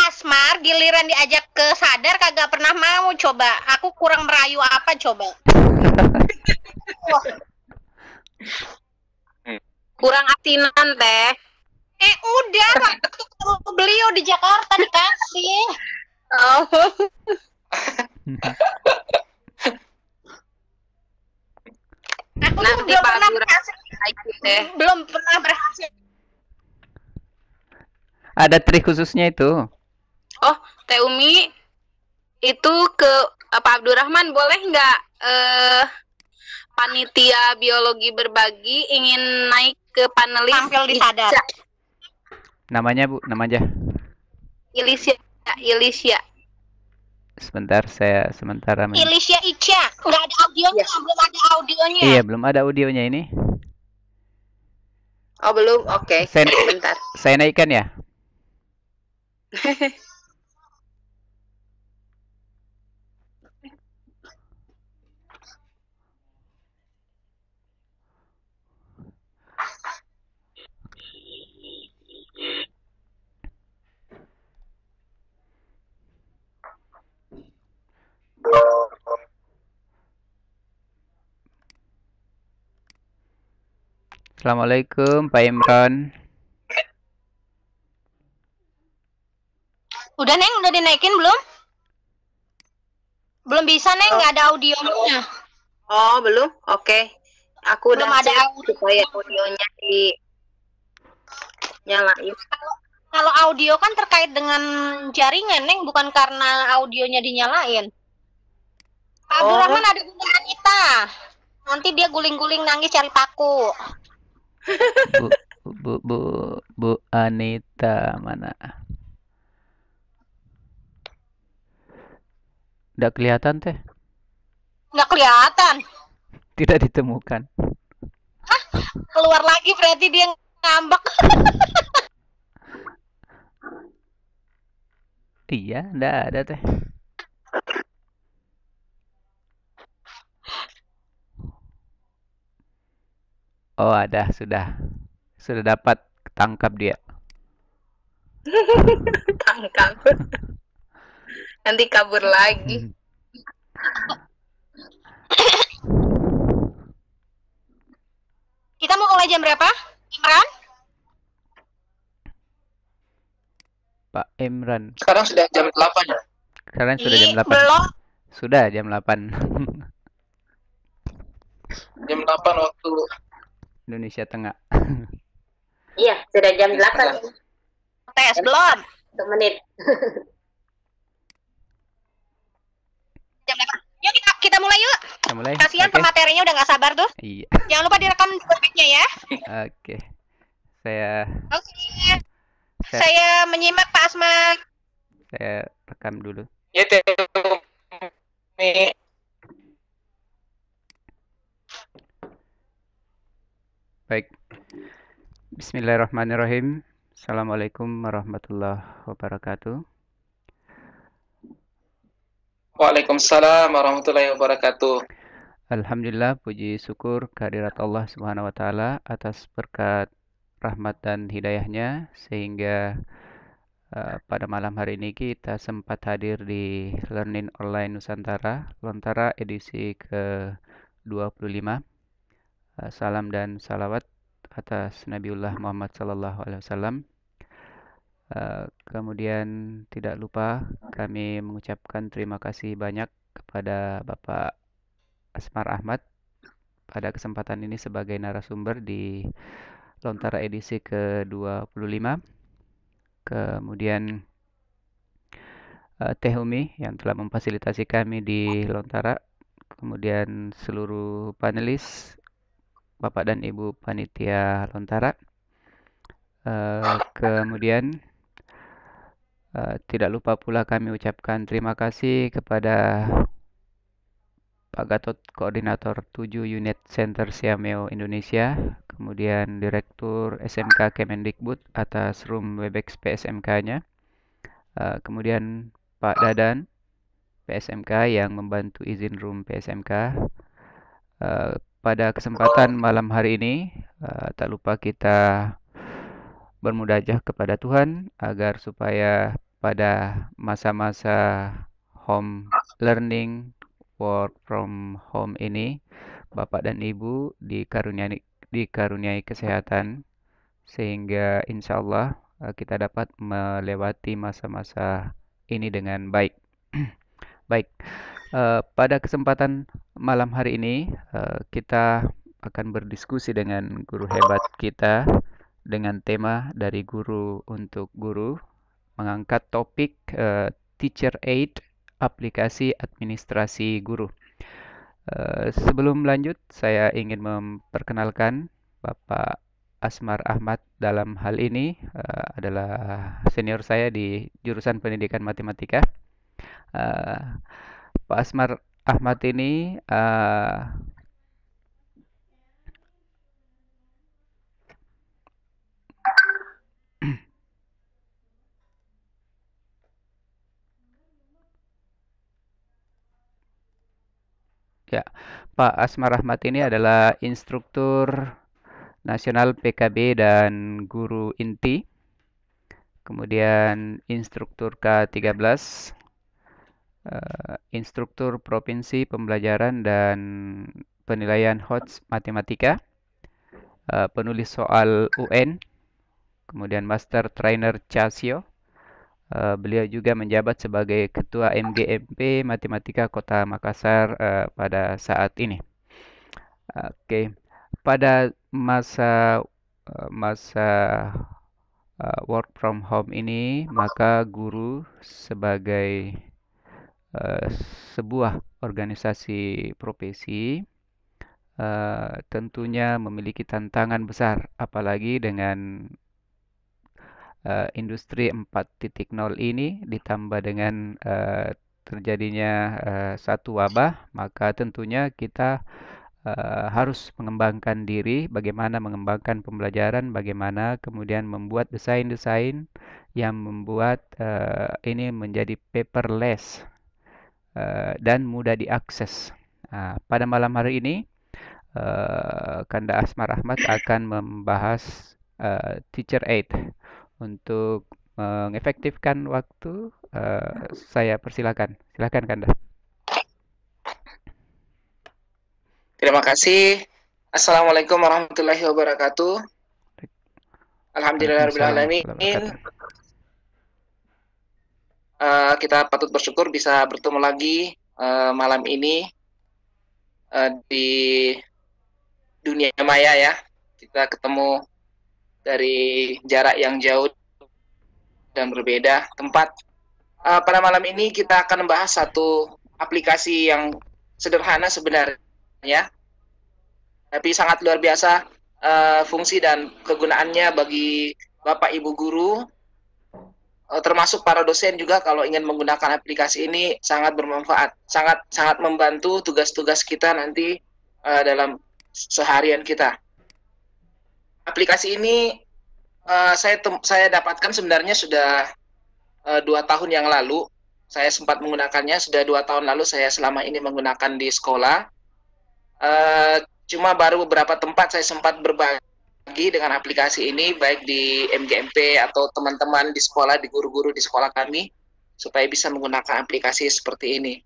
Asmar giliran diajak ke sadar kagak pernah mau. Coba aku kurang merayu apa coba? Kurang asinan teh. Udah waktu beliau di Jakarta dikasih. Oh. Aku tuh Nanti belum Pak pernah Lurah berhasil. deh. Belum pernah berhasil. Ada trik khususnya itu. Oh, Teh Umi itu ke Pak Abdurrahman boleh nggak panitia biologi berbagi ingin naik ke panelis Tampil di sadar. Namanya Bu, nama aja. Ilisya. Sebentar saya sementara. Ilisya Ica, nggak ada audionya, Ya. belum ada audionya. Iya, belum ada audionya ini. Oh belum, oke. Bentar. Saya naikkan ya. Assalamualaikum Pak Imran. Udah Neng, udah dinaikin belum? Belum bisa Neng, nggak ada audionya. Oh belum, oke. Aku Belum udah ada audio supaya audionya dinyalain. Kalau audio kan terkait dengan jaringan Neng, bukan karena audionya dinyalain. Pak Abdurrahman ada Bunda Anita. Nanti dia guling-guling nangis cari paku. Bu Anita mana? Nggak kelihatan teh. Nggak kelihatan. Tidak ditemukan. Hah? Keluar lagi berarti dia ngambek. Iya, nggak ada teh. Oh ada, sudah dapat tangkap dia. Tangkap. Nanti kabur lagi. Kita mau mulai jam berapa? Imran? Pak Imran. Sekarang sudah jam 8 ya? Sekarang sudah jam 8. Belum. Sudah jam 8. Jam 8 waktu Indonesia Tengah. Iya, sudah jam 8. Tes belum. 1 menit. Jam 8. Yuk kita mulai yuk. Kita mulai. Kasihan pematerinya udah nggak sabar tuh. Iya. Jangan lupa direkam feedbacknya ya. Oke. Saya menyimak Pak Asma. Saya rekam dulu. ya Baik. Bismillahirrahmanirrahim. Assalamualaikum warahmatullahi wabarakatuh. Waalaikumsalam warahmatullahi wabarakatuh. Alhamdulillah, puji syukur kehadirat Allah Subhanahu wa taala atas berkat rahmat dan hidayahnya sehingga pada malam hari ini kita sempat hadir di Learning Online Nusantara Lontara edisi ke-25. Salam dan salawat atas Nabiullah Muhammad SAW. Kemudian tidak lupa kami mengucapkan terima kasih banyak kepada Bapak Asmar Ahmad pada kesempatan ini sebagai narasumber di Lontara edisi ke-25. Kemudian Teh Umi yang telah memfasilitasi kami di Lontara. Kemudian seluruh panelis, Bapak dan Ibu Panitia Lontara. Kemudian tidak lupa pula kami ucapkan terima kasih kepada Pak Gatot, Koordinator 7 Unit Center Siameo Indonesia, kemudian Direktur SMK Kemendikbud atas room Webex PSMK-nya, kemudian Pak Dadan, PSMK yang membantu izin room PSMK. Pada kesempatan malam hari ini, tak lupa kita bermunajat kepada Tuhan agar supaya pada masa-masa home learning, work from home ini, Bapak dan Ibu dikaruniai kesehatan, sehingga insya Allah kita dapat melewati masa-masa ini dengan baik. Baik, pada kesempatan malam hari ini kita akan berdiskusi dengan guru hebat kita dengan tema dari guru untuk guru, mengangkat topik Teacher Aid, aplikasi administrasi guru. Sebelum lanjut, saya ingin memperkenalkan Bapak Asmar Ahmad. Dalam hal ini adalah senior saya di jurusan pendidikan matematika. Pak Asmar Ahmad ini ya, Pak Asmar Ahmad ini adalah instruktur nasional PKB dan guru inti, kemudian instruktur K13, instruktur provinsi pembelajaran dan penilaian HOTS matematika, penulis soal UN, kemudian master trainer Casio. Beliau juga menjabat sebagai Ketua MGMP Matematika Kota Makassar pada saat ini. Oke, pada masa work from home ini, maka guru sebagai sebuah organisasi profesi tentunya memiliki tantangan besar, apalagi dengan industri 4.0 ini ditambah dengan terjadinya satu wabah, maka tentunya kita harus mengembangkan diri, bagaimana mengembangkan pembelajaran, bagaimana kemudian membuat desain-desain yang membuat ini menjadi paperless dan mudah diakses. Pada malam hari ini, Kanda Asmar Ahmad akan membahas Teacher Aid. Untuk mengefektifkan waktu, saya persilakan. Silakan, Kanda. Terima kasih. Assalamualaikum warahmatullahi wabarakatuh. Alhamdulillahirrahmanirrahim. Kita patut bersyukur bisa bertemu lagi malam ini di dunia maya ya. Kita ketemu dari jarak yang jauh dan berbeda tempat. Pada malam ini kita akan membahas satu aplikasi yang sederhana sebenarnya, tapi sangat luar biasa fungsi dan kegunaannya bagi Bapak Ibu guru, termasuk para dosen juga. Kalau ingin menggunakan aplikasi ini sangat bermanfaat, sangat membantu tugas-tugas kita nanti dalam seharian kita. Aplikasi ini saya dapatkan sebenarnya sudah 2 tahun yang lalu. Saya sempat menggunakannya, sudah 2 tahun lalu saya selama ini menggunakan di sekolah. Cuma baru beberapa tempat saya sempat berbagi dengan aplikasi ini, baik di MGMP atau teman-teman di sekolah, di guru-guru di sekolah kami, supaya bisa menggunakan aplikasi seperti ini.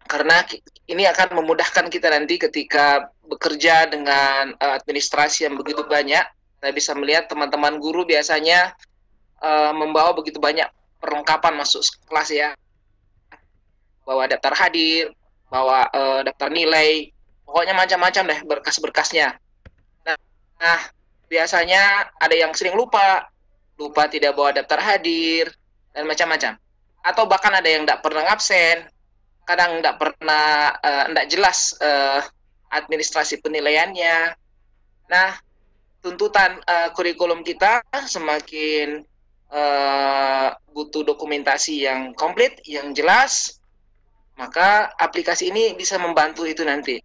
Karena ini akan memudahkan kita nanti ketika bekerja dengan administrasi yang begitu banyak. Kita bisa melihat teman-teman guru biasanya membawa begitu banyak perlengkapan masuk kelas ya. Bawa daftar hadir, bawa daftar nilai, pokoknya macam-macam deh berkas-berkasnya. Nah, biasanya ada yang sering lupa tidak bawa daftar hadir, dan macam-macam. Atau bahkan ada yang tidak pernah ngabsen, kadang tidak pernah, tidak jelas administrasi penilaiannya. Nah, tuntutan kurikulum kita semakin butuh dokumentasi yang komplit, yang jelas, maka aplikasi ini bisa membantu itu nanti.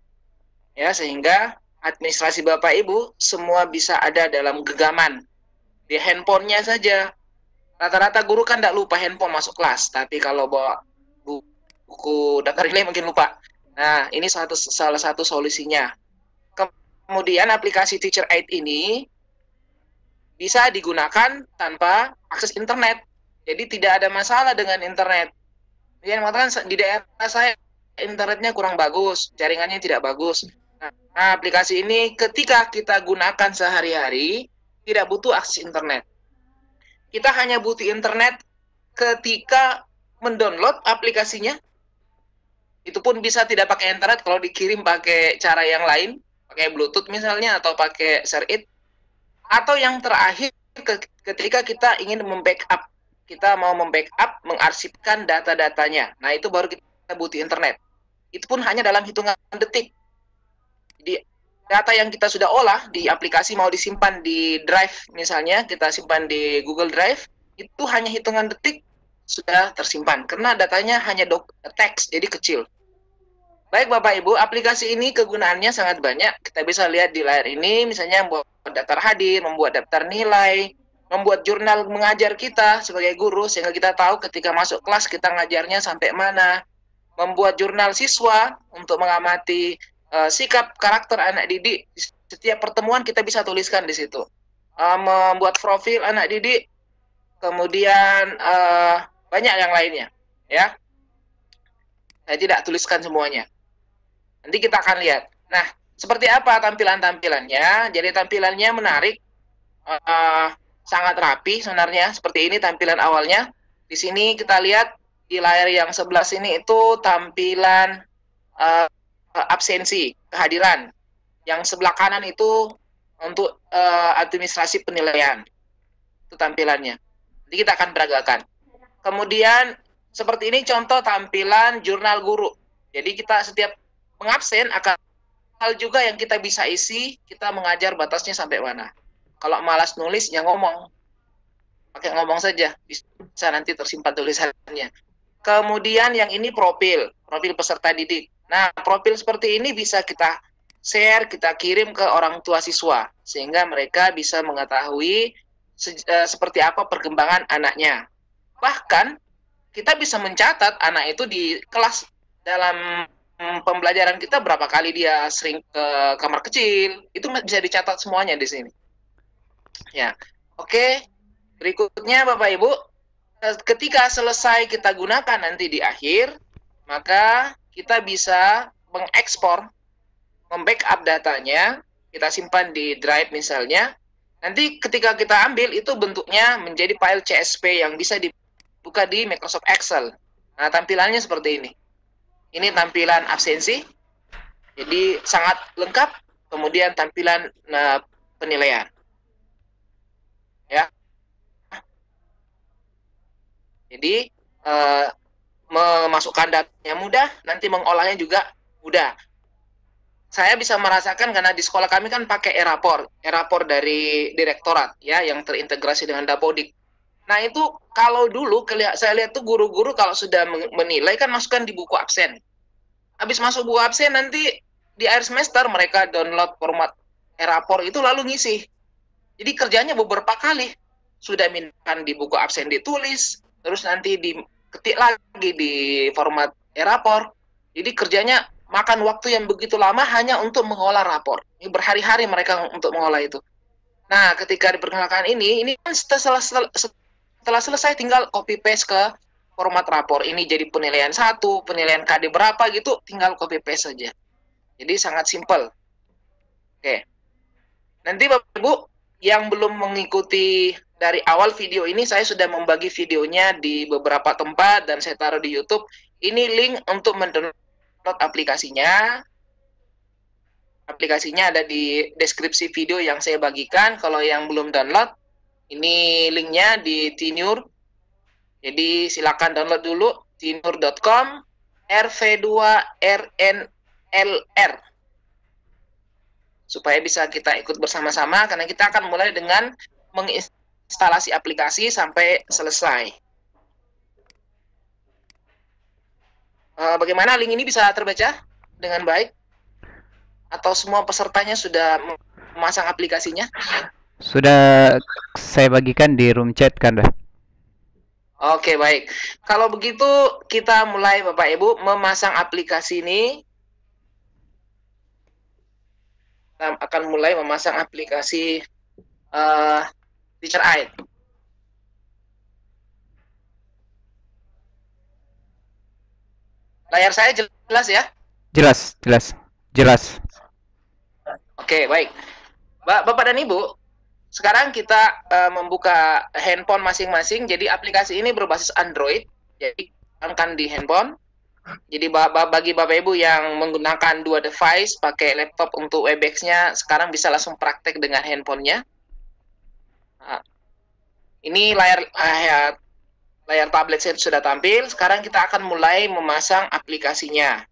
Ya, sehingga administrasi Bapak Ibu semua bisa ada dalam genggaman. Di handphonenya saja. Rata-rata guru kan tidak lupa handphone masuk kelas, tapi kalau bawa buku daftar nilai mungkin lupa. Nah, ini salah satu solusinya. Kemudian aplikasi Teacher Aid ini bisa digunakan tanpa akses internet. Jadi tidak ada masalah dengan internet. Dia mengatakan di daerah saya internetnya kurang bagus, jaringannya tidak bagus. Nah, aplikasi ini ketika kita gunakan sehari-hari tidak butuh akses internet. Kita hanya butuh internet ketika mendownload aplikasinya. Itu pun bisa tidak pakai internet kalau dikirim pakai cara yang lain, pakai Bluetooth misalnya atau pakai Share It. Atau yang terakhir ketika kita ingin membackup, kita mau membackup, mengarsipkan data-datanya. Nah, itu baru kita butuh internet. Itu pun hanya dalam hitungan detik. Jadi data yang kita sudah olah di aplikasi mau disimpan di Drive misalnya, kita simpan di Google Drive, itu hanya hitungan detik sudah tersimpan karena datanya hanya teks, jadi kecil. Baik Bapak Ibu, aplikasi ini kegunaannya sangat banyak. Kita bisa lihat di layar ini, misalnya membuat daftar hadir, membuat daftar nilai, membuat jurnal mengajar kita sebagai guru, sehingga kita tahu ketika masuk kelas kita ngajarnya sampai mana. Membuat jurnal siswa untuk mengamati sikap karakter anak didik. Setiap pertemuan kita bisa tuliskan di situ. Membuat profil anak didik, kemudian banyak yang lainnya. Ya, saya tidak tuliskan semuanya. Nanti kita akan lihat. Nah, seperti apa tampilan-tampilannya? Jadi tampilannya menarik, sangat rapi sebenarnya. Seperti ini tampilan awalnya. Di sini kita lihat di layar yang sebelah sini itu tampilan absensi, kehadiran. Yang sebelah kanan itu untuk administrasi penilaian. Itu tampilannya. Nanti kita akan peragakan. Kemudian seperti ini contoh tampilan jurnal guru. Jadi kita setiap mengabsen akan hal juga yang kita bisa isi, kita mengajar batasnya sampai mana. Kalau malas nulis, ya ngomong. Pakai ngomong saja, bisa nanti tersimpan tulisannya. Kemudian yang ini profil peserta didik. Nah, profil seperti ini bisa kita share, kita kirim ke orang tua siswa, sehingga mereka bisa mengetahui seperti apa perkembangan anaknya. Bahkan, kita bisa mencatat anak itu di kelas dalam pembelajaran kita berapa kali dia sering ke kamar kecil, itu bisa dicatat semuanya di sini. Ya, oke. Berikutnya Bapak Ibu, ketika selesai kita gunakan nanti di akhir, maka kita bisa mengekspor, membackup datanya, kita simpan di Drive misalnya. Nanti ketika kita ambil itu bentuknya menjadi file CSV yang bisa dibuka di Microsoft Excel. Nah, tampilannya seperti ini. Ini tampilan absensi, jadi sangat lengkap. Kemudian tampilan penilaian, ya. Jadi memasukkan datanya mudah, nanti mengolahnya juga mudah. Saya bisa merasakan karena di sekolah kami kan pakai e-rapor dari direktorat, ya, yang terintegrasi dengan Dapodik. Nah, itu kalau dulu saya lihat tuh guru-guru kalau sudah menilai kan masukkan di buku absen. Habis masuk buku absen nanti di akhir semester mereka download format e-rapor itu lalu ngisi. Jadi kerjanya beberapa kali. Sudah minta di buku absen ditulis, terus nanti diketik lagi di format e-rapor. Jadi kerjanya makan waktu yang begitu lama hanya untuk mengolah rapor. Ini berhari-hari mereka untuk mengolah itu. Nah, ketika diperkenalkan ini kan setelah selesai tinggal copy paste ke format rapor. Ini jadi penilaian 1, penilaian KD berapa gitu, tinggal copy paste saja. Jadi sangat simpel. Oke. Nanti Bapak Ibu yang belum mengikuti dari awal video ini, saya sudah membagi videonya di beberapa tempat dan saya taruh di YouTube. Ini link untuk mendownload aplikasinya. Aplikasinya ada di deskripsi video yang saya bagikan. Kalau yang belum download, ini linknya di Tinur. Jadi silakan download dulu tinur.com RV2RNLR supaya bisa kita ikut bersama-sama karena kita akan mulai dengan menginstalasi aplikasi sampai selesai. Bagaimana link ini bisa terbaca dengan baik? Atau semua pesertanya sudah memasang aplikasinya? Sudah saya bagikan di room chat kan, Bah? Oke, baik. Kalau begitu kita mulai Bapak Ibu memasang aplikasi ini. Kita akan mulai memasang aplikasi Teacher Aid. Layar saya jelas ya? Jelas, jelas, jelas. Oke, baik. Bapak dan Ibu, sekarang kita membuka handphone masing-masing. Jadi aplikasi ini berbasis Android. Jadi akan di handphone. Jadi bagi Bapak Ibu yang menggunakan dua device, pakai laptop untuk Webex-nya, sekarang bisa langsung praktek dengan handphonenya. Nah, ini layar tablet saya sudah tampil. Sekarang kita akan mulai memasang aplikasinya.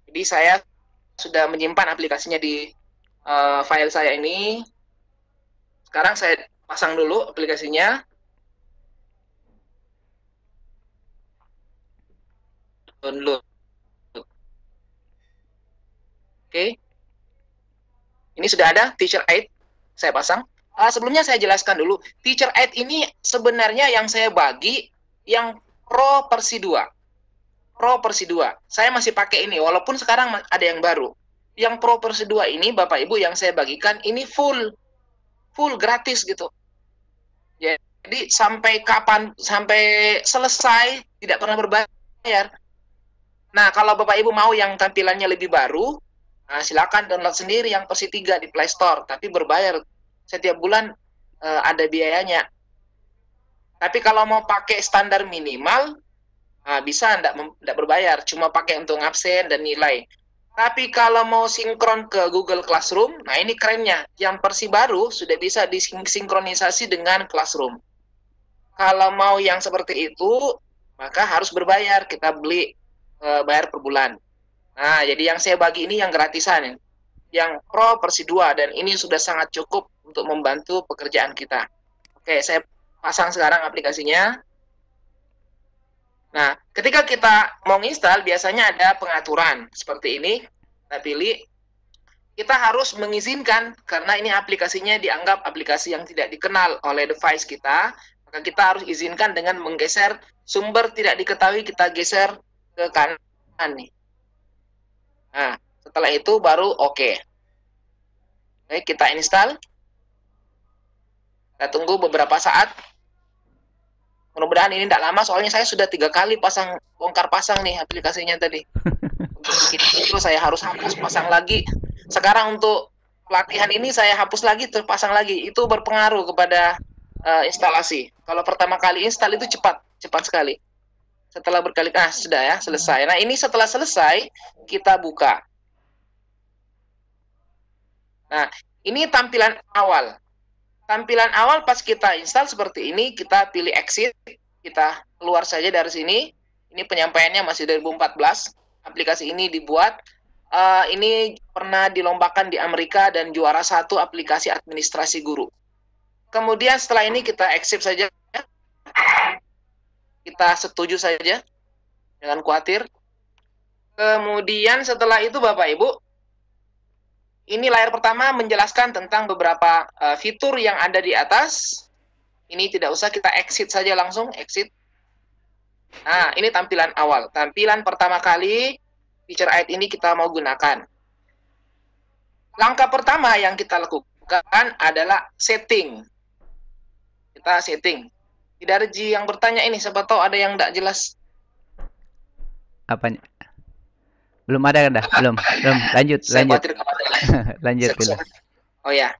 Jadi saya sudah menyimpan aplikasinya di file saya ini. Sekarang saya pasang dulu aplikasinya. Download. Oke. Ini sudah ada Teacher Aid. Saya pasang. Sebelumnya saya jelaskan dulu. Teacher Aid ini sebenarnya yang saya bagi yang Pro versi 2. Pro versi 2. Saya masih pakai ini, walaupun sekarang ada yang baru. Yang Pro versi 2 ini, Bapak Ibu, yang saya bagikan, ini full gratis gitu. Jadi sampai selesai, tidak pernah berbayar. Nah, kalau Bapak Ibu mau yang tampilannya lebih baru, silakan download sendiri yang versi 3 di Play Store, tapi berbayar. Setiap bulan ada biayanya. Tapi kalau mau pakai standar minimal, bisa enggak berbayar, cuma pakai untuk absen dan nilai. Tapi kalau mau sinkron ke Google Classroom, nah ini kerennya, yang versi baru sudah bisa disinkronisasi dengan Classroom. Kalau mau yang seperti itu, maka harus berbayar, kita beli bayar per bulan. Nah, jadi yang saya bagi ini yang gratisan, yang Pro versi 2, dan ini sudah sangat cukup untuk membantu pekerjaan kita. Oke, saya pasang sekarang aplikasinya. Nah, ketika kita mau install, biasanya ada pengaturan seperti ini. Kita pilih, kita harus mengizinkan, karena ini aplikasinya dianggap aplikasi yang tidak dikenal oleh device kita, maka kita harus izinkan dengan menggeser sumber tidak diketahui, kita geser ke kanan nih. Nah, setelah itu baru oke. Oke, kita install. Kita tunggu beberapa saat. Mudah-mudahan ini tidak lama, soalnya saya sudah 3 kali bongkar pasang nih aplikasinya tadi. Terus saya harus hapus, pasang lagi. Sekarang untuk pelatihan ini saya hapus lagi, terpasang lagi. Itu berpengaruh kepada instalasi. Kalau pertama kali install itu cepat sekali. Setelah berkali-kali, sudah ya, selesai. Nah, ini setelah selesai, kita buka. Nah, ini tampilan awal. Tampilan awal pas kita install seperti ini, kita pilih exit, kita keluar saja dari sini. Ini penyampaiannya masih 2014. Aplikasi ini dibuat, ini pernah dilombakan di Amerika dan juara 1 aplikasi administrasi guru. Kemudian setelah ini kita exit saja. Kita setuju saja, jangan khawatir. Kemudian setelah itu Bapak Ibu, ini layar pertama menjelaskan tentang beberapa fitur yang ada di atas. Ini tidak usah, kita exit saja langsung, exit. Nah, ini tampilan awal. Tampilan pertama kali Teacher Aid ini kita mau gunakan. Langkah pertama yang kita lakukan adalah setting. Kita setting. Tidak ada yang bertanya ini, siapa tahu ada yang tidak jelas. Apanya? Belum ada dah, belum. Lanjut. Lanjut dulu. Oh ya.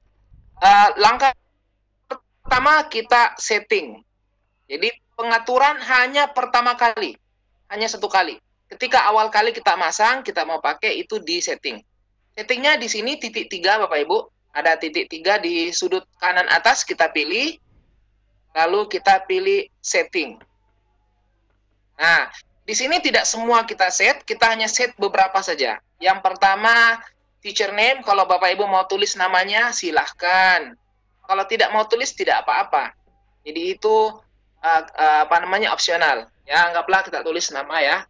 Langkah pertama kita setting. Jadi pengaturan hanya pertama kali. Hanya 1 kali. Ketika awal kali kita masang, kita mau pakai itu di setting. Settingnya di sini titik 3 Bapak Ibu. Ada titik 3 di sudut kanan atas, kita pilih. Lalu kita pilih setting. Nah, di sini tidak semua kita set, kita hanya set beberapa saja. Yang pertama, teacher name, kalau Bapak Ibu mau tulis namanya, silahkan. Kalau tidak mau tulis, tidak apa-apa. Jadi itu, opsional. Ya, anggaplah kita tulis nama ya.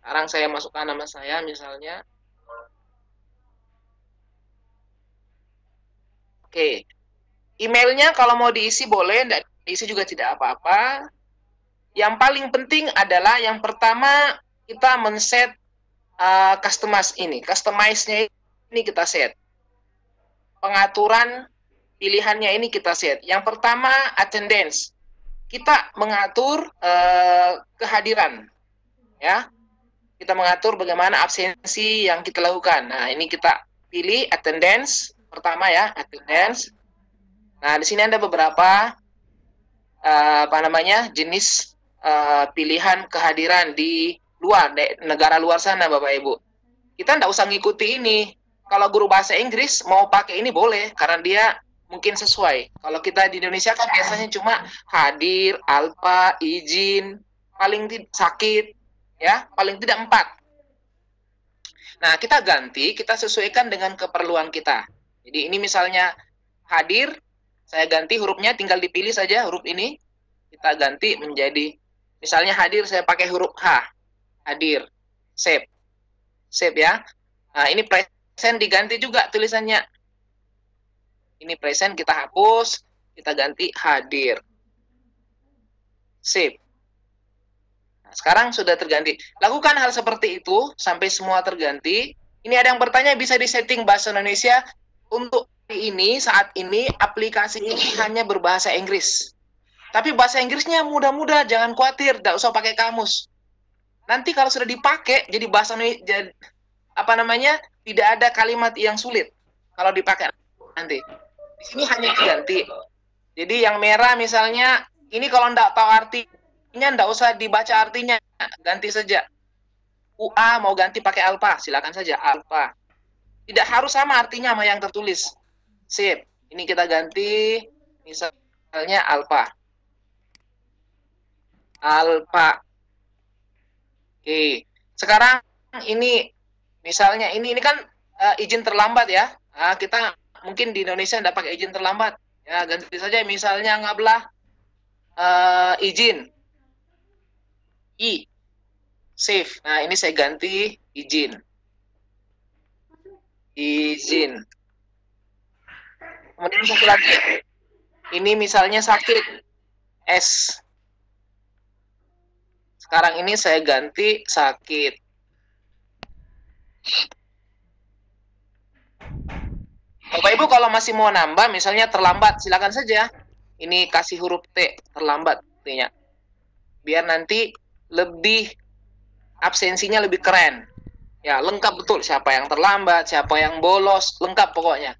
Sekarang saya masukkan nama saya, misalnya. Oke. Emailnya kalau mau diisi boleh, tidak diisi juga tidak apa-apa. Yang paling penting adalah yang pertama kita men-set customize-nya ini kita set. Pengaturan pilihannya ini kita set. Yang pertama attendance. Kita mengatur kehadiran, ya. kita mengatur bagaimana absensi yang kita lakukan. Nah, ini kita pilih attendance pertama ya, attendance. Nah, di sini ada beberapa jenis pilihan kehadiran di luar negara luar sana, Bapak Ibu. Kita nggak usah ngikuti ini. Kalau guru bahasa Inggris mau pakai ini boleh, karena dia mungkin sesuai. Kalau kita di Indonesia kan biasanya cuma hadir, alpa, izin, paling sakit, ya, paling tidak 4. Nah, kita ganti, kita sesuaikan dengan keperluan kita. Jadi ini misalnya hadir, saya ganti hurufnya, tinggal dipilih saja huruf ini. Kita ganti menjadi, misalnya hadir, saya pakai huruf H. Hadir, save. Save ya. Nah, ini present diganti juga tulisannya. Ini present kita hapus, kita ganti hadir. Save. Sekarang sudah terganti. Lakukan hal seperti itu sampai semua terganti. Ini ada yang bertanya, bisa disetting bahasa Indonesia. Untuk ini, saat ini, aplikasi ini hanya berbahasa Inggris. Tapi bahasa Inggrisnya mudah-mudah, jangan khawatir, tidak usah pakai kamus. Nanti kalau sudah dipakai, jadi bahasa Indonesia, tidak ada kalimat yang sulit. Kalau dipakai nanti. Di sini hanya diganti. Jadi yang merah misalnya, ini kalau tidak tahu artinya, nggak usah dibaca artinya, ganti saja. UA mau ganti pakai alpha, silakan saja alpha. Tidak harus sama artinya sama yang tertulis. Sip. Ini kita ganti, misalnya alpha. Alpha. Oke. Sekarang ini, misalnya ini kan izin terlambat ya. Nah, kita mungkin di Indonesia tidak pakai izin terlambat. Ya, ganti saja misalnya ngablah izin. I, save. Nah, ini saya ganti izin. Izin. Kemudian satu lagi. Ini misalnya sakit. S. Sekarang ini saya ganti sakit. Bapak Ibu kalau masih mau nambah, misalnya terlambat, silakan saja. Ini kasih huruf T, terlambat artinya. Biar nanti lebih absensinya lebih keren. Ya, lengkap betul siapa yang terlambat, siapa yang bolos, lengkap pokoknya.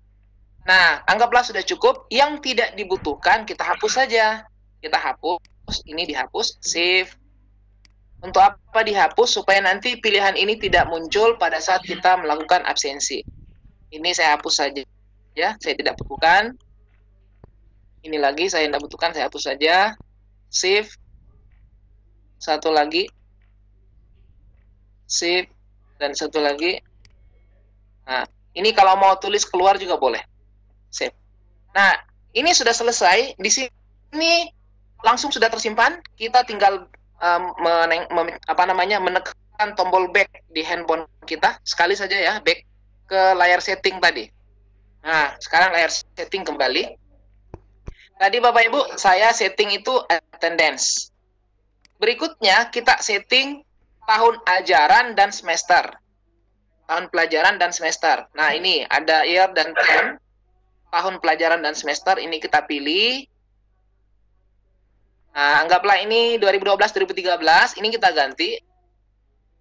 Nah, anggaplah sudah cukup. Yang tidak dibutuhkan kita hapus saja. Kita hapus, ini dihapus, save. Untuk apa dihapus? Supaya nanti pilihan ini tidak muncul pada saat kita melakukan absensi. Ini saya hapus saja. Ya, saya tidak butuhkan. Ini lagi saya tidak butuhkan, saya hapus saja. Save. Satu lagi, save, dan satu lagi. Nah, ini kalau mau tulis keluar juga boleh. Save. Nah, ini sudah selesai. Di sini langsung sudah tersimpan. Kita tinggal menekan tombol back di handphone kita sekali saja ya, back ke layar setting tadi. Nah, sekarang layar setting kembali. Tadi Bapak Ibu, saya setting itu attendance. Berikutnya kita setting tahun ajaran dan semester. Tahun pelajaran dan semester. Nah, ini ada year dan term. Tahun pelajaran dan semester ini kita pilih. Nah, anggaplah ini 2012-2013, ini kita ganti.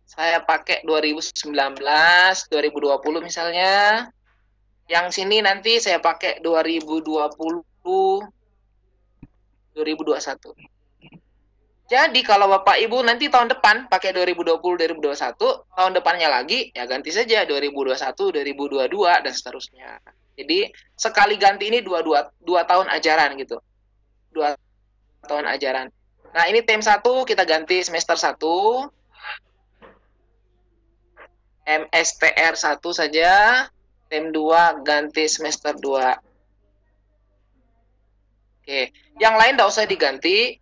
Saya pakai 2019-2020 misalnya. Yang sini nanti saya pakai 2020-2021. Jadi kalau Bapak Ibu nanti tahun depan pakai 2020-2021, tahun depannya lagi ya ganti saja 2021-2022 dan seterusnya. Jadi sekali ganti ini dua tahun ajaran gitu. 2 tahun ajaran. Nah, ini term 1 kita ganti semester 1. MSTR 1 saja. Term 2 ganti semester 2. Oke, yang lain tidak usah diganti.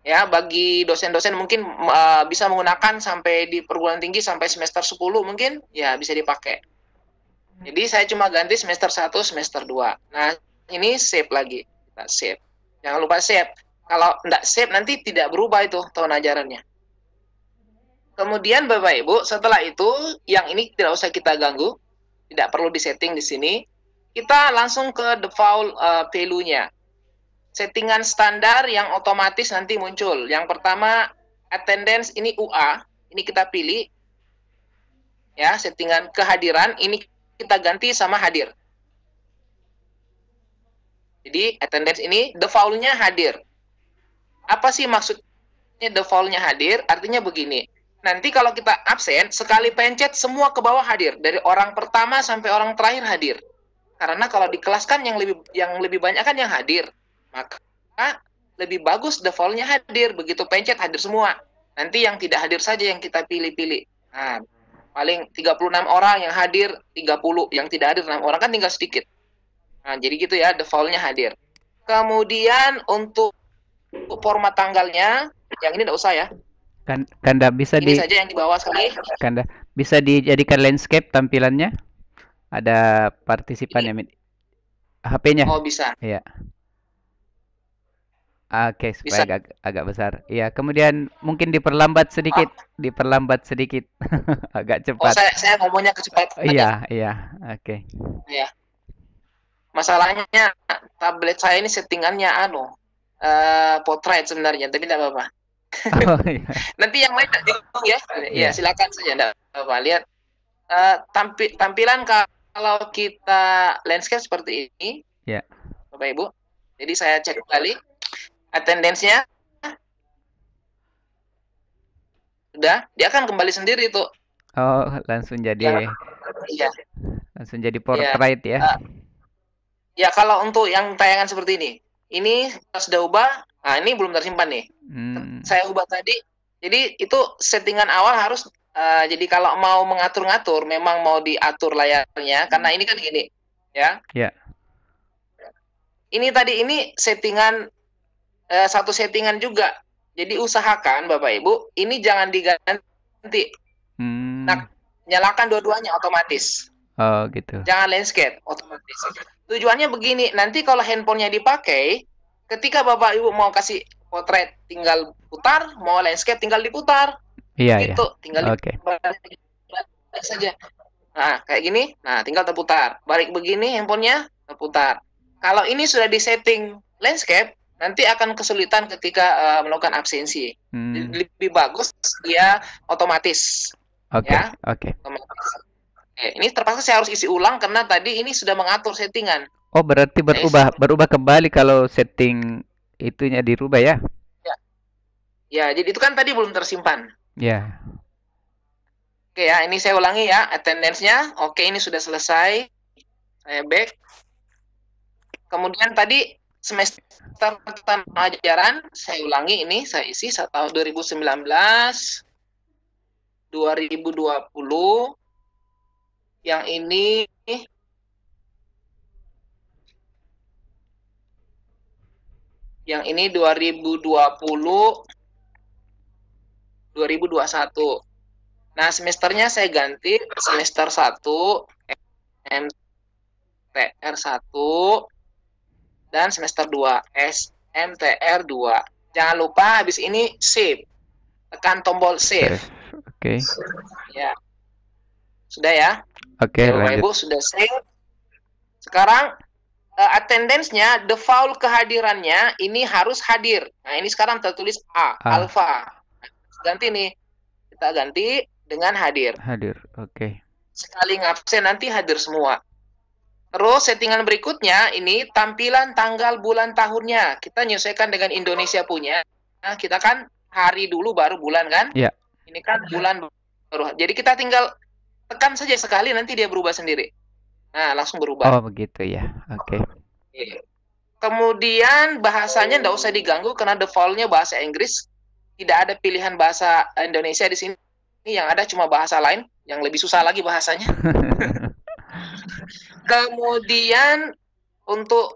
Ya, bagi dosen-dosen mungkin bisa menggunakan sampai di perguruan tinggi sampai semester 10 mungkin ya bisa dipakai. Jadi saya cuma ganti semester 1, semester 2. Nah, ini save lagi. Kita save. Jangan lupa save. Kalau tidak save nanti tidak berubah itu tahun ajarannya. Kemudian Bapak Ibu, setelah itu yang ini tidak usah kita ganggu. Tidak perlu disetting di sini. Kita langsung ke default value-nya. Settingan standar yang otomatis nanti muncul. Yang pertama, attendance ini UA. Ini kita pilih. ya, settingan kehadiran ini kita ganti sama hadir. Jadi attendance ini default-nya hadir. Apa sih maksudnya default-nya hadir? Artinya begini. Nanti kalau kita absen, sekali pencet semua ke bawah hadir. Dari orang pertama sampai orang terakhir hadir. Karena kalau di kelas kan yang lebih banyak kan yang hadir. Maka lebih bagus default-nya hadir. Begitu pencet hadir semua. Nanti yang tidak hadir saja yang kita pilih-pilih. Nah, paling 36 orang yang hadir, 30. Yang tidak hadir 6 orang kan tinggal sedikit. Nah, jadi gitu ya, default-nya hadir. Kemudian untuk format tanggalnya, yang ini tidak usah ya. Kanda bisa Ini saja yang di bawah sekali. Kanda bisa dijadikan landscape tampilannya. Ada partisipan yang HP-nya. Oh, bisa. Iya. Oke, supaya Bisa. agak besar. Iya, kemudian mungkin diperlambat sedikit, agak Oh, cepat. saya ngomongnya kecepatan. Iya, oke. Ya. Masalahnya tablet saya ini settingannya portrait sebenarnya, tapi tidak apa-apa. Oh, iya. Nanti yang lain bingung ya. Iya. Ya, silakan saja, tidak apa-apa. Lihat tampilan kalau kita landscape seperti ini. Ya. Bapak Ibu. Jadi saya cek kembali attendance-nya. Udah, dia akan kembali sendiri tuh. Oh, langsung jadi Iya. langsung jadi portrait ya. Ya, kalau untuk yang tayangan seperti ini sudah ubah. Nah, ini belum tersimpan nih. Saya ubah tadi. Jadi itu settingan awal harus. Jadi kalau mau mengatur-ngatur, memang mau diatur layarnya. Karena ini kan gini, ya. Ya. Ini tadi ini settingan satu settingan juga. Jadi usahakan Bapak Ibu, ini jangan diganti. Nah, nyalakan dua-duanya otomatis. Oh, gitu. Jangan landscape otomatis. Tujuannya begini, nanti kalau handphonenya dipakai, ketika Bapak Ibu mau kasih potret tinggal putar, mau landscape tinggal diputar. Iya, gitu, tinggal diputar saja. Nah, kayak gini, nah tinggal terputar. Balik begini handphonenya terputar. Kalau ini sudah disetting landscape, nanti akan kesulitan ketika melakukan absensi. Lebih bagus dia otomatis. Oke. Otomatis. Ini terpaksa saya harus isi ulang karena tadi ini sudah mengatur settingan. Oh, berarti berubah kembali kalau setting itunya dirubah ya? Ya, jadi itu kan tadi belum tersimpan. Ya. Oke ya, ini saya ulangi ya attendance-nya. Oke, ini sudah selesai. Saya back. Kemudian tadi semester pertama ajaran saya ulangi ini, saya isi tahun 2019, 2020. Yang ini yang ini 2020 2021. Nah, semesternya saya ganti semester 1 MTR 1 dan semester 2 SMTR 2. Jangan lupa habis ini save. Tekan tombol save. Oke. Ya. Sudah ya? Oke, Bapak Ibu sudah save. Sekarang attendance-nya, default kehadirannya ini harus hadir. Nah, ini sekarang tertulis alpha. Ganti nih. Kita ganti dengan hadir. Hadir, oke. Sekali ngabsen nanti hadir semua. Terus settingan berikutnya ini tampilan tanggal bulan tahunnya. Kita menyesuaikan dengan Indonesia punya. Nah, kita kan hari dulu baru bulan kan? Iya. Ini kan bulan baru. Jadi kita tinggal tekan saja sekali nanti dia berubah sendiri. Nah, langsung berubah. Oh, begitu ya. Oke. Kemudian bahasanya nggak usah diganggu karena default-nya bahasa Inggris. Tidak ada pilihan bahasa Indonesia di sini. Yang ada cuma bahasa lain yang lebih susah lagi bahasanya. Kemudian untuk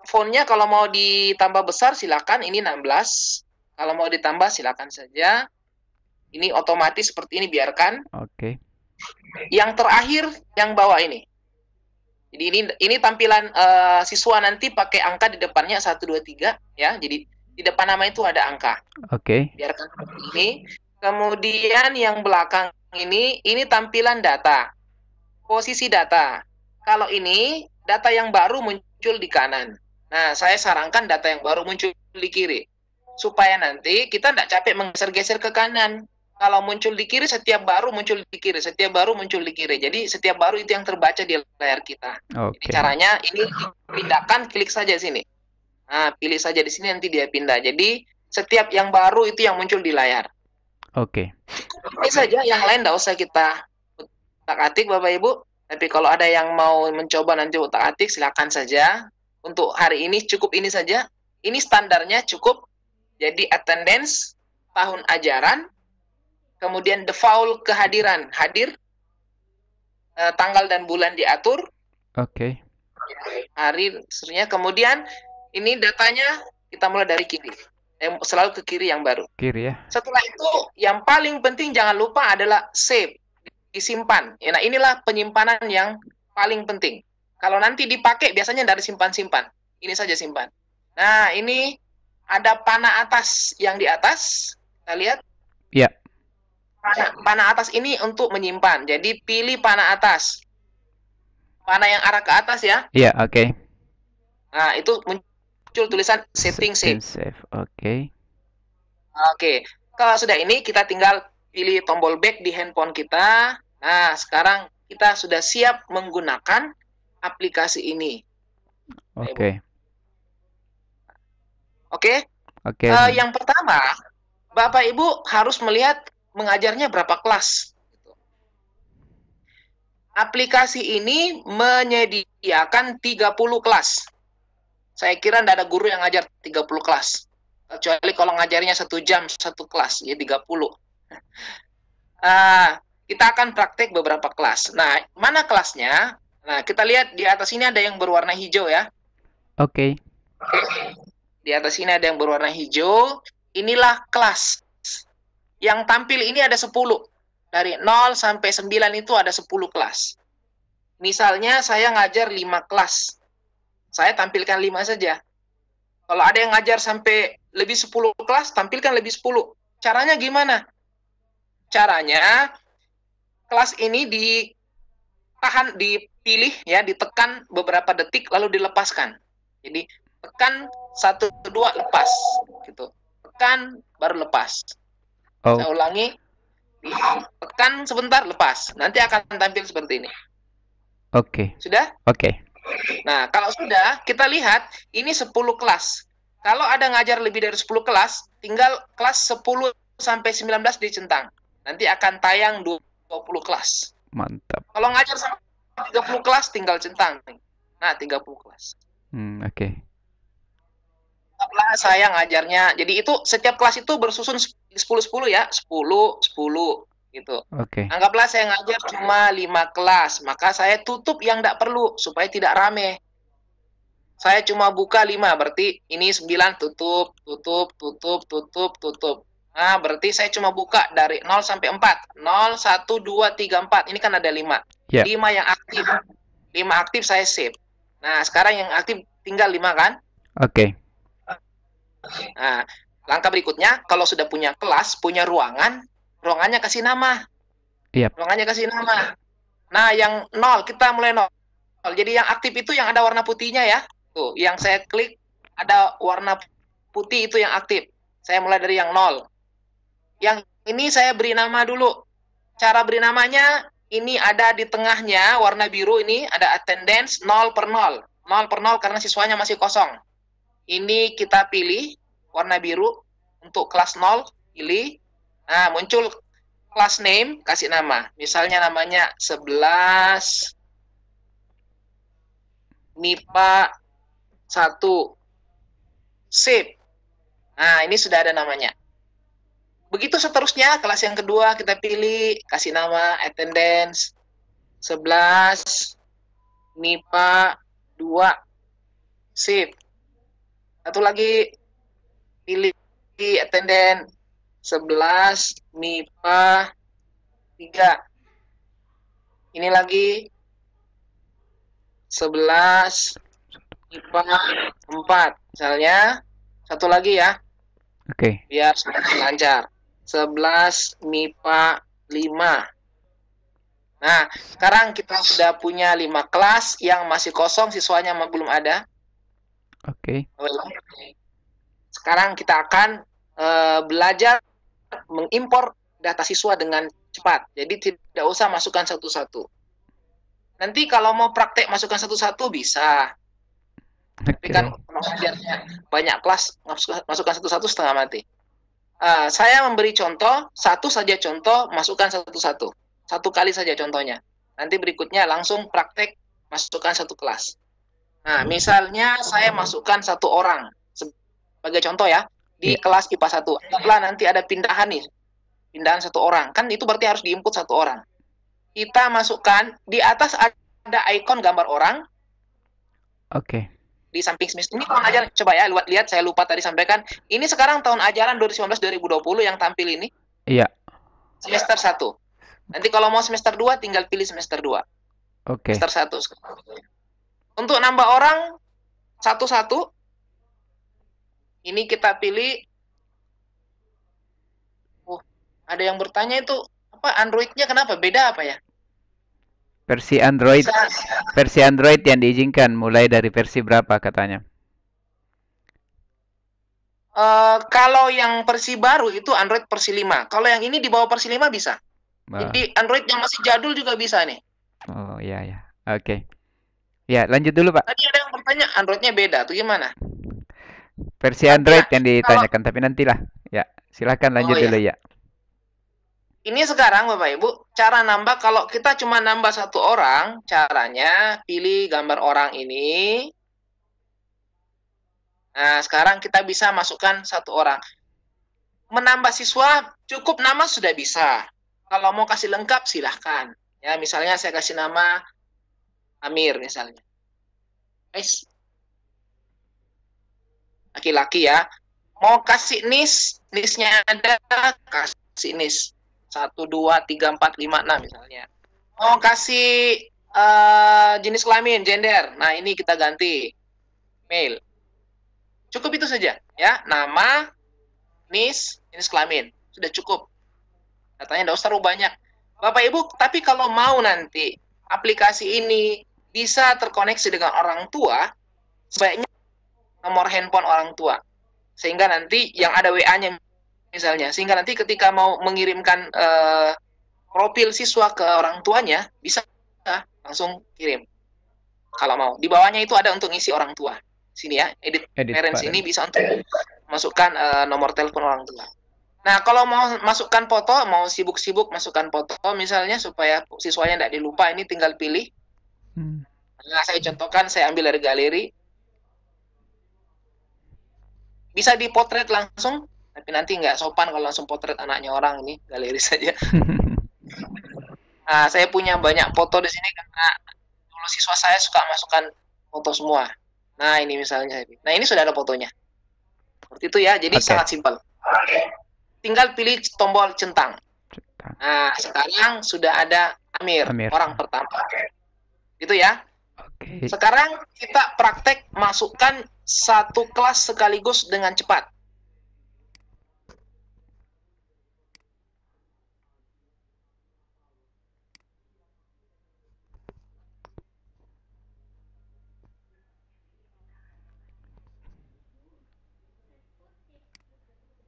fontnya kalau mau ditambah besar silakan, ini 16. Kalau mau ditambah silakan saja. Ini otomatis seperti ini biarkan. Oke. Yang terakhir yang bawah ini. Jadi ini tampilan siswa nanti pakai angka di depannya 1 2 3 ya. Jadi di depan nama itu ada angka. Oke. Biarkan seperti ini. Kemudian yang belakang ini tampilan data. Posisi data. Kalau ini data yang baru muncul di kanan. Nah, saya sarankan data yang baru muncul di kiri. Supaya nanti kita tidak capek menggeser-geser ke kanan. Kalau muncul di kiri, setiap baru muncul di kiri, setiap baru muncul di kiri. Jadi setiap baru itu yang terbaca di layar kita. Jadi Oke. caranya ini pindahkan, klik saja sini. Nah, pilih saja di sini, nanti dia pindah. Jadi setiap yang baru itu yang muncul di layar. Oke. Ini saja, yang lain tidak usah kita utak-atik Bapak Ibu. Tapi kalau ada yang mau mencoba nanti utak-atik, silakan saja. Untuk hari ini cukup ini saja. Ini standarnya cukup. Jadi attendance, tahun ajaran, kemudian default kehadiran, hadir, tanggal dan bulan diatur, Oke. hari, seterusnya. Kemudian ini datanya kita mulai dari kiri. Selalu ke kiri yang baru. Kiri ya. Setelah itu yang paling penting jangan lupa adalah save, disimpan. Ya, nah inilah penyimpanan yang paling penting. Kalau nanti dipakai biasanya dari simpan-simpan. Ini saja simpan. Nah ini ada panah atas yang di atas. Kita lihat. Ya. Panah atas ini untuk menyimpan. Jadi pilih panah atas. Panah yang arah ke atas ya. Iya, oke. Nah itu muncul tulisan setting save. Save. Oke. Oke, kalau sudah ini kita tinggal pilih tombol back di handphone kita. Nah, sekarang kita sudah siap menggunakan aplikasi ini. Oke. Oke? Oke. Yang pertama, Bapak Ibu harus melihat mengajarnya berapa kelas. Aplikasi ini menyediakan 30 kelas. Saya kira tidak ada guru yang ngajar 30 kelas. Kecuali kalau ngajarnya 1 jam, 1 kelas, ya 30. Kita akan praktek beberapa kelas. Nah, mana kelasnya? Nah, kita lihat di atas ini ada yang berwarna hijau ya. Oke. Di atas ini ada yang berwarna hijau. Inilah kelas. Yang tampil ini ada 10. Dari 0 sampai 9 itu ada 10 kelas. Misalnya saya ngajar 5 kelas. Saya tampilkan 5 saja. Kalau ada yang ngajar sampai lebih 10 kelas, tampilkan lebih 10. Caranya gimana? Caranya, kelas ini dipilih, ya, ditekan beberapa detik, lalu dilepaskan. Jadi, tekan 1, 2, lepas. Gitu. Tekan, baru lepas. Oh. Saya ulangi. Tekan sebentar, lepas. Nanti akan tampil seperti ini. Oke. Sudah? Oke. Nah, kalau sudah, kita lihat ini 10 kelas. Kalau ada ngajar lebih dari 10 kelas, tinggal kelas 10 sampai 19 dicentang. Nanti akan tayang 20 kelas. Mantap. Kalau ngajar sampai 30 kelas, tinggal centang. Nah, 30 kelas. Oke. Saya ngajarnya, jadi itu setiap kelas itu bersusun 10-10 ya. 10-10 gitu. Oke. Anggaplah saya ngajar cuma 5 kelas, maka saya tutup yang tidak perlu supaya tidak rame. Saya cuma buka 5, berarti ini 9, tutup. Nah, berarti saya cuma buka dari 0 sampai 4. 0, 1, 2, 3, 4. Ini kan ada 5. Yeah. 5 yang aktif. 5 aktif saya save. Nah, sekarang yang aktif tinggal 5 kan? Oke. Nah, langkah berikutnya, kalau sudah punya kelas, punya ruangan, ruangannya kasih nama. Iya. Ruangannya kasih nama. Nah, yang 0, kita mulai 0. Jadi yang aktif itu yang ada warna putihnya ya. Tuh, yang saya klik ada warna putih itu yang aktif. Saya mulai dari yang 0. Yang ini saya beri nama dulu. Cara beri namanya, ini ada di tengahnya, warna biru ini, ada attendance 0 per 0. 0 per 0 karena siswanya masih kosong. Ini kita pilih, warna biru, untuk kelas 0, pilih. Nah, muncul class name, kasih nama. Misalnya namanya 11 MIPA 1. Save. Nah, ini sudah ada namanya. Begitu seterusnya, kelas yang kedua kita pilih, kasih nama attendance 11 MIPA 2. Save. Satu lagi, pilih attendance 11 MIPA 3. Ini lagi 11 MIPA 4. Misalnya, satu lagi ya. Oke. Biar semakin lancar. 11 MIPA 5. Nah, sekarang kita sudah punya 5 kelas yang masih kosong, siswanya belum ada. Oke. Sekarang kita akan belajar mengimpor data siswa dengan cepat. Jadi tidak usah masukkan satu-satu. Nanti kalau mau praktek masukkan satu-satu bisa. Tapi kan pengajarnya banyak kelas, masukkan satu-satu setengah mati. Saya memberi contoh, satu saja contoh, masukkan satu-satu. Satu kali saja contohnya. Nanti berikutnya langsung praktek, masukkan satu kelas. Nah, misalnya saya masukkan satu orang, sebagai contoh ya, di kelas IPA 1. Anggaplah nanti ada pindahan nih, pindahan satu orang. Kan itu berarti harus diinput satu orang. Kita masukkan, di atas ada ikon gambar orang. Oke. Di samping semester ini tahun ajaran, coba ya lihat, saya lupa tadi sampaikan, ini sekarang tahun ajaran 2019-2020 yang tampil ini. Iya. Semester 1. Nanti kalau mau semester 2 tinggal pilih semester 2. Oke. Semester 1. Untuk nambah orang satu-satu, ini kita pilih. Ada yang bertanya itu apa Android-nya kenapa beda apa ya? Versi Android yang diizinkan mulai dari versi berapa katanya? Kalau yang versi baru itu Android versi 5. Kalau yang ini di bawah versi 5 bisa. Jadi Android yang masih jadul juga bisa nih. Oh iya ya. Oke. Ya, lanjut dulu, Pak. Tadi ada yang bertanya Android-nya beda tuh gimana? Versi Android yang ditanyakan, tapi nantilah. Ya, silakan lanjut dulu ya. Ini sekarang Bapak Ibu, cara nambah kalau kita cuma nambah satu orang, caranya pilih gambar orang ini. Nah, sekarang kita bisa masukkan satu orang. Menambah siswa, cukup nama sudah bisa. Kalau mau kasih lengkap, silahkan. Ya, misalnya saya kasih nama Amir, misalnya. Guys, laki-laki ya. Mau kasih NIS-nya ada, kasih NIS. 1, 2, 3, 4, 5, 6 misalnya. Mau kasih jenis kelamin, gender. Nah, ini kita ganti. Male. Cukup itu saja. Ya, nama, NIS, jenis kelamin. Sudah cukup. Datanya tidak usah terlalu banyak. Bapak Ibu, tapi kalau mau nanti aplikasi ini bisa terkoneksi dengan orang tua, sebaiknya nomor handphone orang tua. Sehingga nanti yang ada WA-nya misalnya, sehingga nanti ketika mau mengirimkan profil siswa ke orang tuanya, bisa langsung kirim. Kalau mau. Di bawahnya itu ada untuk ngisi orang tua. Sini ya, edit parents ini bisa untuk masukkan nomor telepon orang tua. Nah, kalau mau masukkan foto, mau sibuk-sibuk masukkan foto misalnya, supaya siswanya tidak dilupa, ini tinggal pilih. Nah, saya contohkan, saya ambil dari galeri. Bisa dipotret langsung, tapi nanti nggak sopan kalau langsung potret anaknya orang, ini galeri saja. Nah, saya punya banyak foto di sini karena dulu siswa saya suka masukkan foto semua. Nah, ini misalnya. Nah, ini sudah ada fotonya. Seperti itu ya, jadi sangat simpel. Tinggal pilih tombol centang. Nah, sekarang sudah ada Amir. Orang pertama. Gitu ya. Sekarang kita praktek masukkan satu kelas sekaligus dengan cepat.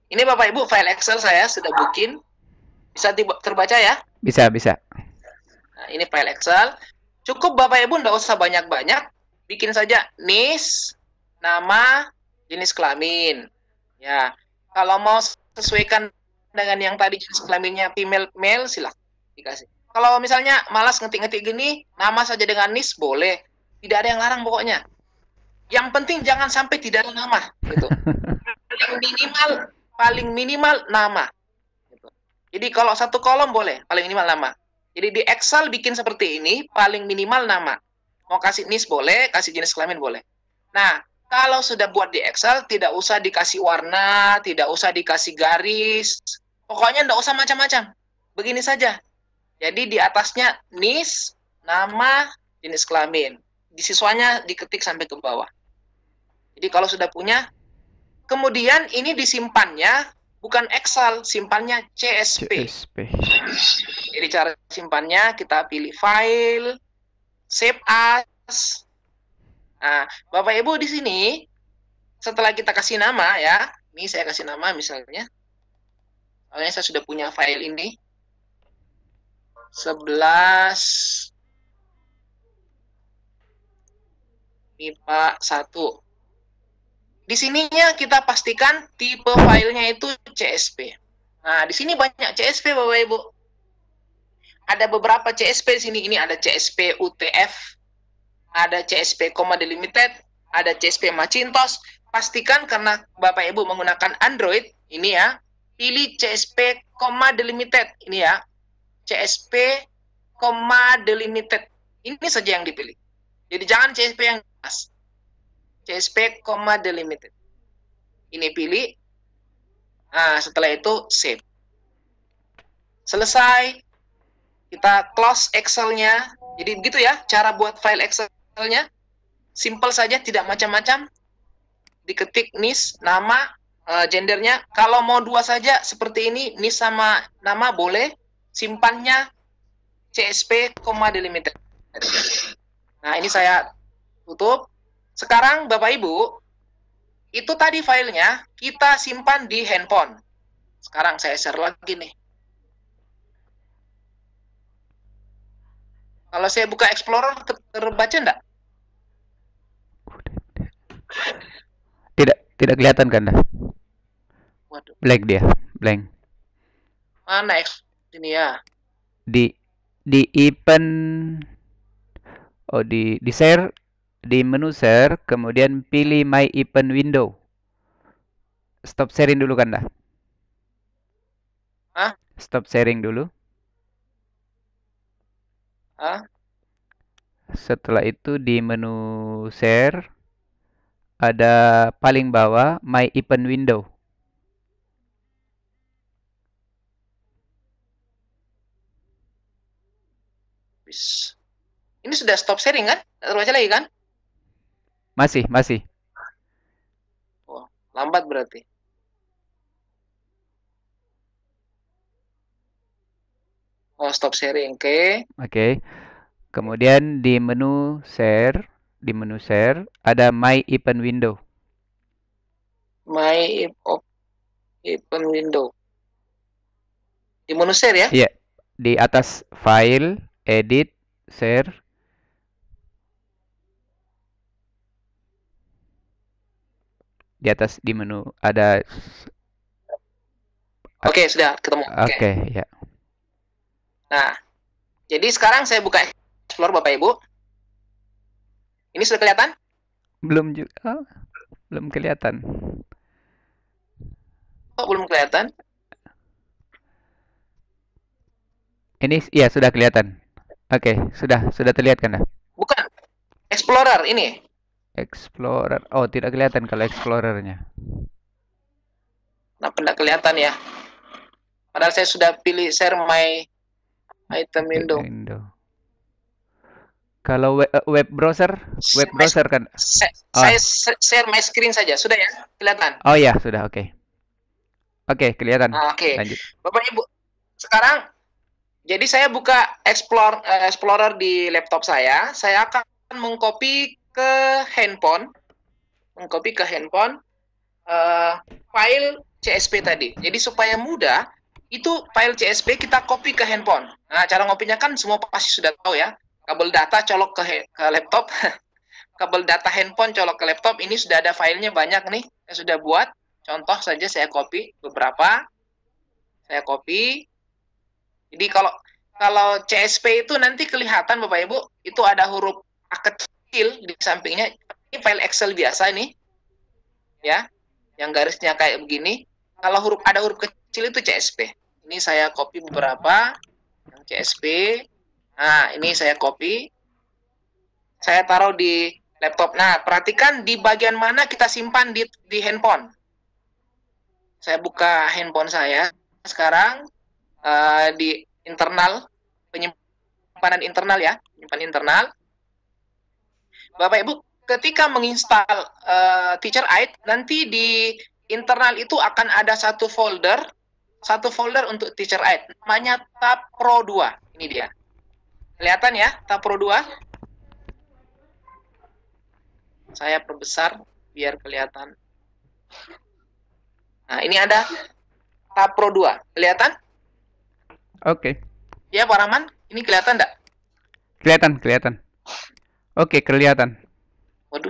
Ini Bapak Ibu, file Excel saya sudah bikin. Bisa terbaca ya? Bisa, bisa. Nah, ini file Excel. Cukup Bapak Ibu, tidak usah banyak-banyak. Bikin saja NIS, nama, jenis kelamin. Ya, kalau mau sesuaikan dengan yang tadi jenis kelaminnya female, male, silahkan dikasih. Kalau misalnya malas ngetik-ngetik gini, nama saja dengan NIS boleh. Tidak ada yang larang pokoknya. Yang penting jangan sampai tidak ada nama. Gitu. Paling minimal nama. Gitu. Jadi kalau satu kolom boleh, paling minimal nama. Jadi di Excel bikin seperti ini, paling minimal nama. Mau kasih NIS boleh, kasih jenis kelamin boleh. Nah, kalau sudah buat di Excel, tidak usah dikasih warna, tidak usah dikasih garis. Pokoknya tidak usah macam-macam. Begini saja. Jadi di atasnya NIS, nama, jenis kelamin. Di siswanya diketik sampai ke bawah. Jadi kalau sudah punya, kemudian ini disimpannya bukan Excel, simpannya CSV. Jadi cara simpannya kita pilih file, save as. Nah, Bapak Ibu di sini setelah kita kasih nama ya, ini saya kasih nama misalnya. Soalnya saya sudah punya file ini. 11 MIPA 1. Di sininya kita pastikan tipe filenya itu CSV. Nah, di sini banyak CSV Bapak Ibu. Ada beberapa CSV di sini. Ini ada CSV UTF, ada CSV delimited, ada CSV Macintosh. Pastikan karena Bapak Ibu menggunakan Android, ini ya, pilih CSV delimited, ini ya, CSV delimited. Ini saja yang dipilih. Jadi jangan CSV yang jelas. CSV delimited. Ini pilih. Nah, setelah itu save. Selesai. Kita close Excel-nya. Jadi begitu ya cara buat file Excel-nya. Simple saja, tidak macam-macam. Diketik NIS, nama, gendernya. Kalau mau 2 saja seperti ini, NIS sama nama boleh. Simpannya CSV delimited. Nah, ini saya tutup. Sekarang Bapak Ibu, itu tadi filenya kita simpan di handphone. Sekarang saya share lagi nih. Kalau saya buka Explorer, terbaca enggak? Tidak kelihatan kan dah? Waduh, Blank dia, blank. mana ini ya? Di event, oh di share, di menu share, kemudian pilih my event window. Stop sharing dulu kan dah? Hah? Stop sharing dulu. Hah? Setelah itu di menu share ada paling bawah my event window. Ini sudah stop sharing kan? Terbaca lagi kan? Masih. Oh, lambat berarti. Oh, stop sharing. Oke. Oke. Kemudian di menu share ada my event window. My event window. Di menu share ya? Iya, di atas file, edit, share. Di atas di menu ada. Oke, sudah ketemu. Oke, ya. Nah, jadi sekarang saya buka Explorer Bapak Ibu. Ini sudah kelihatan? Belum juga. Belum kelihatan. Oh, belum kelihatan. Ini ya sudah kelihatan. Oke, sudah terlihat kan dah? Bukan. Explorer ini. Explorer. Oh, tidak kelihatan kalau Explorernya. Nah, tidak kelihatan ya. Padahal saya sudah pilih share my item window. Kalau web browser kan? Saya share my screen saja. Sudah ya? Kelihatan? Oh ya, sudah. Oke. Oke, kelihatan. Oke. Lanjut. Bapak Ibu, sekarang jadi saya buka Explorer di laptop saya. Saya akan mengcopy ke handphone. File CSV tadi. Jadi supaya mudah, itu file CSV kita copy ke handphone. Nah, cara ngopinya kan semua pasti sudah tahu ya. Kabel data colok ke laptop. Kabel data handphone colok ke laptop. Ini sudah ada filenya banyak nih. Saya sudah buat. Contoh saja saya copy beberapa. Saya copy. Jadi kalau CSV itu nanti kelihatan Bapak Ibu, itu ada huruf A kecil di sampingnya. Ini file Excel biasa nih. Ya. Yang garisnya kayak begini. Kalau ada huruf kecil itu CSV. Ini saya copy beberapa yang CSV. Nah, ini saya copy. Saya taruh di laptop. Nah, perhatikan di bagian mana kita simpan di handphone. Saya buka handphone saya sekarang di internal, penyimpanan internal ya, penyimpanan internal. Bapak Ibu, ketika menginstal TeacherAid, nanti di internal itu akan ada satu folder untuk TeacherAid, namanya Tab Pro 2. Ini dia. Kelihatan ya, Tab Pro 2? Saya perbesar biar kelihatan. Nah, ini ada Tab Pro 2. Kelihatan? Oke. Ya, Pak Rahman, ini kelihatan enggak? Kelihatan. Oke, kelihatan. Waduh.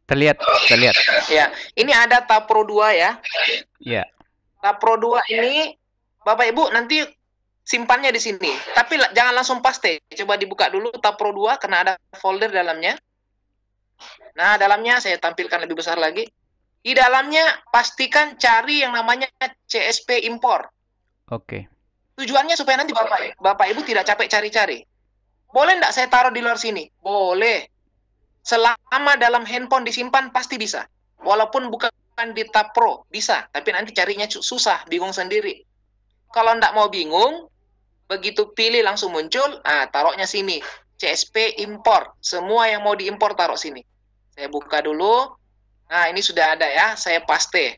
Terlihat. Ya, ini ada Tab Pro 2 ya. Ya. Tab Pro 2 ini Bapak Ibu nanti simpannya di sini. Tapi jangan langsung paste. Coba dibuka dulu Tab Pro 2 karena ada folder dalamnya. Nah, dalamnya saya tampilkan lebih besar lagi. Di dalamnya pastikan cari yang namanya CSP import. Oke. Tujuannya supaya nanti Bapak Ibu tidak capek cari-cari. Boleh enggak saya taruh di luar sini? Boleh. Selama dalam handphone disimpan pasti bisa. Walaupun bukan di Tab Pro, bisa. Tapi nanti carinya susah, bingung sendiri. Kalau enggak mau bingung, begitu pilih langsung muncul, taruhnya sini. CSP import. Semua yang mau diimpor taruh sini. Saya buka dulu. Nah, ini sudah ada ya. Saya paste.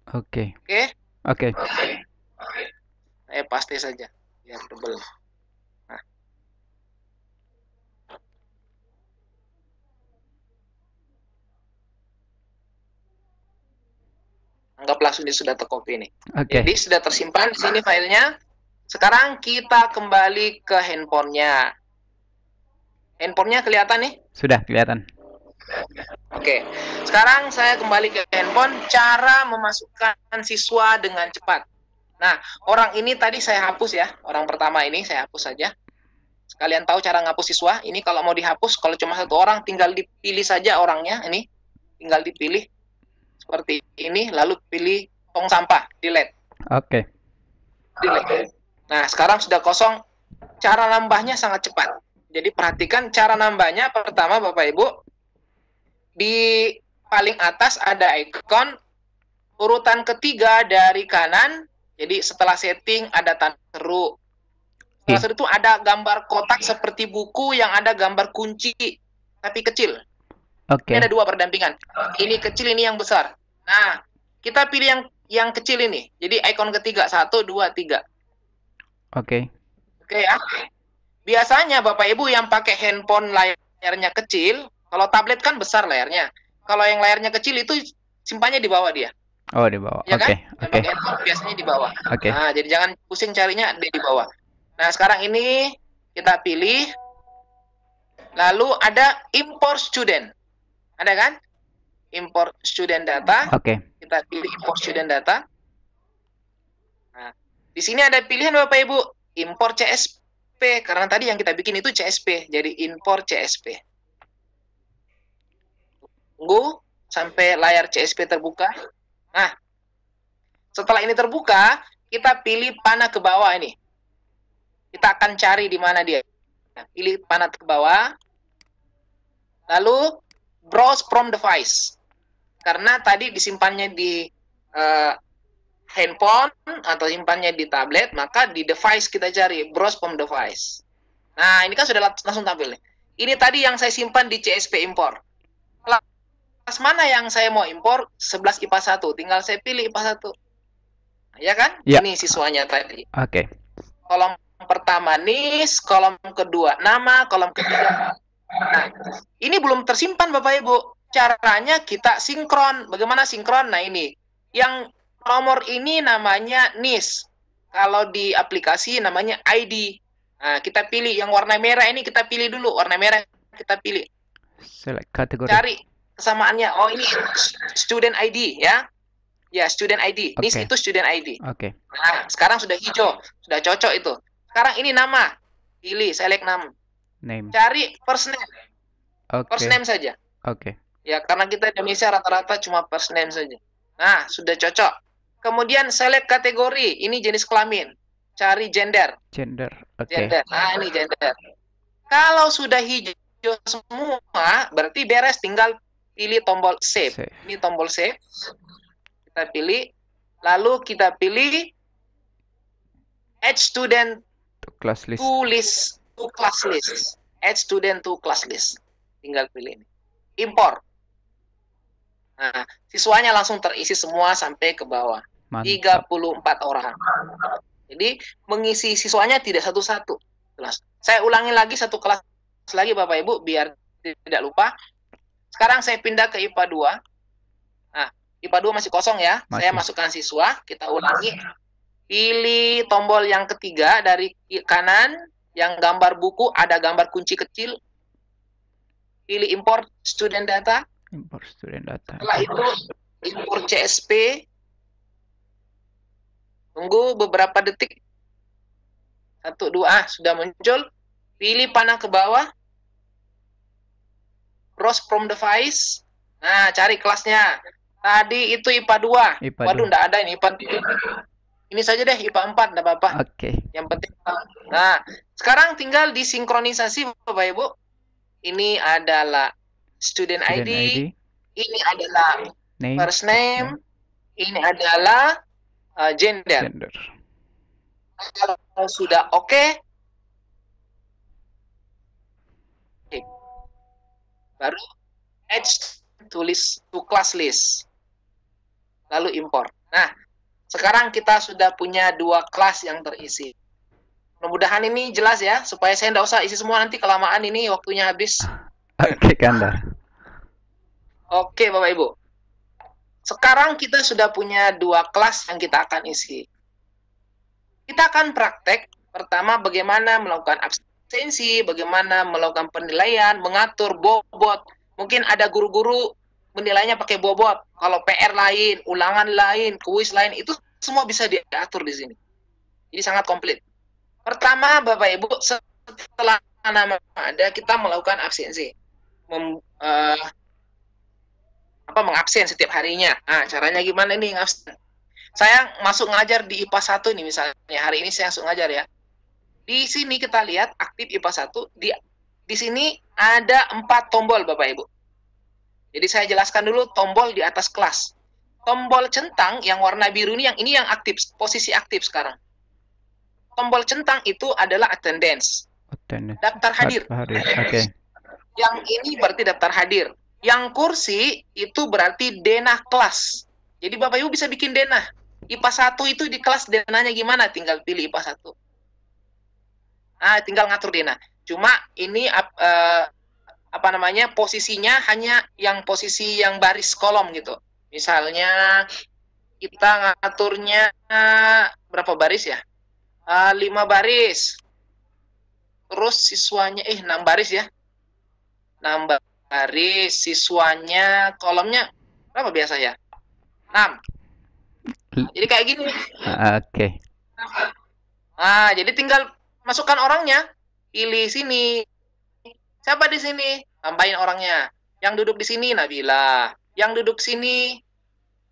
Oke. Oke? Saya paste saja. Biar tebel. Nah. Anggaplah sudah tercopy nih. Oke. Jadi sudah tersimpan di sini filenya. Sekarang kita kembali ke handphonenya. Handphonenya kelihatan nih? Sudah kelihatan. Oke. Sekarang saya kembali ke handphone. Cara memasukkan siswa dengan cepat. Nah, orang ini tadi saya hapus ya. Orang pertama ini saya hapus saja. Sekalian tahu cara ngapus siswa. Ini kalau mau dihapus, kalau cuma satu orang, tinggal dipilih saja orangnya. Ini tinggal dipilih seperti ini, lalu pilih tong sampah, delete. Oke. Delete. Nah, sekarang sudah kosong. Cara nambahnya sangat cepat. Jadi perhatikan cara nambahnya. Pertama, Bapak Ibu, di paling atas ada ikon. Urutan ketiga dari kanan. Jadi setelah setting ada tanda seru. Setelah seru itu ada gambar kotak seperti buku yang ada gambar kunci, tapi kecil. Oke. Ini ada dua perdampingan. Ini kecil, ini yang besar. Nah, kita pilih yang kecil ini. Jadi ikon ketiga, 1, 2, 3. Oke. Oke ya. Biasanya Bapak Ibu yang pakai handphone layarnya kecil, kalau tablet kan besar layarnya. Kalau yang layarnya kecil itu simpannya di bawah dia. Oh, di bawah. Ya Oke. kan? Yang pakai handphone biasanya di bawah. Oke. Nah, jadi jangan pusing carinya di bawah. Nah, sekarang ini kita pilih. Lalu ada import student. Ada kan? Import student data. Oke. Kita pilih import student data. Nah, di sini ada pilihan Bapak Ibu, import CSP karena tadi yang kita bikin itu CSP, jadi import CSP. Tunggu sampai layar CSP terbuka. Nah, setelah ini terbuka, kita pilih panah ke bawah ini. Kita akan cari di mana dia. Pilih panah ke bawah. Lalu browse from device. Karena tadi disimpannya di handphone atau simpannya di tablet, maka di device kita cari browse from device. Nah, ini kan sudah langsung tampil nih. Ini tadi yang saya simpan di CSP import. Kelas mana yang saya mau import? 11 IPA 1. Tinggal saya pilih IPA 1. Ya kan? Ya. Ini siswanya tadi. Oke. Kolom pertama NIS, kolom kedua nama, kolom ketiga. Nah, ini belum tersimpan Bapak Ibu. Caranya kita sinkron. Bagaimana sinkron? Nah, ini. Yang nomor ini namanya NIS. Kalau di aplikasi namanya ID. Nah, kita pilih yang warna merah ini, kita pilih dulu. Warna merah kita pilih. Select kategori. Cari kesamaannya. Oh, ini student ID ya. Ya, student ID. NIS Oke. itu student ID. Oke. Nah, sekarang sudah hijau. Sudah cocok itu. Sekarang ini nama. Pilih, select nama. Name. Cari first name. Oke. First name saja. Oke. Ya, karena kita di Indonesia rata-rata cuma first name saja. Nah, sudah cocok. Kemudian select kategori. Ini jenis kelamin. Cari gender. Gender. Oke. Gender. Nah, ini gender. Kalau sudah hijau semua, berarti beres. Tinggal pilih tombol save. Save. Ini tombol save. Kita pilih. Lalu kita pilih add student To class list. to list to class list. Add student to class list. Tinggal pilih ini. Import. Nah, siswanya langsung terisi semua sampai ke bawah. Mantap. 34 orang. Jadi mengisi siswanya tidak satu-satu. Jelas. Saya ulangi lagi satu kelas lagi Bapak Ibu biar tidak lupa. Sekarang saya pindah ke IPA 2. Nah, IPA 2 masih kosong ya. Saya Masih. masukkan siswa, kita ulangi. Pilih tombol yang ketiga dari kanan, yang gambar buku, ada gambar kunci kecil. Pilih import student data. Import student data. Setelah itu, import CSP. Tunggu beberapa detik. 1, 2, sudah muncul. Pilih panah ke bawah. Browse from device. Nah, cari kelasnya. Tadi itu IPA 2. IPA Waduh, 2. enggak ada ini IPA 3. Ini saja deh, IPA 4, enggak apa-apa. Oke. Yang penting. Nah, sekarang tinggal disinkronisasi Bapak Ibu. Ini adalah student Student ID. ID, Ini adalah name, first name. Ini adalah gender. gender. Kalau sudah oke, baru add to class list. Lalu import. Nah, sekarang kita sudah punya 2 kelas yang terisi. Mudah-mudahan ini jelas ya, supaya saya tidak usah isi semua, nanti kelamaan ini waktunya habis. Oke, Kanda. Oke, Bapak Ibu. Sekarang kita sudah punya 2 kelas yang kita akan isi. Kita akan praktek, pertama bagaimana melakukan absensi, bagaimana melakukan penilaian, mengatur bobot. Mungkin ada guru-guru menilainya pakai bobot. Kalau PR lain, ulangan lain, kuis lain, itu semua bisa diatur di sini. Jadi sangat komplit. Pertama, Bapak Ibu, setelah nama ada, kita melakukan absensi. Mengabsen setiap harinya. Nah, caranya gimana nih ngabsen? Saya masuk ngajar di IPA 1 nih misalnya. Hari ini saya masuk ngajar ya. Di sini kita lihat aktif IPA 1. Di sini ada 4 tombol Bapak Ibu. Jadi saya jelaskan dulu tombol di atas kelas. Tombol centang yang warna biru ini yang aktif, posisi aktif sekarang. Tombol centang itu adalah attendance. Daftar hadir. Oke. Yang ini berarti daftar hadir. Yang kursi itu berarti denah kelas. Jadi Bapak Ibu bisa bikin denah. IPA 1 itu di kelas denahnya gimana? Tinggal pilih IPA 1. Nah, tinggal ngatur denah. Cuma ini posisinya hanya yang posisi yang baris kolom gitu. Misalnya kita ngaturnya berapa baris ya? 5 baris. Terus siswanya 6 baris ya. 6 baris, siswanya kolomnya berapa biasa ya? 6. Jadi kayak gini. Oke. Nah, jadi tinggal masukkan orangnya, pilih sini. Siapa di sini? Tambahin orangnya. Yang duduk di sini Nabila. Yang duduk sini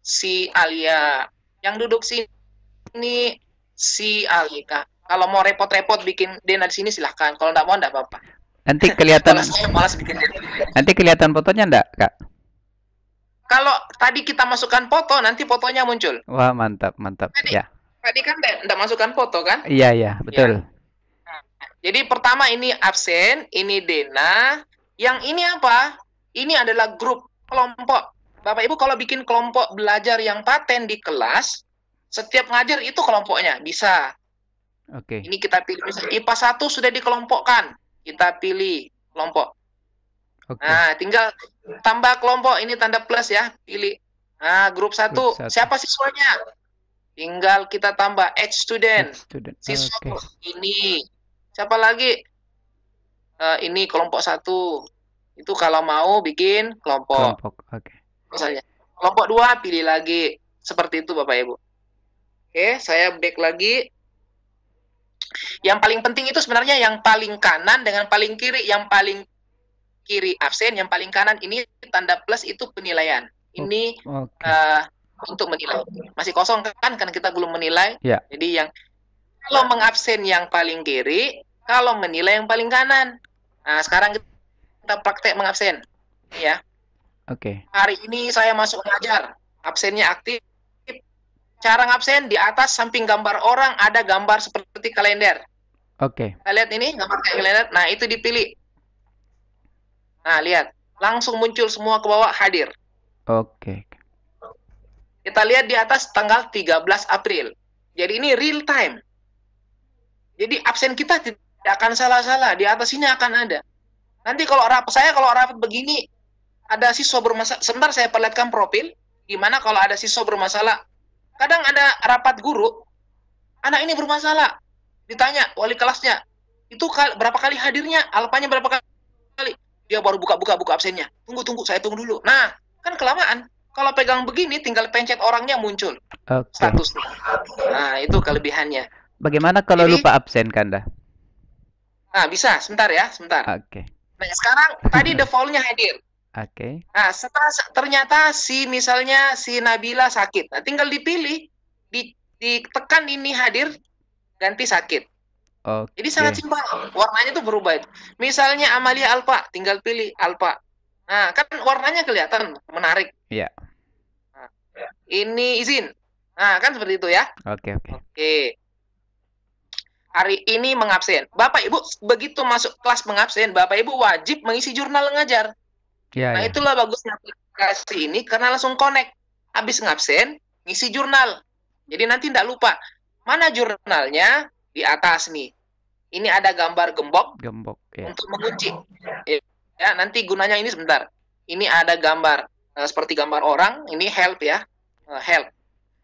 si Alia. Yang duduk sini si Alika. Kalau mau repot-repot bikin Dena di sini silahkan. Kalau nggak mau nggak apa-apa. Nanti kelihatan. Malas bikin Dena. Nanti kelihatan fotonya enggak, Kak? Kalau tadi kita masukkan foto, nanti fotonya muncul. Wah, mantap. Ya. Tadi kan nggak masukkan foto kan? Iya, betul. Ya. Jadi pertama ini absen, ini Dena. Yang ini apa? Ini adalah grup, kelompok. Bapak Ibu kalau bikin kelompok belajar yang paten di kelas, setiap ngajar itu kelompoknya, bisa. Oke. Ini kita pilih, misalnya IPA 1 sudah dikelompokkan. Kita pilih kelompok. Oke. Nah, tinggal tambah kelompok, ini tanda plus ya, pilih. Nah, grup 1, siapa siswanya? Tinggal kita tambah add student. Siswa ini. Siapa lagi? Ini kelompok 1. Itu kalau mau bikin kelompok. Oke. Misalnya. Kelompok 2 pilih lagi. Seperti itu Bapak Ibu. Oke, saya back lagi. Yang paling penting itu sebenarnya yang paling kanan dengan paling kiri. Yang paling kiri absen, yang paling kanan ini tanda plus itu penilaian. Ini untuk menilai. Masih kosong kan kita belum menilai. Ya. Jadi yang kalau mengabsen yang paling kiri, kalau menilai yang paling kanan. Nah, sekarang kita praktek mengabsen. Ya. Oke. Hari ini saya masuk ngajar. Absennya aktif. Cara ngabsen di atas samping gambar orang ada gambar seperti kalender. Oke. Kita lihat ini gambar kalender. Nah, itu dipilih. Nah, lihat. Langsung muncul semua ke bawah hadir. Oke. Kita lihat di atas tanggal 13 April. Jadi ini real time. Jadi absen kita tidak akan salah-salah. Di atas ini akan ada. Nanti kalau rapat begini, ada siswa bermasalah. Sebentar saya perlihatkan profil. Gimana kalau ada siswa bermasalah? Kadang ada rapat guru, anak ini bermasalah. Ditanya wali kelasnya, itu berapa kali hadirnya? Alpanya berapa kali? Dia baru buka buku absennya. Tunggu, saya tunggu dulu. Nah, kan kelamaan. Kalau pegang begini, tinggal pencet orangnya muncul Oke. statusnya. Nah, itu kelebihannya. Bagaimana kalau Jadi- lupa absen, Kanda? Nah, bisa. Sebentar ya, sebentar. Oke. Nah, sekarang tadi defaultnya hadir. Oke. Nah, setelah ternyata misalnya si Nabila sakit. Nah, tinggal dipilih, ditekan ini hadir, ganti sakit. Oke. Jadi sangat simpel. Warnanya tuh berubah. Misalnya Amalia Alfa, tinggal pilih Alfa. Nah, kan warnanya kelihatan menarik. Iya. Nah, ini izin. Nah, kan seperti itu ya. Oke. Oke. Hari ini mengabsen. Bapak Ibu begitu masuk kelas mengabsen, Bapak Ibu wajib mengisi jurnal ngajar. Iya, Nah, iya. itulah bagusnya aplikasi ini karena langsung connect. Habis ngabsen, ngisi jurnal. Jadi nanti tidak lupa. Mana jurnalnya? Di atas nih. Ini ada gambar gembok Gembok, ya. untuk mengunci. Ya, nanti gunanya ini sebentar. Ini ada gambar seperti gambar orang, ini help ya. Help.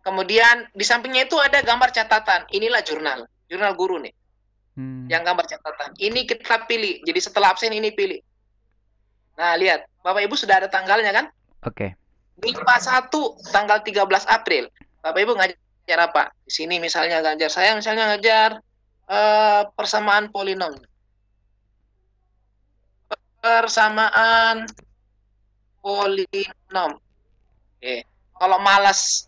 Kemudian di sampingnya itu ada gambar catatan. Inilah jurnal guru nih. Yang gambar catatan. Ini kita pilih. Jadi setelah absen ini pilih. Nah, lihat. Bapak Ibu sudah ada tanggalnya kan? Oke. MIPA 1 tanggal 13 April. Bapak Ibu ngajar apa? Di sini misalnya ngajar saya misalnya ngajar persamaan polinom. Persamaan polinom. Oke. Kalau malas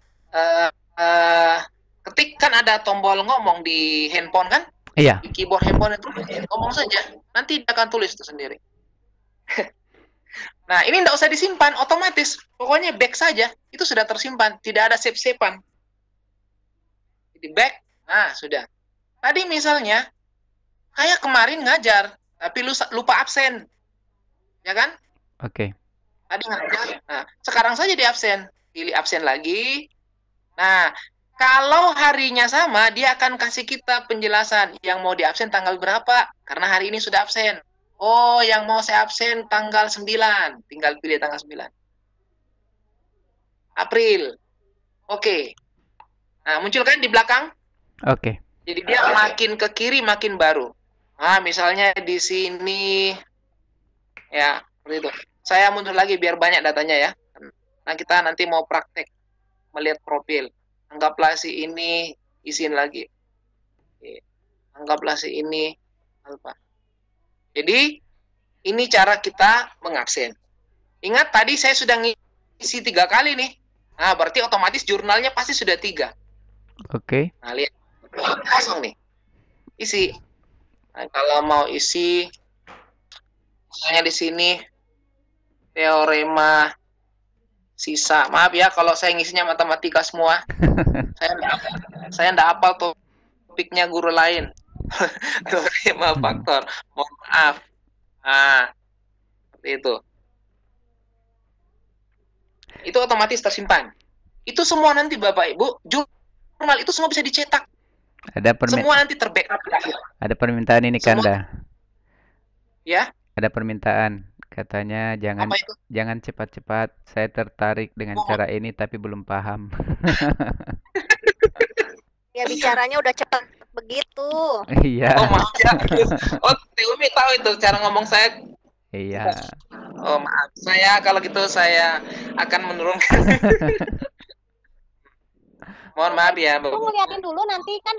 ketik kan ada tombol ngomong di handphone kan? Iya. Di keyboard handphone itu ngomong saja. Nanti dia akan tulis itu sendiri. Nah, ini tidak usah disimpan, otomatis. Pokoknya back saja, itu sudah tersimpan. Tidak ada save-savean. Jadi back, nah sudah. Tadi misalnya, kayak kemarin ngajar, tapi lupa absen. Ya kan? Oke. Tadi ngajar, nah sekarang saja di absen. Pilih absen lagi. Nah, kalau harinya sama, dia akan kasih kita penjelasan. Yang mau di absen tanggal berapa? Karena hari ini sudah absen. Oh, yang mau saya absen tanggal 9. Tinggal pilih tanggal 9. April. Oke. Nah, muncul kan di belakang? Oke. Jadi dia makin ke kiri makin baru. Nah, misalnya di sini. Ya, seperti itu. Saya mundur lagi biar banyak datanya ya. Nah, kita nanti mau praktek. Melihat profil. Anggaplah si ini isin lagi. Oke. Anggaplah si ini alfa. Jadi, ini cara kita mengabsen. Ingat, tadi saya sudah ngisi 3 kali nih. Nah, berarti otomatis jurnalnya pasti sudah 3. Oke. Nah, lihat. Kosong nih. Isi. Nah, kalau mau isi, misalnya di sini, teorema sisa. Maaf ya, kalau saya ngisinya matematika semua. Saya enggak hafal topiknya guru lain. Teorema faktor. Mohon maaf. Nah, seperti itu. Itu otomatis tersimpan. Itu semua nanti Bapak Ibu, jurnal itu semua bisa dicetak. Semua nanti terbackup. Ada permintaan ini, Semua. Kanda. Ya. Ada permintaan. Katanya jangan cepat-cepat. Saya tertarik dengan cara ini tapi belum paham. Ya bicaranya udah cepat begitu. Iya. Oh maaf ya. Oh, Umi tahu itu cara ngomong saya. Iya. Oh maaf. Saya kalau gitu saya akan menurunkan. Mohon maaf ya. Aku ngeliatin dulu nanti kan.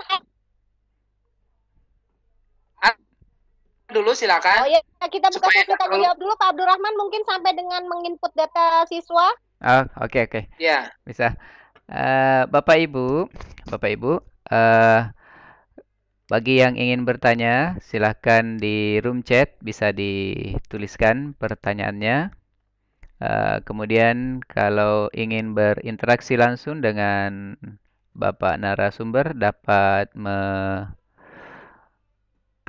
Dulu silakan. Oh ya, kita buka Supaya sesi tanya jawab dulu Pak Abdurrahman mungkin sampai dengan menginput data siswa. Oh, oke. Ya. Bisa. Bapak Ibu, bagi yang ingin bertanya, silahkan di room chat bisa dituliskan pertanyaannya. Kemudian kalau ingin berinteraksi langsung dengan Bapak narasumber dapat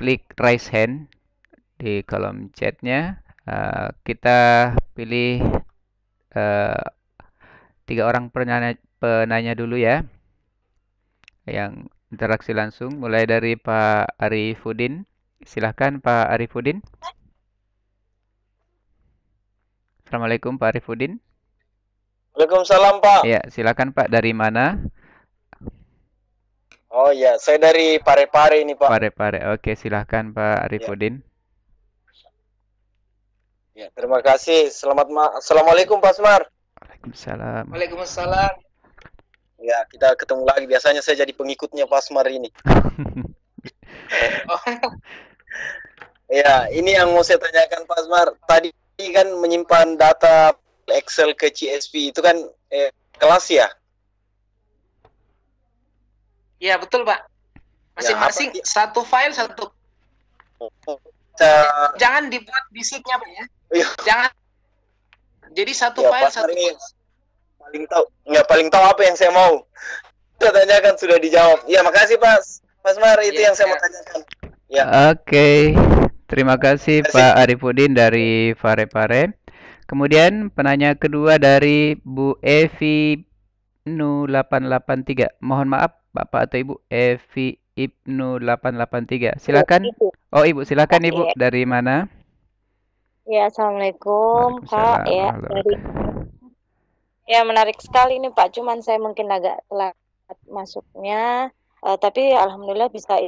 klik raise hand di kolom chatnya. Kita pilih 3 orang penanya dulu ya, yang interaksi langsung, mulai dari Pak Arifudin. Silahkan Pak Arifudin. Assalamualaikum Pak Arifudin. Waalaikumsalam, Pak. Ya, silakan Pak, dari mana? Oh ya, saya dari Parepare ini, Pak. Pare-pare. Oke, silakan Pak Ya, Arifudin. ya, terima kasih. Assalamualaikum, Pak Asmar. Waalaikumsalam. Waalaikumsalam. Ya, kita ketemu lagi. Biasanya saya jadi pengikutnya Pak Asmar ini. Oh, Ya, ini yang mau saya tanyakan Pak Asmar. Tadi kan menyimpan data Excel ke CSV itu kan kelas ya? ya betul Pak. Ya, Masing-masing satu file satu. Bisa- Jangan dibuat bisiknya Pak ya. Iya. Jangan. Jadi satu Ya, file Pak Asmar satu. ini paling tahu apa yang saya mau. Saya tanyakan sudah dijawab. Ya, makasih Pak Asmar, itu Ya, yang saya ya. mau tanyakan. Ya. Oke, terima kasih Terima kasih. Pak Arifudin dari Parepare. Kemudian penanya kedua dari Bu Evi Ibnu 883. Mohon maaf Bapak atau Ibu Evi Ibnu 883. Silakan. Ibu. Oh, Ibu, silakan Ibu. Iya. Dari mana? Ya, Assalamualaikum Pak. Waalaikumsalam Ya, warahmatullahi ya menarik sekali nih Pak. Cuman saya mungkin agak telat masuknya, tapi alhamdulillah bisa.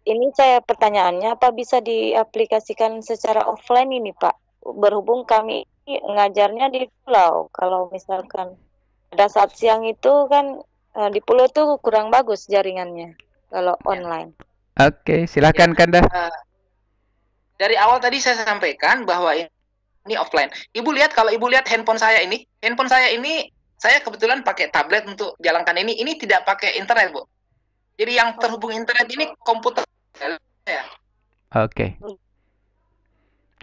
Ini saya pertanyaannya, apa bisa diaplikasikan secara offline ini Pak? Berhubung kami ngajarnya di pulau. Kalau misalkan pada saat siang itu kan di pulau tuh kurang bagus jaringannya kalau online. Oke, silakan Kanda. Dari awal tadi saya sampaikan bahwa ini offline. Ibu lihat, kalau Ibu lihat handphone saya ini saya kebetulan pakai tablet untuk jalankan ini. Ini tidak pakai internet, Bu. Jadi yang terhubung internet ini komputer saya. Oke.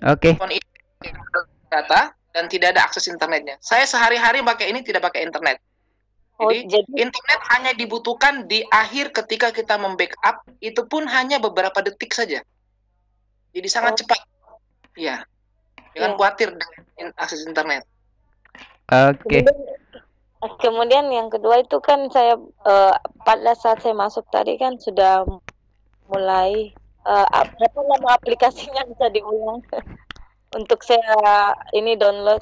Oke. Handphone ini data dan tidak ada akses internetnya. Saya sehari-hari pakai ini tidak pakai internet. Jadi internet hanya dibutuhkan di akhir ketika kita membackup, itu pun hanya beberapa detik saja. Jadi sangat cepat. Ya. Jangan khawatir dengan akses internet. Oke. Kemudian yang kedua itu kan saya pada saat saya masuk tadi kan sudah mulai berapa lama aplikasinya bisa diulang untuk saya ini download.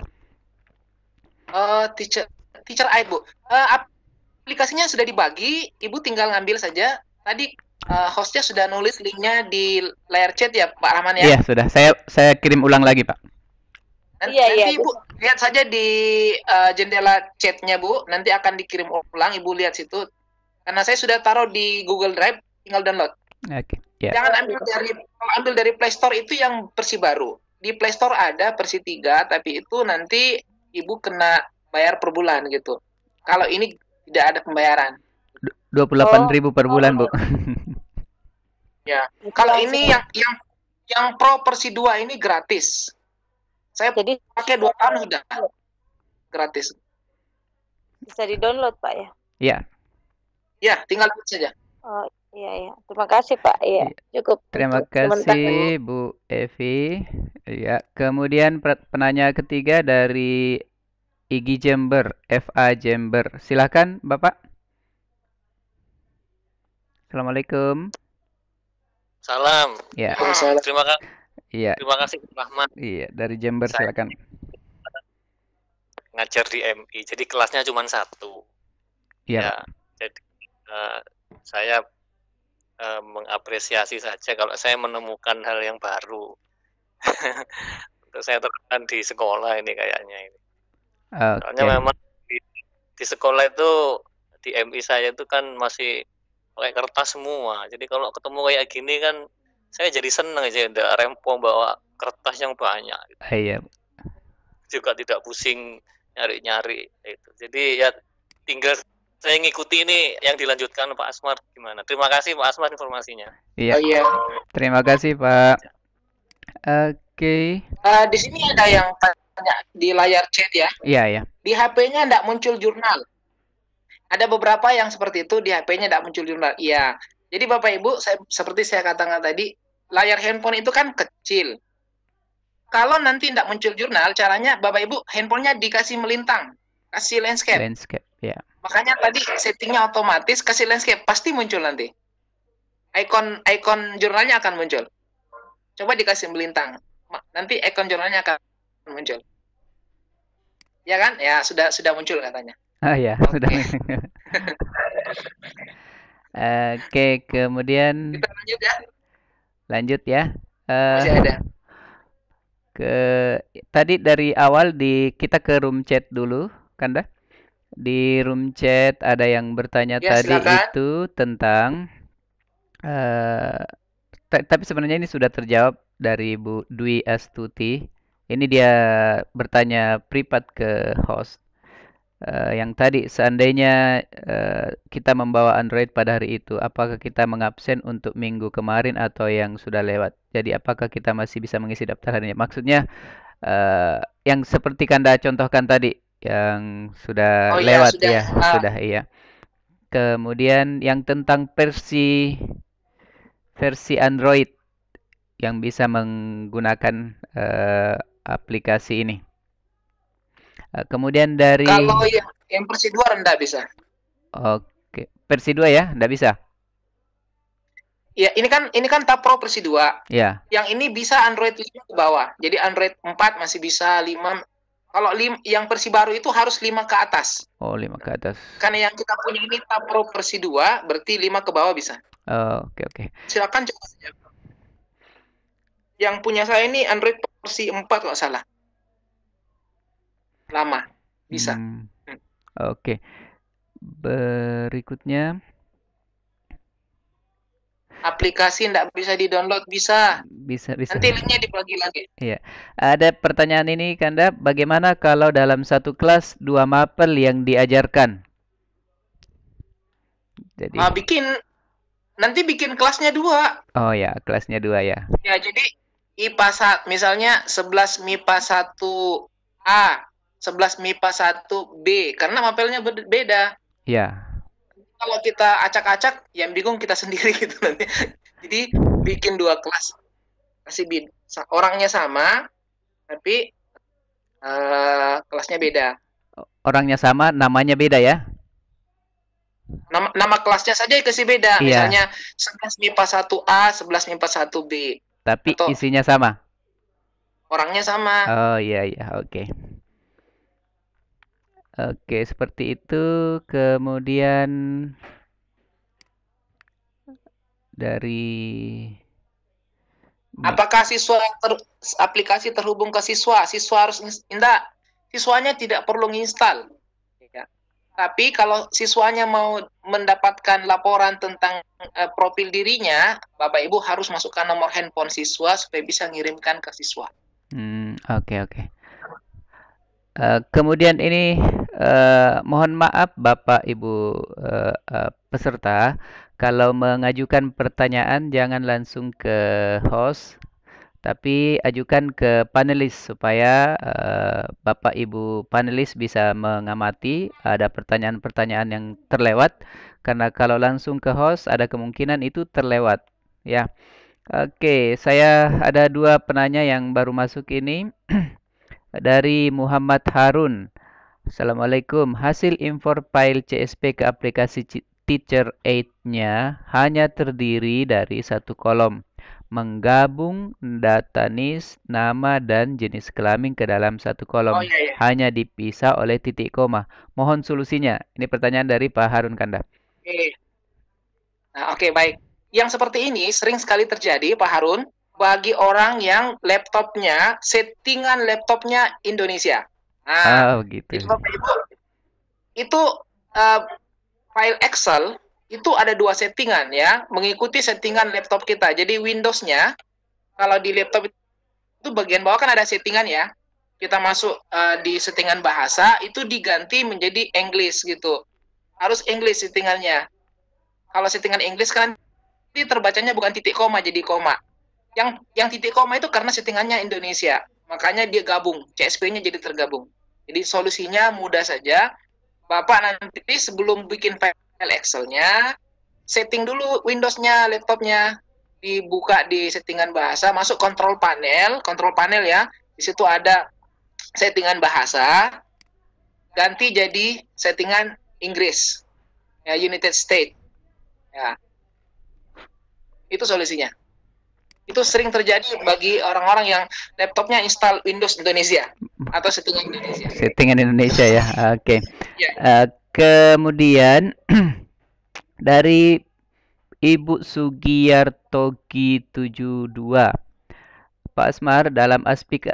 Teacher Aid, Bu. Aplikasinya sudah dibagi, Ibu tinggal ngambil saja. Tadi hostnya sudah nulis linknya di layar chat ya, Pak Rahman ya? Iya, sudah. Saya kirim ulang lagi, Pak. Nanti Iya. Ibu lihat saja di jendela chatnya, Bu. Nanti akan dikirim ulang, Ibu lihat situ. Karena saya sudah taruh di Google Drive, tinggal download. Oke. Ya. Jangan ambil dari Play Store, itu yang versi baru. Di Play Store ada versi 3, tapi itu nanti Ibu kena bayar per bulan gitu. Kalau ini tidak ada pembayaran. 28.000 per bulan, Bu. Ya. Kalau ini yang Pro versi 2 ini gratis. Saya Jadi pakai 2 tahun sudah gratis. bisa di-download Pak ya? Iya. Ya, tinggal lihat saja. Oh iya. Terima kasih Pak. Iya, cukup. Terima untuk sementara. kasih Bu Evi. Ya, kemudian penanya ketiga dari Igi Jember, FA Jember. Silakan, Bapak. Assalamualaikum. Salam. Ya. Terima kasih. Iya. Terima kasih Rahman. Iya, dari Jember, silakan. Ngajar di MI. Jadi kelasnya cuma 1. Iya. Ya, jadi saya mengapresiasi saja kalau saya menemukan hal yang baru. Untuk saya terapkan di sekolah ini kayaknya ini. Soalnya memang di sekolah itu di MI saya itu kan masih pakai kertas semua. Jadi kalau ketemu kayak gini kan saya jadi seneng aja, tidak rempong bawa kertas yang banyak. Iya. Juga tidak pusing nyari-nyari itu. Jadi ya tinggal saya ngikuti ini yang dilanjutkan Pak Asmar gimana. Terima kasih Pak Asmar informasinya. Iya. Oh, iya. Terima kasih Pak. Oke. Di sini ada yang tanya di layar chat ya. Iya. Di HP-nya tidak muncul jurnal. Ada beberapa yang seperti itu, di HP-nya tidak muncul jurnal. Iya. Jadi Bapak Ibu, seperti saya katakan tadi, layar handphone itu kan kecil. Kalau nanti tidak muncul jurnal, caranya Bapak Ibu handphonenya dikasih melintang, kasih landscape. Landscape, ya. Makanya tadi settingnya otomatis, kasih landscape, pasti muncul nanti. Icon jurnalnya akan muncul. Coba dikasih melintang, nanti icon jurnalnya akan muncul. Ya kan? Ya, sudah muncul katanya. Ah ya, Oke. sudah. Oke, kemudian Kita lanjut ya. lanjut ya. Masih ada. Ke tadi dari awal kita ke room chat dulu, Kanda. Di room chat ada yang bertanya Ya, tadi silakan. itu tentang tapi sebenarnya ini sudah terjawab dari Bu Dwi Astuti. Ini dia bertanya privat ke host. Yang tadi seandainya kita membawa Android pada hari itu, apakah kita mengabsen untuk minggu kemarin atau yang sudah lewat? Jadi apakah kita masih bisa mengisi daftar harinya? Maksudnya yang seperti Kanda contohkan tadi, yang sudah lewat sudah. ya, sudah iya. Kemudian yang tentang versi Android yang bisa menggunakan aplikasi ini. Kemudian dari Kalau yang versi 2 rendah bisa. Oke, versi 2 ya, enggak bisa. Ya, ini kan Tab Pro versi 2. Ya. Yang ini bisa Android 5 ke bawah. Jadi Android 4 masih bisa, 5. Kalau yang versi baru itu harus 5 ke atas. Oh, 5 ke atas. Karena yang kita punya ini Tab Pro versi 2, berarti 5 ke bawah bisa. Oke. Silakan coba saja. Yang punya saya ini Android versi 4 kalau salah. Lama. Bisa. Oke. Berikutnya. Aplikasi tidak bisa di-download, bisa. Bisa. Nanti linknya dibagi lagi. Iya. Ada pertanyaan ini, Kanda. Bagaimana kalau dalam satu kelas 2 mapel yang diajarkan? Jadi. Nanti bikin kelasnya 2. Oh ya, kelasnya 2 ya. Ya, jadi IPA 1, misalnya 11 MIPA 1A, 11 MIPA 1B, karena mapelnya beda. Ya. Kalau kita acak-acak, yang bingung kita sendiri gitu nanti. Jadi bikin 2 kelas, kasih orangnya sama, tapi kelasnya beda. Orangnya sama, namanya beda ya? Nama kelasnya saja dikasih beda. Iya. Misalnya 11 MIPA 1A, 11 MIPA 1B. Tapi isinya sama? Orangnya sama. Oh iya, oke. Oke, seperti itu. Kemudian dari apakah aplikasi terhubung ke siswa? Siswa harus enggak. Siswanya tidak perlu menginstal. Ya. Tapi kalau siswanya mau mendapatkan laporan tentang profil dirinya, Bapak Ibu harus masukkan nomor handphone siswa supaya bisa ngirimkan ke siswa. Oke. Kemudian ini mohon maaf Bapak Ibu peserta, kalau mengajukan pertanyaan jangan langsung ke host, tapi ajukan ke panelis supaya Bapak Ibu panelis bisa mengamati ada pertanyaan-pertanyaan yang terlewat, karena kalau langsung ke host ada kemungkinan itu terlewat ya. Oke, saya ada 2 penanya yang baru masuk ini. Dari Muhammad Harun. Assalamualaikum. Hasil import file CSP ke aplikasi Teacher Aid-nya hanya terdiri dari 1 kolom. Menggabung data NIS, nama, dan jenis kelamin ke dalam 1 kolom. Iya. Hanya dipisah oleh titik koma. Mohon solusinya. Ini pertanyaan dari Pak Harun Kanda. Oke, baik. Yang seperti ini sering sekali terjadi, Pak Harun, bagi orang yang settingan laptopnya Indonesia. Gitu. Itu file Excel itu ada 2 settingan ya, mengikuti settingan laptop kita. Jadi Windows-nya, kalau di laptop itu bagian bawah kan ada settingan ya. Kita masuk di settingan bahasa, itu diganti menjadi English gitu. Harus English settingannya. Kalau settingan English kan ini terbacanya bukan titik koma, jadi koma. Yang titik koma itu karena settingannya Indonesia. Makanya dia gabung, CSP-nya jadi tergabung. Jadi solusinya mudah saja. Bapak nanti sebelum bikin file Excel-nya, setting dulu Windows-nya, laptopnya. Dibuka di settingan bahasa, masuk control panel ya. Di situ ada settingan bahasa, ganti jadi settingan Inggris. Ya, United States. Ya. Itu solusinya. Itu sering terjadi bagi orang-orang yang laptopnya install Windows Indonesia atau settingan Indonesia. Settingan Indonesia ya. Oke. Ya. Kemudian dari Ibu Sugiyartogi 72. Pak Asmar, dalam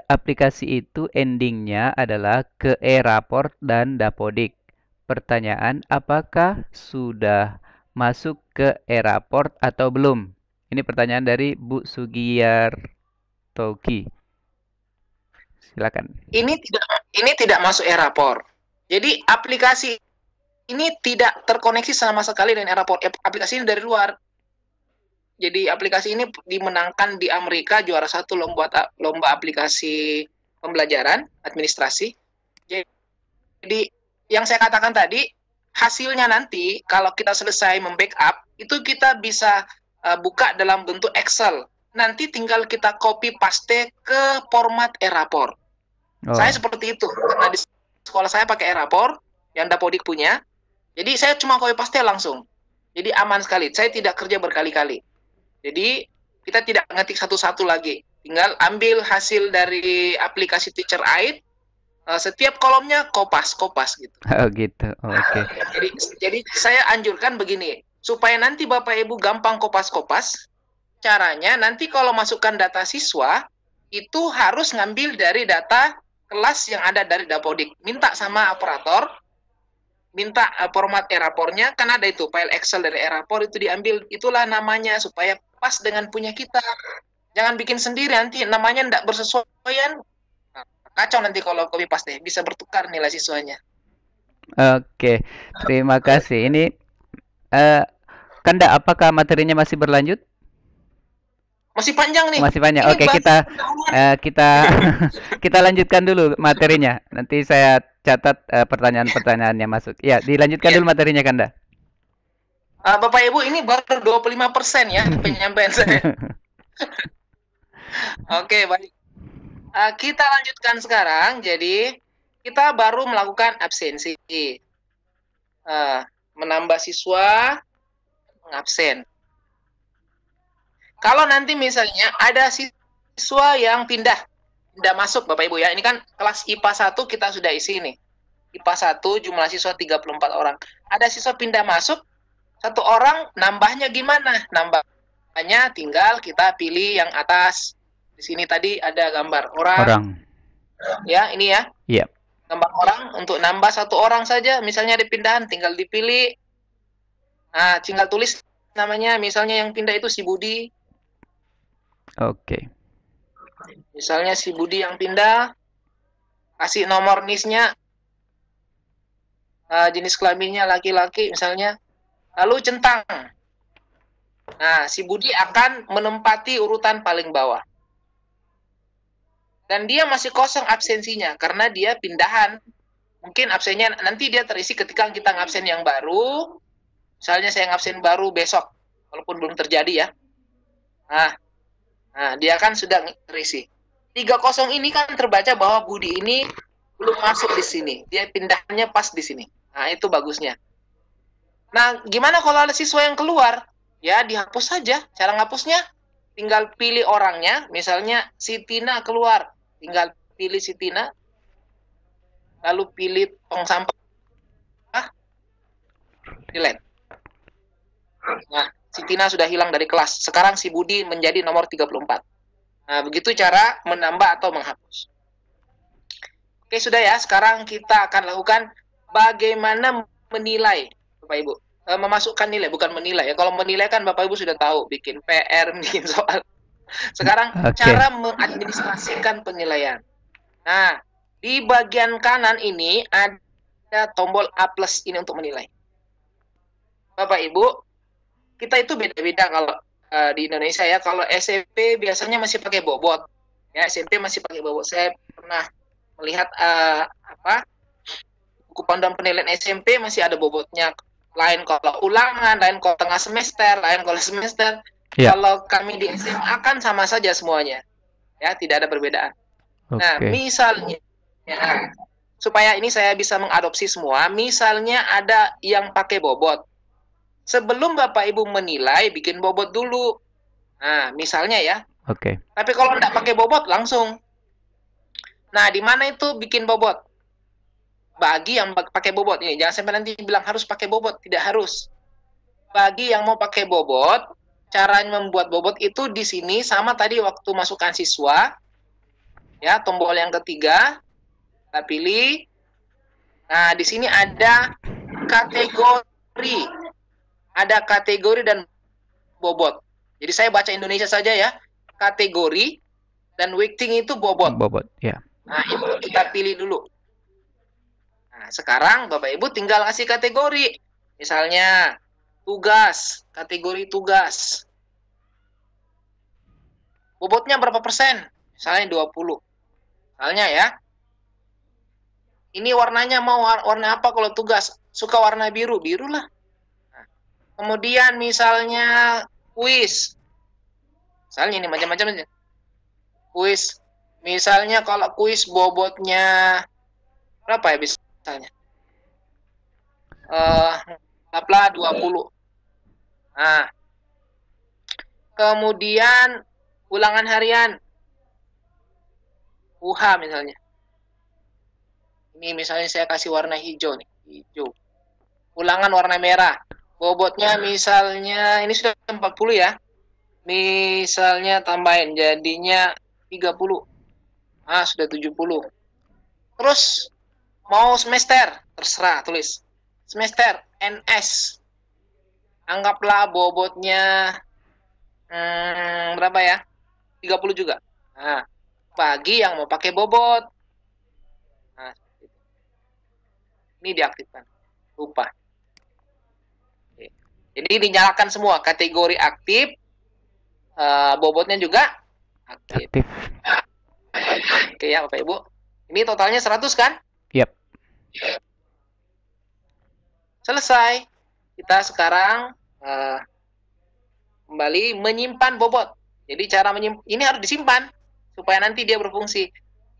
aplikasi itu endingnya adalah ke e-raport dan Dapodik. Pertanyaan, apakah sudah masuk ke e-raport atau belum? Ini pertanyaan dari Bu Sugiyartogi. Silakan. Ini tidak masuk e-raport. Jadi aplikasi ini tidak terkoneksi sama sekali dengan e-raport. Aplikasi ini dari luar. Jadi aplikasi ini dimenangkan di Amerika, juara 1 lomba aplikasi pembelajaran administrasi. Jadi yang saya katakan tadi, hasilnya nanti kalau kita selesai membackup, itu kita bisa buka dalam bentuk Excel. Nanti tinggal kita copy paste ke format e-raport. Saya seperti itu. Karena di sekolah saya pakai e-raport yang Dapodik punya. Jadi saya cuma copy paste langsung. Jadi aman sekali. Saya tidak kerja berkali-kali. Jadi kita tidak ngetik satu-satu lagi. Tinggal ambil hasil dari aplikasi Teacher Aid. Setiap kolomnya kopas gitu. Oh gitu. Oke. Jadi saya anjurkan begini, supaya nanti Bapak Ibu gampang kopas-kopas. Caranya nanti kalau masukkan data siswa itu harus ngambil dari data kelas yang ada dari Dapodik. Minta sama operator, minta format e-raportnya, kan ada itu file Excel dari e-raport itu diambil, itulah namanya supaya pas dengan punya kita. Jangan bikin sendiri, nanti namanya tidak bersesuaian. Kacau nanti kalau copy paste, bisa bertukar nilai siswanya. Oke, terima kasih. Ini Kanda, apakah materinya masih berlanjut? Masih panjang nih. Masih panjang. Oke, kita lanjutkan dulu materinya. Nanti saya catat pertanyaan-pertanyaannya masuk. Ya, dilanjutkan dulu materinya, Kanda. Bapak Ibu, ini baru 25% ya penyampaian saya. Oke, baik. Kita lanjutkan sekarang. Jadi, kita baru melakukan absensi. Menambah siswa, mengabsen. Kalau nanti misalnya ada siswa yang pindah masuk, Bapak Ibu ya. Ini kan kelas IPA 1 kita sudah isi nih. IPA 1 jumlah siswa 34 orang. Ada siswa pindah masuk, 1 orang, nambahnya gimana? Nambahnya tinggal kita pilih yang atas. Di sini tadi ada gambar orang. Ya, ini ya. Iya. Gambar orang, untuk nambah 1 orang saja, misalnya ada pindahan, tinggal dipilih. Nah, tinggal tulis namanya, misalnya yang pindah itu si Budi. Oke. Misalnya si Budi yang pindah, kasih nomor NIS-nya, jenis kelaminnya laki-laki misalnya, lalu centang. Nah, si Budi akan menempati urutan paling bawah. Dan dia masih kosong absensinya, karena dia pindahan. Mungkin absennya nanti dia terisi ketika kita ngabsen yang baru. Misalnya saya ngabsen baru besok, walaupun belum terjadi ya. Nah, dia kan sudah terisi. 30 ini kan terbaca bahwa Budi ini belum masuk di sini. Dia pindahnya pas di sini. Nah, itu bagusnya. Nah, gimana kalau ada siswa yang keluar? Ya, dihapus saja. Cara ngapusnya, tinggal pilih orangnya. Misalnya, si Tina keluar. Tinggal pilih si Tina. Lalu pilih tong sampah. Delete. Nah, si Tina sudah hilang dari kelas. Sekarang si Budi menjadi nomor 34. Nah, begitu cara menambah atau menghapus. Oke, sudah ya. Sekarang kita akan lakukan bagaimana menilai, Bapak Ibu. Memasukkan nilai, bukan menilai ya. Kalau menilai kan Bapak Ibu sudah tahu, bikin PR, bikin soal. Sekarang cara mengadministrasikan penilaian. Nah, di bagian kanan ini ada tombol A+ ini untuk menilai. Bapak Ibu, kita itu beda-beda kalau di Indonesia ya. Kalau SMP biasanya masih pakai bobot. Ya, SMP masih pakai bobot. Saya pernah melihat buku panduan penilaian SMP masih ada bobotnya. Lain kalau ulangan, lain kalau tengah semester, lain kalau semester. Yeah. Kalau kami di SMA kan sama saja semuanya. Ya, tidak ada perbedaan. Okay. Nah, misalnya ya, supaya ini saya bisa mengadopsi semua, misalnya ada yang pakai bobot. Sebelum Bapak Ibu menilai, bikin bobot dulu. Nah, misalnya ya, Oke. Tapi kalau tidak pakai bobot langsung. Nah, di mana itu bikin bobot? Bagi yang pakai bobot ini, jangan sampai nanti bilang harus pakai bobot, tidak harus. Bagi yang mau pakai bobot, cara membuat bobot itu di sini sama tadi waktu masukkan siswa. Ya, tombol yang ketiga kita pilih. Nah, di sini ada kategori. Ada kategori dan bobot. Jadi saya baca Indonesia saja ya. Kategori dan weighting itu bobot. Bobot, ya. Nah, itu kita pilih dulu. Nah, sekarang Bapak Ibu tinggal kasih kategori. Misalnya tugas, kategori tugas. Bobotnya berapa persen? Misalnya 20. Misalnya ya. Ini warnanya mau warna apa kalau tugas? Suka warna biru, birulah. Nah, kemudian misalnya kuis. Misalnya ini macam-macam aja. Kuis. Misalnya kalau kuis bobotnya berapa ya misalnya? 20. Nah. Kemudian ulangan harian. UH misalnya. Ini misalnya saya kasih warna hijau nih, hijau. Ulangan warna merah. Bobotnya misalnya ini sudah 40 ya. Misalnya tambahin jadinya 30. Ah, sudah 70. Terus mau semester, terserah tulis. Semester NS. Anggaplah bobotnya berapa ya? 30 juga. Nah, bagi yang mau pakai bobot. Nah, ini diaktifkan. Lupa. Oke. Jadi dinyalakan semua. Kategori aktif. Bobotnya juga aktif. Oke ya Bapak Ibu. Ini totalnya 100 kan? Yap. Selesai. Kita sekarang kembali menyimpan bobot. Jadi cara menyimpan. Ini harus disimpan. Supaya nanti dia berfungsi.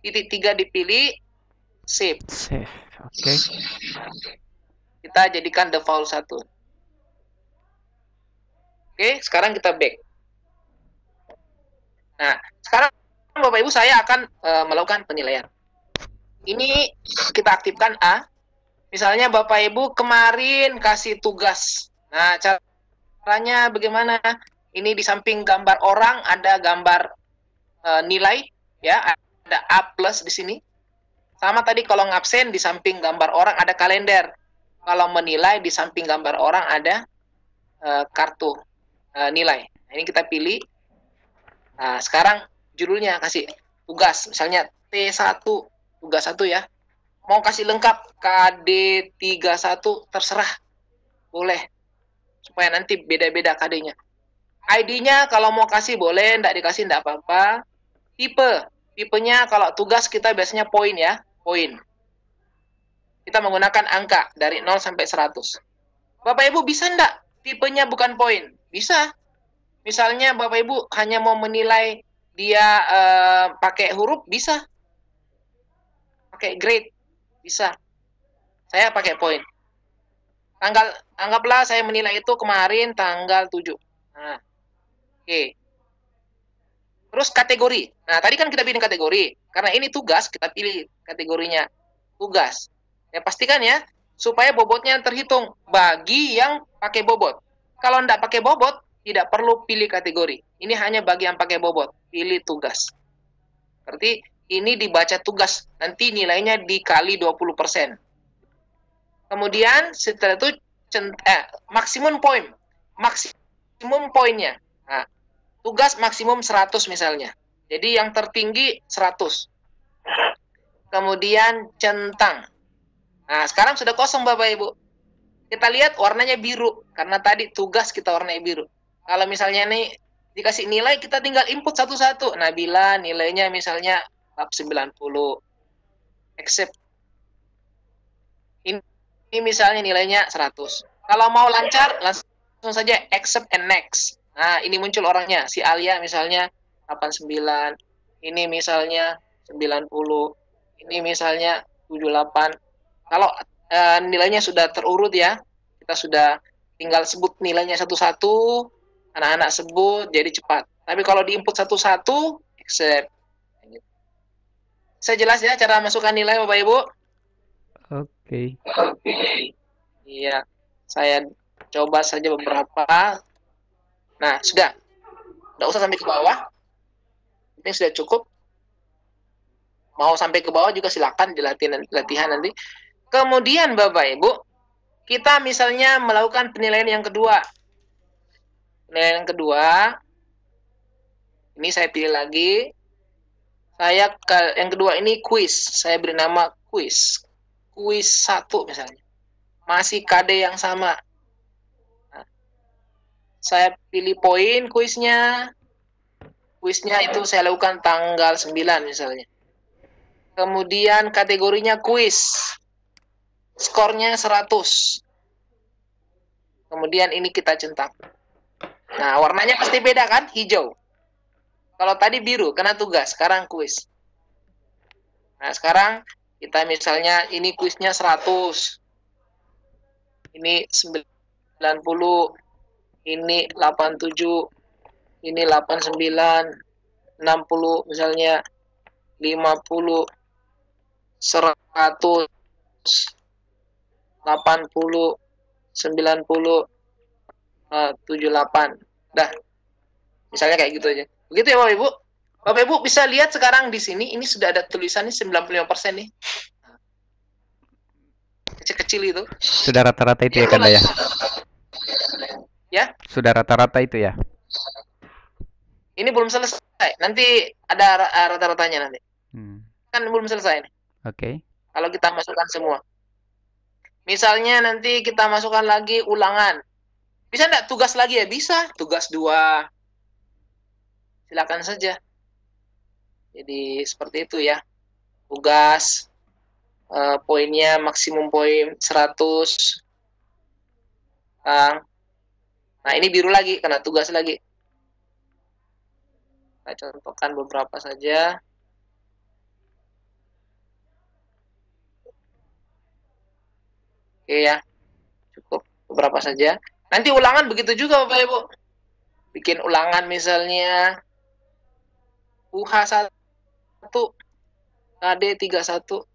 Titik 3 dipilih. Save. Save. Oke. Kita jadikan default 1. Oke, sekarang kita back. Nah, sekarang Bapak Ibu saya akan melakukan penilaian. Ini kita aktifkan A. Misalnya Bapak Ibu kemarin kasih tugas. Nah, caranya bagaimana? Ini di samping gambar orang ada gambar nilai, ya, ada A+ di sini. Sama tadi kalau ngabsen di samping gambar orang ada kalender. Kalau menilai di samping gambar orang ada kartu nilai. Nah, ini kita pilih. Nah, sekarang judulnya kasih tugas. Misalnya T1, tugas 1 ya. Mau kasih lengkap KD31, terserah. Boleh. Supaya nanti beda-beda KD-nya. ID-nya kalau mau kasih boleh, enggak dikasih enggak apa-apa. Tipenya kalau tugas kita biasanya poin ya. Poin. Kita menggunakan angka dari 0 sampai 100. Bapak Ibu bisa enggak tipenya bukan poin? Bisa. Misalnya Bapak Ibu hanya mau menilai dia pakai huruf, bisa. Pakai grade, bisa. Saya pakai poin. Anggaplah saya menilai itu kemarin tanggal 7. Nah, oke. Terus kategori. Nah, tadi kan kita pilih kategori. Karena ini tugas, kita pilih kategorinya tugas. Ya, pastikan ya, supaya bobotnya terhitung bagi yang pakai bobot. Kalau enggak pakai bobot, tidak perlu pilih kategori. Ini hanya bagi yang pakai bobot. Pilih tugas. Berarti ini dibaca tugas. Nanti nilainya dikali 20%. Kemudian setelah itu maksimum poin. Maksimum poinnya. Nah, tugas maksimum 100 misalnya. Jadi yang tertinggi 100. Kemudian centang. Nah, sekarang sudah kosong Bapak Ibu. Kita lihat warnanya biru. Karena tadi tugas kita warnanya biru. Kalau misalnya nih dikasih nilai, kita tinggal input satu-satu. Nabila nilainya misalnya 90. Accept. Ini misalnya nilainya 100. Kalau mau lancar, langsung saja accept and next. Nah, ini muncul orangnya. Si Alia misalnya 89. Ini misalnya 90. Ini misalnya 78. Kalau nilainya sudah terurut ya, kita sudah tinggal sebut nilainya satu-satu. Anak-anak sebut, jadi cepat. Tapi kalau di input satu-satu, accept. Saya jelas ya cara masukkan nilai Bapak Ibu? Oke. Iya, saya coba saja beberapa. Nah, sudah. Nggak usah sampai ke bawah. Ini sudah cukup. Mau sampai ke bawah juga silakan di latihan nanti. Kemudian Bapak Ibu, kita misalnya melakukan penilaian yang kedua. Penilaian yang kedua, ini saya pilih lagi. Yang kedua ini quiz. Saya beri nama quiz. Quiz 1 misalnya. Masih KD yang sama. Nah, saya pilih poin kuisnya. Kuisnya itu saya lakukan tanggal 9 misalnya. Kemudian kategorinya kuis. Skornya 100. Kemudian ini kita centang. Nah, warnanya pasti beda kan? Hijau. Kalau tadi biru, karena tugas. Sekarang kuis. Nah, sekarang kita misalnya ini kuisnya 100. Ini 90. Ini 87. Ini 89. 60 misalnya. 50. 100. 80. 90. 78. Dah. Misalnya kayak gitu aja. Begitu ya Bapak Ibu. Bapak Ibu bisa lihat sekarang di sini, ini sudah ada tulisannya 95% nih. Kecil-kecil itu. Sudah rata-rata itu ya Kanda ya? Ya? Sudah rata-rata itu ya? Ini belum selesai. Nanti ada rata-ratanya nanti. Kan belum selesai nih. Oke. Kalau kita masukkan semua. Misalnya nanti kita masukkan lagi ulangan. Bisa enggak tugas lagi ya? Bisa. Tugas 2. Silakan saja. Jadi seperti itu ya. Tugas poinnya maksimum poin 100. Nah, ini biru lagi karena tugas lagi. Saya contohkan beberapa saja. Oke ya. Cukup beberapa saja. Nanti ulangan begitu juga Bapak Ibu. Bikin ulangan misalnya UH1 KD 31.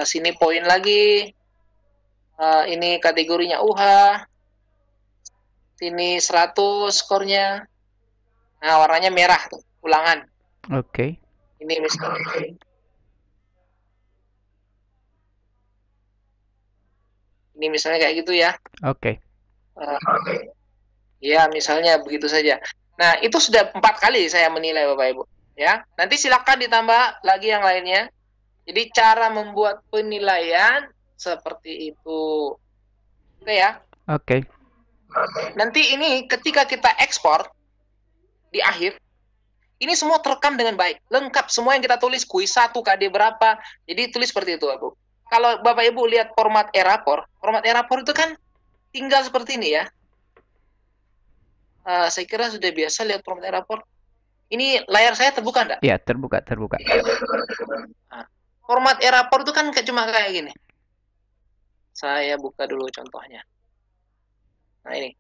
Sini poin lagi. Ini kategorinya UH. Sini 100 skornya. Nah, warnanya merah tuh, ulangan. Oke. Ini misalnya. Ini misalnya kayak gitu ya. Oke. Ya, misalnya begitu saja. Nah, itu sudah 4 kali saya menilai Bapak Ibu. Ya, nanti silakan ditambah lagi yang lainnya. Jadi cara membuat penilaian seperti itu. Oke ya. Oke. Nanti ini ketika kita ekspor di akhir, ini semua terekam dengan baik, lengkap semua yang kita tulis, kuis 1 KD berapa. Jadi tulis seperti itu, Bu. Kalau Bapak Ibu lihat format e-rapor itu kan tinggal seperti ini ya. Saya kira sudah biasa lihat format e-rapor. Ini layar saya terbuka enggak? Ya, terbuka. Nah, format e-rapor itu kan cuma kayak gini. Saya buka dulu contohnya. Nah, ini.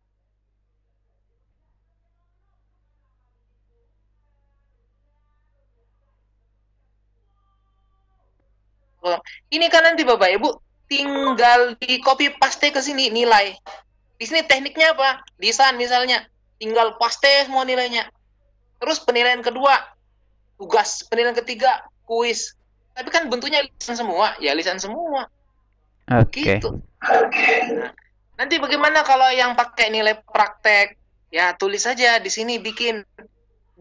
Ini kan nanti Bapak Ibu tinggal di copy paste ke sini nilai. Di sini tekniknya apa? Desain misalnya. Tinggal paste semua nilainya. Terus penilaian kedua, tugas. Penilaian ketiga, kuis. Tapi kan bentuknya lisan semua. Ya, lisan semua. Oke. Gitu. Nah, nanti bagaimana kalau yang pakai nilai praktek? Ya, tulis saja di sini bikin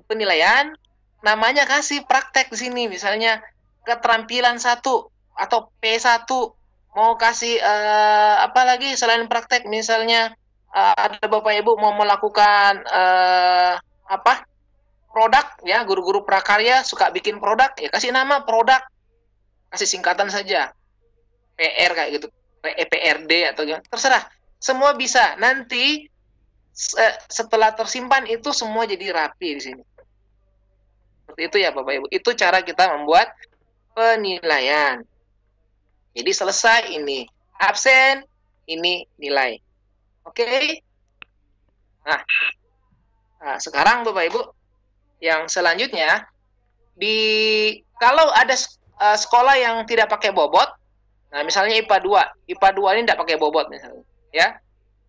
penilaian. Namanya kasih praktek di sini. Misalnya keterampilan 1 atau P1. Mau kasih apa lagi selain praktek? Misalnya ada Bapak Ibu mau melakukan produk ya, guru-guru prakarya suka bikin produk ya, kasih nama produk, kasih singkatan saja PR kayak gitu, PRD atau gimana, terserah, semua bisa. Nanti setelah tersimpan itu semua jadi rapi di sini. Seperti itu ya Bapak Ibu. Itu cara kita membuat penilaian. Jadi selesai ini absen, ini nilai. Oke. Nah, sekarang Bapak Ibu, yang selanjutnya kalau ada sekolah yang tidak pakai bobot, nah misalnya IPA 2 ini tidak pakai bobot misalnya, ya,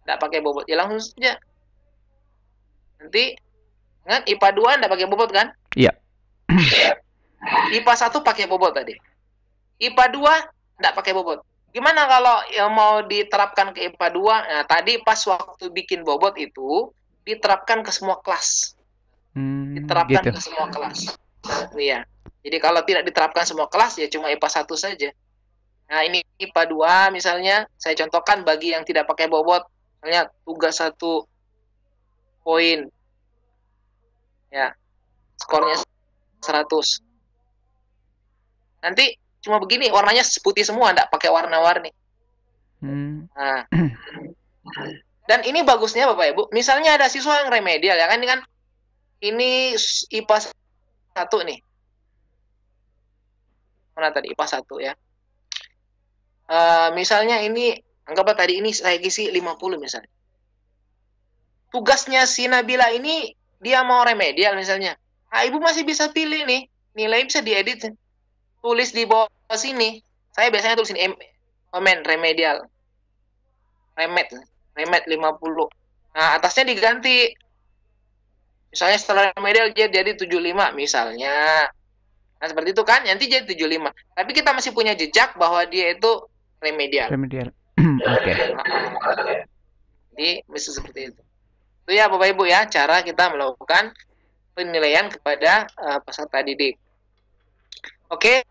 tidak pakai bobot, ya langsung saja. Nanti kan IPA 2 tidak pakai bobot kan? Iya. IPA 1 pakai bobot tadi. IPA 2 tidak pakai bobot. Gimana kalau yang mau diterapkan ke IPA 2? Nah, tadi pas waktu bikin bobot itu diterapkan ke semua kelas. Diterapkan gitu. ke semua kelas. Iya. Jadi kalau tidak diterapkan semua kelas ya cuma IPA 1 saja. Nah, ini IPA 2 misalnya saya contohkan bagi yang tidak pakai bobot, misalnya tugas 1 poin. Ya. Skornya 100. Nanti cuma begini, warnanya putih semua, enggak pakai warna-warni. Nah. Dan ini bagusnya Bapak Ibu, misalnya ada siswa yang remedial ya kan, ini IPA 1 nih. Mana tadi IPA 1 ya. Misalnya ini, anggaplah tadi ini saya isi 50 misalnya. Tugasnya si Nabila ini, dia mau remedial misalnya. Nah, Ibu masih bisa pilih nih, nilai bisa diedit. Tulis di bawah sini. Saya biasanya tulis ini, komen remedial. Remed 50. Nah, atasnya diganti. Misalnya setelah remedial jadi 75 misalnya. Nah, seperti itu kan, nanti jadi 75. Tapi kita masih punya jejak bahwa dia itu remedial. Oke. Jadi, mesti seperti itu. Itu ya Bapak Ibu ya, cara kita melakukan penilaian kepada peserta didik. Oke,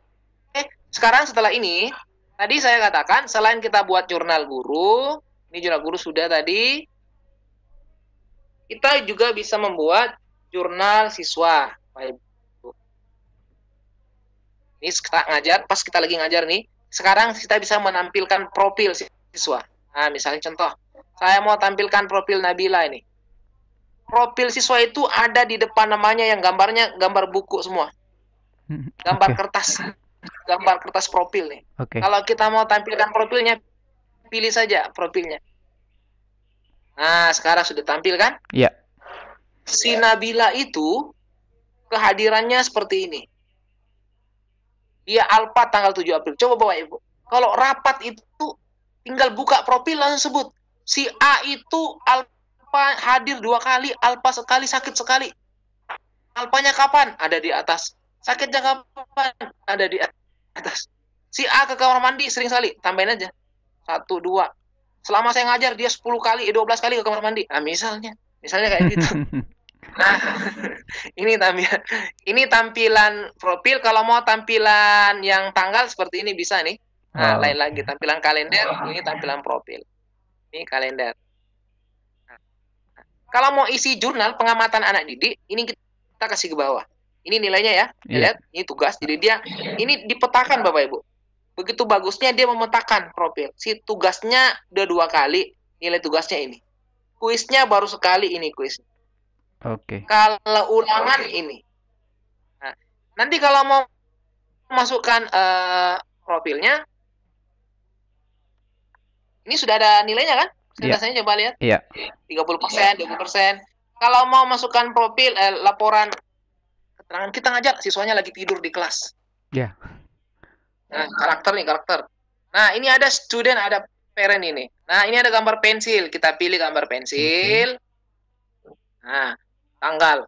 sekarang setelah ini, tadi saya katakan, selain kita buat jurnal guru, ini jurnal guru sudah tadi, kita juga bisa membuat jurnal siswa. Bapak Ibu. Ini kita ngajar, pas kita lagi ngajar nih, sekarang kita bisa menampilkan profil siswa. Nah, misalnya contoh, saya mau tampilkan profil Nabila ini. Profil siswa itu ada di depan namanya yang gambarnya gambar buku semua. Gambar kertas. Gambar kertas profil nih. Kalau kita mau tampilkan profilnya, pilih saja profilnya. Nah, sekarang sudah tampil kan? Iya. Si Nabila itu kehadirannya seperti ini. Dia Alpha tanggal 7 April. Coba Bapak Ibu. Kalau rapat itu tinggal buka profil langsung sebut. Si A itu Alpha hadir 2 kali, Alpha sekali, sakit sekali. Alpanya kapan? Ada di atas. Sakitnya kapan? Ada di atas. Si A ke kamar mandi sering sekali, tambahin aja. 1, 2. Selama saya ngajar dia 10 kali, 12 kali ke kamar mandi. Nah, misalnya kayak gitu. Nah, ini tampilan profil. Kalau mau tampilan yang tanggal seperti ini bisa nih. Nah, lain lagi tampilan kalender, ini tampilan profil. Ini kalender. Nah, kalau mau isi jurnal pengamatan anak didik, ini kita kasih ke bawah. Ini nilainya ya, lihat, ini tugas. Jadi dia ini dipetakan Bapak Ibu. Begitu bagusnya dia memetakan profil. Si tugasnya udah 2 kali, nilai tugasnya ini. Kuisnya baru sekali, ini kuis. Kalau ulangan ini. Nah, nanti kalau mau masukkan profilnya, ini sudah ada nilainya kan? Saya coba lihat. 30%, 20%. Kalau mau masukkan profil, laporan keterangan kita ngajar, siswanya lagi tidur di kelas. Nah, karakter. Nah, ini ada student, ada parent ini. Nah, ini ada gambar pensil. Kita pilih gambar pensil. Nah, tanggal.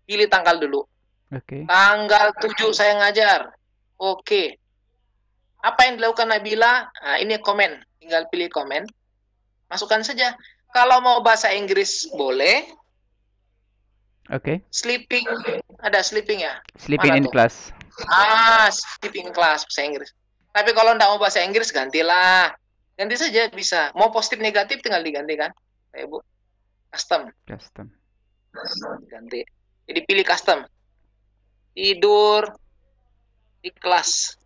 Pilih tanggal dulu. Tanggal 7 saya ngajar. Oke. Apa yang dilakukan Nabila? Nah, ini komen. Tinggal pilih komen. Masukkan saja. Kalau mau bahasa Inggris boleh. Sleeping. Ada sleeping ya? Sleeping in class. Sleeping in class bahasa Inggris. Tapi kalau enggak mau bahasa Inggris, gantilah. Ganti saja bisa. Mau positif negatif tinggal digantikan. Kayak Bu. Custom. Ganti. Jadi pilih custom. Tidur di kelas.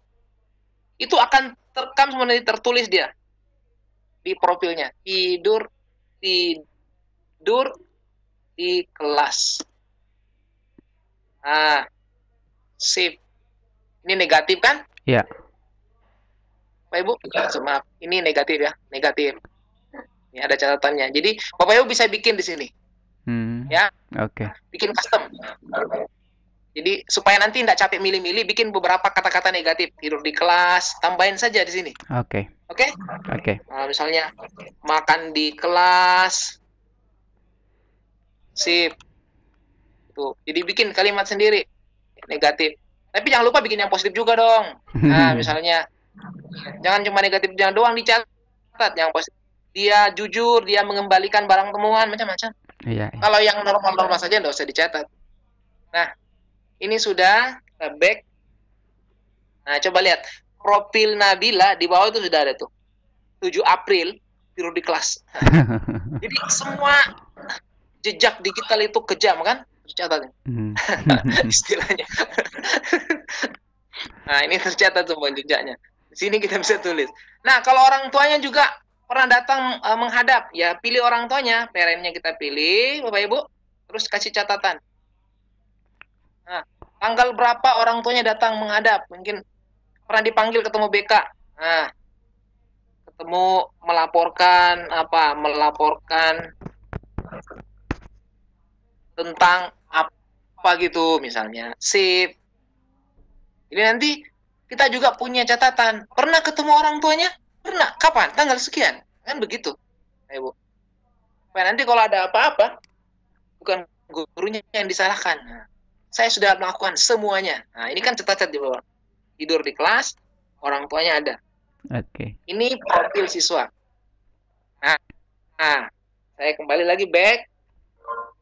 Itu akan terekam semuanya, tertulis dia di profilnya. Tidur di kelas. Nah, save. Ini negatif kan? Iya. Pak Ibu, maaf. Ini negatif ya, negatif. Ini ada catatannya. Jadi Bapak Ibu bisa bikin di sini. Ya. Oke. Bikin custom. Jadi supaya nanti tidak capek milih-milih, bikin beberapa kata-kata negatif. Tidur di kelas, tambahin saja di sini. Oke. Oke? Oke. Misalnya makan di kelas. Sip. Tuh. Jadi bikin kalimat sendiri negatif. Tapi jangan lupa bikin yang positif juga dong. Nah, misalnya jangan cuma negatif jangan doang dicatat, yang positif. Dia jujur, dia mengembalikan barang temuan, macam-macam. Iya. Kalau yang normal-normal saja nggak usah dicatat. Nah, ini sudah back. Nah, coba lihat profil Nabila di bawah itu sudah ada tuh. 7 April tidur di kelas. Jadi semua jejak digital itu kejam kan? Tercatat. Istilahnya. Nah, ini tercatat semua jejaknya. Di sini kita bisa tulis. Nah, kalau orang tuanya juga pernah datang menghadap, ya pilih orang tuanya, parentnya kita pilih, Bapak Ibu, terus kasih catatan. Nah, tanggal berapa orang tuanya datang menghadap? Mungkin pernah dipanggil ketemu BK. Nah, ketemu melaporkan apa? Melaporkan tentang apa gitu misalnya. Sip. Jadi nanti kita juga punya catatan. Pernah ketemu orang tuanya? Pernah. Kapan? Tanggal sekian. Kan begitu. Ibu. Supaya nanti kalau ada apa-apa, bukan gurunya yang disalahkan. Nah, saya sudah melakukan semuanya. Nah, ini kan catat di bawah. Tidur di kelas, orang tuanya ada. Oke. Ini profil siswa. Nah, saya kembali lagi back.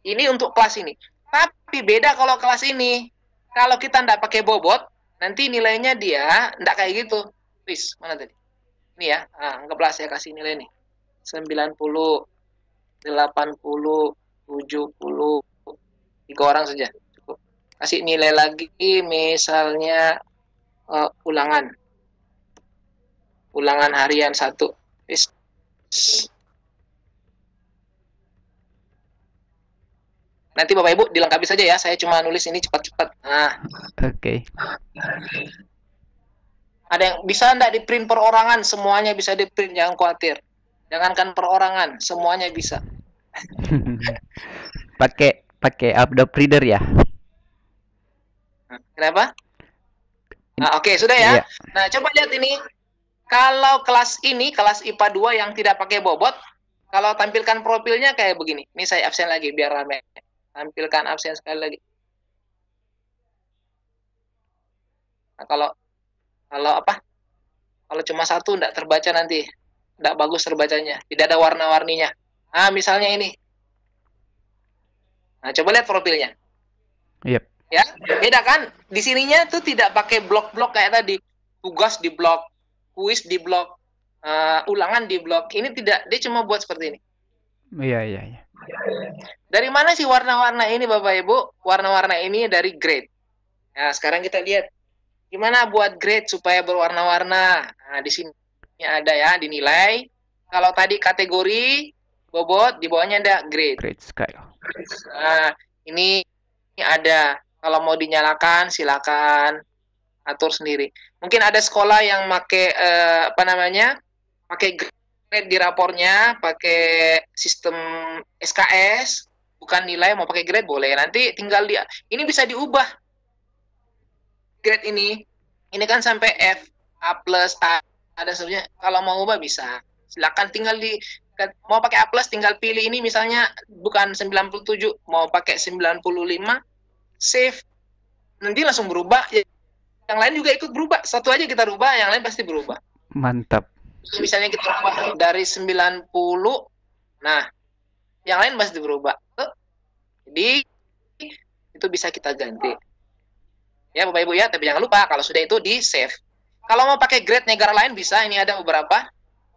Ini untuk kelas ini. Tapi beda kalau kelas ini. Kalau kita tidak pakai bobot, nanti nilainya dia tidak kayak gitu. Wis, mana tadi? Ini ya, anggaplah saya kasih nilai nih. 90, 80, 70. 3 orang saja. Cukup. Kasih nilai lagi, misalnya ulangan. Ulangan harian 1. Wis. Nanti Bapak Ibu dilengkapi saja ya. Saya cuma nulis ini cepat-cepat. Nah. Oke. Ada yang bisa enggak di-print perorangan? Semuanya bisa di-print, jangan khawatir. Jangankan perorangan, semuanya bisa. pakai Adobe Reader ya? Kenapa? Nah, oke, sudah ya. Iya. Nah, coba lihat ini. Kalau kelas ini, kelas IPA 2 yang tidak pakai bobot, kalau tampilkan profilnya kayak begini. Ini saya absen lagi biar rame. Tampilkan absen sekali lagi. Nah, kalau apa? Kalau cuma satu enggak terbaca nanti. Enggak bagus terbacanya. Tidak ada warna-warninya. Nah, misalnya ini. Nah, coba lihat profilnya. Yep. Ya, beda kan? Di sininya tuh tidak pakai blok-blok kayak tadi. Tugas di blok, kuis di blok, ulangan di blok. Ini tidak, dia cuma buat seperti ini. Iya. Dari mana sih warna-warna ini Bapak Ibu? Warna-warna ini dari grade. Nah, sekarang kita lihat gimana buat grade supaya berwarna-warna. Nah, di sini ada ya, dinilai. Kalau tadi kategori bobot, di bawahnya ada grade. Grade scale. Nah, ini ada. Kalau mau dinyalakan, silakan atur sendiri. Mungkin ada sekolah yang pakai pakai grade di rapornya, pakai sistem SKS, bukan nilai, mau pakai grade boleh. Nanti tinggal ini bisa diubah. Grade ini kan sampai F, A+, ada sebenarnya. Kalau mau ubah bisa. Silakan tinggal mau pakai A+, tinggal pilih ini misalnya bukan 97, mau pakai 95, save. Nanti langsung berubah. Yang lain juga ikut berubah. Satu aja kita rubah, yang lain pasti berubah. Mantap. Misalnya kita rubah dari 90, nah, yang lain pasti berubah. Jadi, itu bisa kita ganti. Ya Bapak Ibu ya, tapi jangan lupa kalau sudah itu di save. Kalau mau pakai grade negara lain bisa, ini ada beberapa.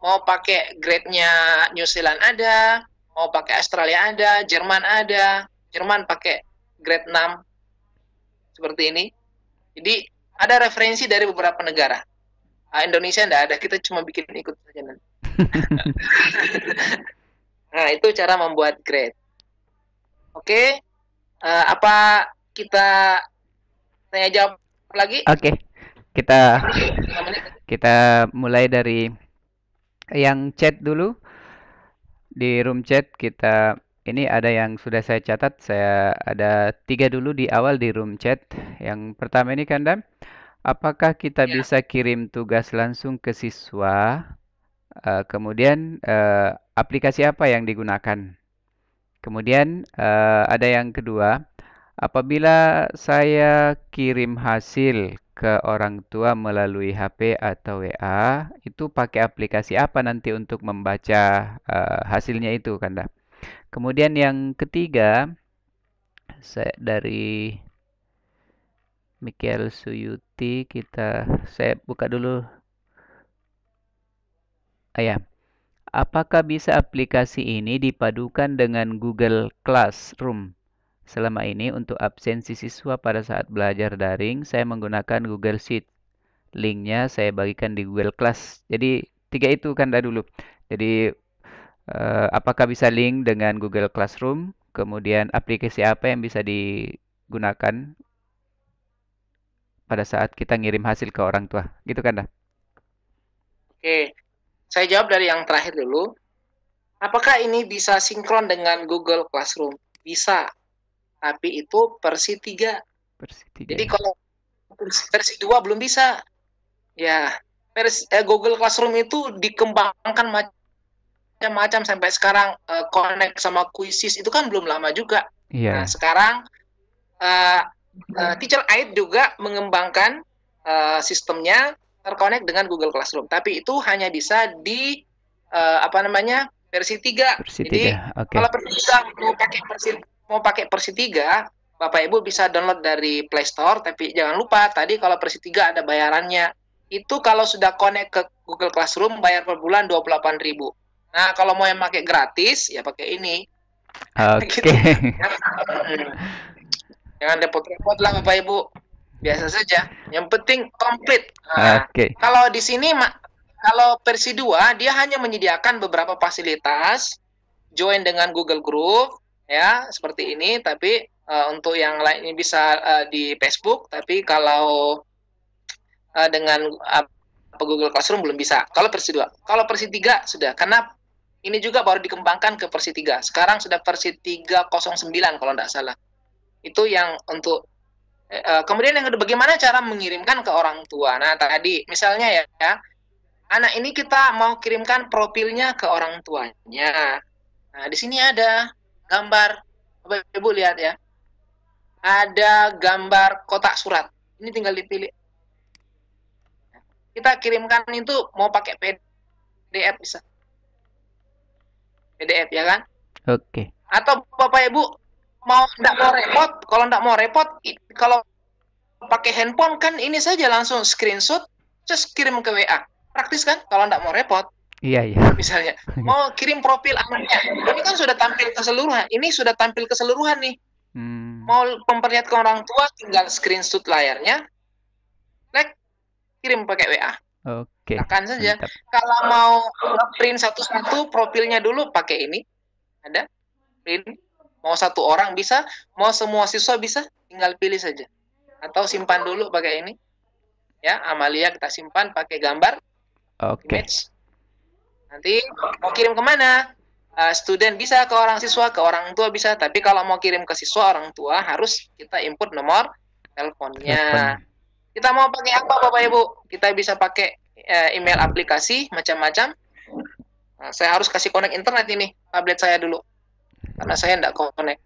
Mau pakai grade-nya New Zealand ada, mau pakai Australia ada, Jerman ada. Jerman pakai grade 6 seperti ini. Jadi ada referensi dari beberapa negara. Indonesia enggak ada, kita cuma bikin ikut saja nanti. Nah, itu cara membuat grade. Oke. Apa kita tanya jawab lagi? Oke. Kita mulai dari yang chat dulu. di room chat kita ini ada yang sudah saya catat. Saya ada 3 dulu di awal di room chat. Yang pertama ini Kanda, apakah kita bisa kirim tugas langsung ke siswa? Kemudian aplikasi apa yang digunakan? Kemudian ada yang kedua, apabila saya kirim hasil ke orang tua melalui HP atau WA, itu pakai aplikasi apa nanti untuk membaca hasilnya itu, Kanda? Kemudian yang ketiga, saya dari Michael Suyuti, saya buka dulu. Ya. Apakah bisa aplikasi ini dipadukan dengan Google Classroom? Selama ini untuk absensi siswa pada saat belajar daring, saya menggunakan Google Sheet. Linknya saya bagikan di Google Class. Jadi 3 itu Kanda dulu. Jadi apakah bisa link dengan Google Classroom? Kemudian aplikasi apa yang bisa digunakan pada saat kita ngirim hasil ke orang tua? Gitu Kanda. Oke. Saya jawab dari yang terakhir dulu. Apakah ini bisa sinkron dengan Google Classroom? Bisa. Tapi itu versi 3. Jadi kalau versi 2 belum bisa. Ya, Google Classroom itu dikembangkan macam-macam sampai sekarang connect sama Quizzes itu kan belum lama juga. Nah, sekarang Teacher Aid juga mengembangkan sistemnya terkonek dengan Google Classroom, tapi itu hanya bisa di versi 3. Jadi kalau versi 3 mau pakai versi 3, Bapak Ibu bisa download dari Play Store, tapi jangan lupa tadi kalau versi 3 ada bayarannya. Itu kalau sudah connect ke Google Classroom bayar per bulan 28.000. Nah, kalau mau yang pakai gratis ya pakai ini. Oke. Gitu. Jangan repot-repot lah Bapak Ibu. Biasa saja. Yang penting komplit. Nah, kalau di sini kalau versi 2 dia hanya menyediakan beberapa fasilitas, join dengan Google Group ya, seperti ini, tapi untuk yang lain ini bisa di Facebook, tapi kalau dengan Google Classroom belum bisa. Kalau versi 2. Kalau versi 3 sudah, karena ini juga baru dikembangkan ke versi 3. Sekarang sudah versi 3.09 kalau tidak salah. Itu yang untuk kemudian yang kedua, bagaimana cara mengirimkan ke orang tua? Nah, tadi misalnya ya, anak ini kita mau kirimkan profilnya ke orang tuanya. Nah, di sini ada gambar, Bapak Ibu lihat ya. Ada gambar kotak surat. Ini tinggal dipilih. Kita kirimkan itu mau pakai PDF bisa. PDF ya kan? Oke. Atau Bapak Ibu nggak mau repot, kalau nggak mau repot, kalau pakai handphone kan ini saja langsung screenshot, just kirim ke WA. Praktis kan? Kalau nggak mau repot. Iya. Misalnya, mau kirim profil anaknya, ini kan sudah tampil keseluruhan. Ini sudah tampil keseluruhan nih. Mau memperlihatkan orang tua, tinggal screenshot layarnya, kirim pakai WA. Oke. Akan saja. Kalau mau print satu-satu profilnya dulu pakai ini, ada print. Mau satu orang bisa, mau semua siswa bisa, tinggal pilih saja. Atau simpan dulu pakai ini. Ya, Amalia kita simpan pakai gambar. Image. Nanti mau kirim kemana? Student bisa ke orang siswa, ke orang tua bisa. Tapi kalau mau kirim ke siswa, orang tua harus kita input nomor teleponnya. Kita mau pakai apa Bapak Ibu? Kita bisa pakai email aplikasi, macam-macam. Nah, saya harus kasih connect internet ini, tablet saya dulu. Karena saya tidak connect.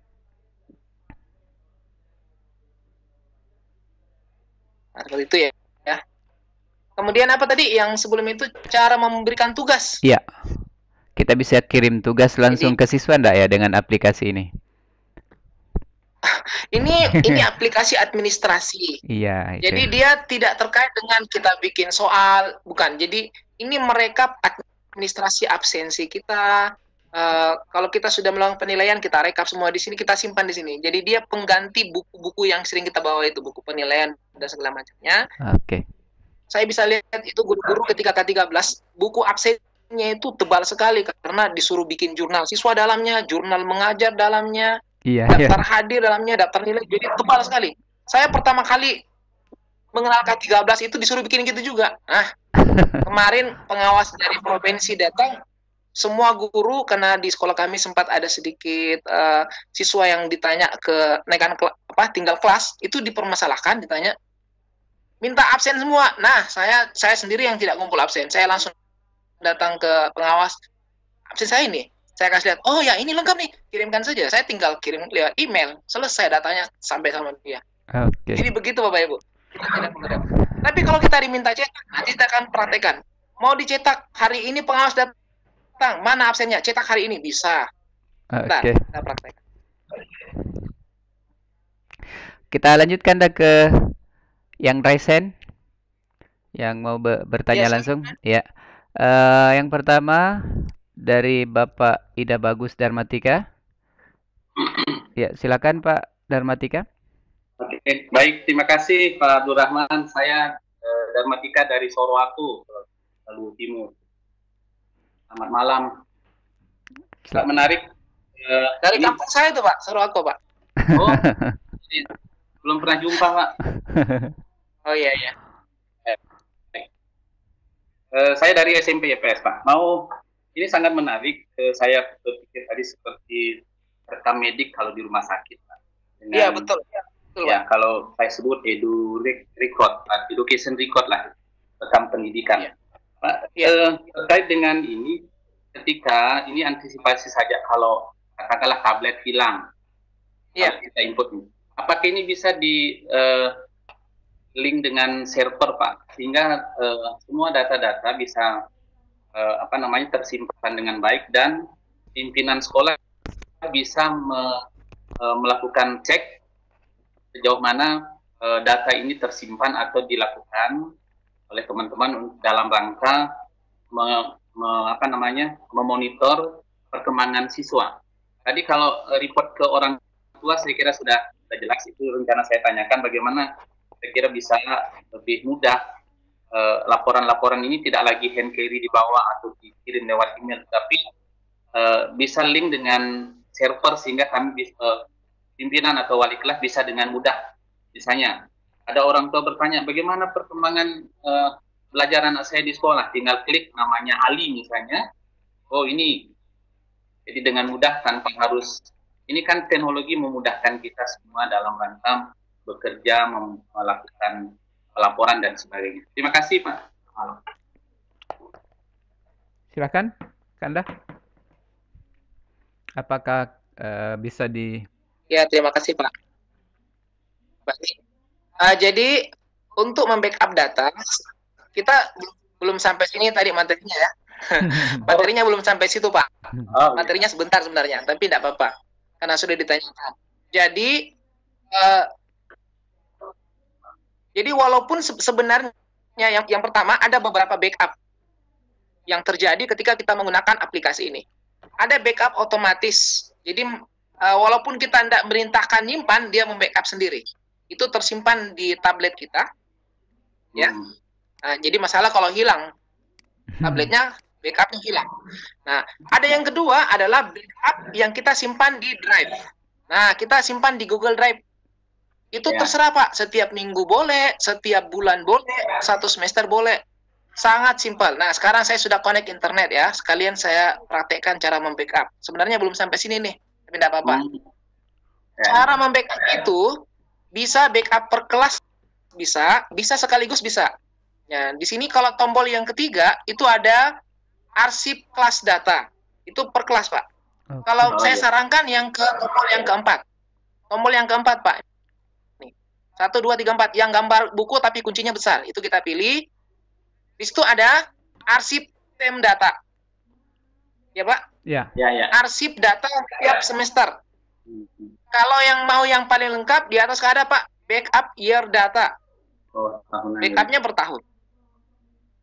Nah, seperti itu ya. Kemudian apa tadi yang sebelum itu, cara memberikan tugas? Iya. Kita bisa kirim tugas langsung ke siswa enggak ya dengan aplikasi ini? Ini aplikasi administrasi. Iya. Jadi dia tidak terkait dengan kita bikin soal, bukan. Jadi ini merekap administrasi absensi kita. Kalau kita sudah melakukan penilaian, kita rekap semua di sini, kita simpan di sini. Jadi dia pengganti buku-buku yang sering kita bawa itu, buku penilaian dan segala macamnya. Oke. Saya bisa lihat itu guru-guru ketika K13, buku absennya itu tebal sekali karena disuruh bikin jurnal siswa dalamnya, jurnal mengajar dalamnya, daftar hadir dalamnya, daftar nilai, jadi tebal sekali. Saya pertama kali mengenal K13 itu disuruh bikin gitu juga. Nah, kemarin pengawas dari provinsi datang, semua guru, karena di sekolah kami sempat ada sedikit siswa yang ditanya ke naikan tinggal kelas, itu dipermasalahkan, ditanya minta absen semua. Nah, saya sendiri yang tidak ngumpul absen. Saya langsung datang ke pengawas, absen saya ini. Saya kasih lihat, oh ya ini lengkap nih, kirimkan saja. Saya tinggal kirim lewat email, selesai datanya sampai sama dia. Oke. Jadi begitu Bapak Ibu. Tapi kalau kita diminta cetak, nanti kita akan praktekkan. Mau dicetak hari ini pengawas datang, mana absennya? Cetak hari ini bisa. Oke. Kita praktekkan. Kita lanjutkan ke yang Raisen yang mau bertanya langsung. Ya. Yang pertama dari Bapak Ida Bagus Darmatika. Ya, silakan Pak Darmatika. Oke, baik, terima kasih Pak Abdurrahman. Saya Darmatika dari Sorowako, Palu Timur. Selamat malam. Sangat menarik. Dari kampung saya itu Pak, Sorowako Pak. Oh, belum pernah jumpa Pak. Oh iya. Saya dari SMP YPS Pak. Ini sangat menarik. Saya berpikir tadi seperti rekam medik kalau di rumah sakit Pak. Iya betul. Ya, kalau saya sebut education record lah, rekam pendidikan. Ya. Pak, terkait dengan ini, ketika ini antisipasi saja kalau katakanlah tablet hilang, kalau kita input, apakah ini bisa di link dengan server Pak, sehingga semua data-data bisa tersimpan dengan baik dan pimpinan sekolah bisa melakukan cek sejauh mana data ini tersimpan atau dilakukan oleh teman-teman dalam rangka memonitor perkembangan siswa. Tadi kalau report ke orang tua saya kira sudah jelas, itu rencana saya tanyakan bagaimana saya kira bisa lebih mudah laporan-laporan ini tidak lagi hand carry di bawah atau dikirim lewat email, tapi bisa link dengan server sehingga kami bisa pimpinan atau wali kelas bisa dengan mudah. Misalnya, ada orang tua bertanya, bagaimana perkembangan belajar anak saya di sekolah? Tinggal klik namanya Ali misalnya. Oh ini. Jadi dengan mudah tanpa harus, ini kan teknologi memudahkan kita semua dalam rangka bekerja, melakukan laporan dan sebagainya. Terima kasih Pak. Silakan, Kanda. Apakah bisa di... Ya, terima kasih Pak. Baik. Jadi untuk membackup data, kita belum sampai sini tadi materinya ya. Materinya belum sampai situ Pak. Materinya sebentar sebenarnya, tapi tidak apa-apa karena sudah ditanyakan. Jadi walaupun sebenarnya yang pertama ada beberapa backup yang terjadi ketika kita menggunakan aplikasi ini. Ada backup otomatis. Jadi walaupun kita tidak merintahkan nyimpan, dia membackup sendiri. Itu tersimpan di tablet kita, ya. Nah, jadi masalah kalau hilang tabletnya, backupnya hilang. Nah, ada yang kedua adalah backup yang kita simpan di Drive. Nah, kita simpan di Google Drive. Itu terserah Pak. Setiap minggu boleh, setiap bulan boleh, 1 semester boleh. Sangat simpel. Nah, sekarang saya sudah connect internet ya. Sekalian saya praktekkan cara membackup. Sebenarnya belum sampai sini nih. Tapi tidak apa-apa. Cara membackup itu bisa backup per kelas, bisa sekaligus bisa. Ya, di sini kalau tombol yang ketiga itu ada arsip kelas data. Itu per kelas, Pak. Kalau saya sarankan yang ke tombol yang keempat. Tombol yang keempat, Pak. Nih. 1, 2, 3, 4 yang gambar buku tapi kuncinya besar. Itu kita pilih. Di situ ada arsip tem data. Ya, Pak? Ya. Arsip data tiap semester. Kalau yang mau yang paling lengkap, di atas ada Pak, backup year data. Backupnya per tahun.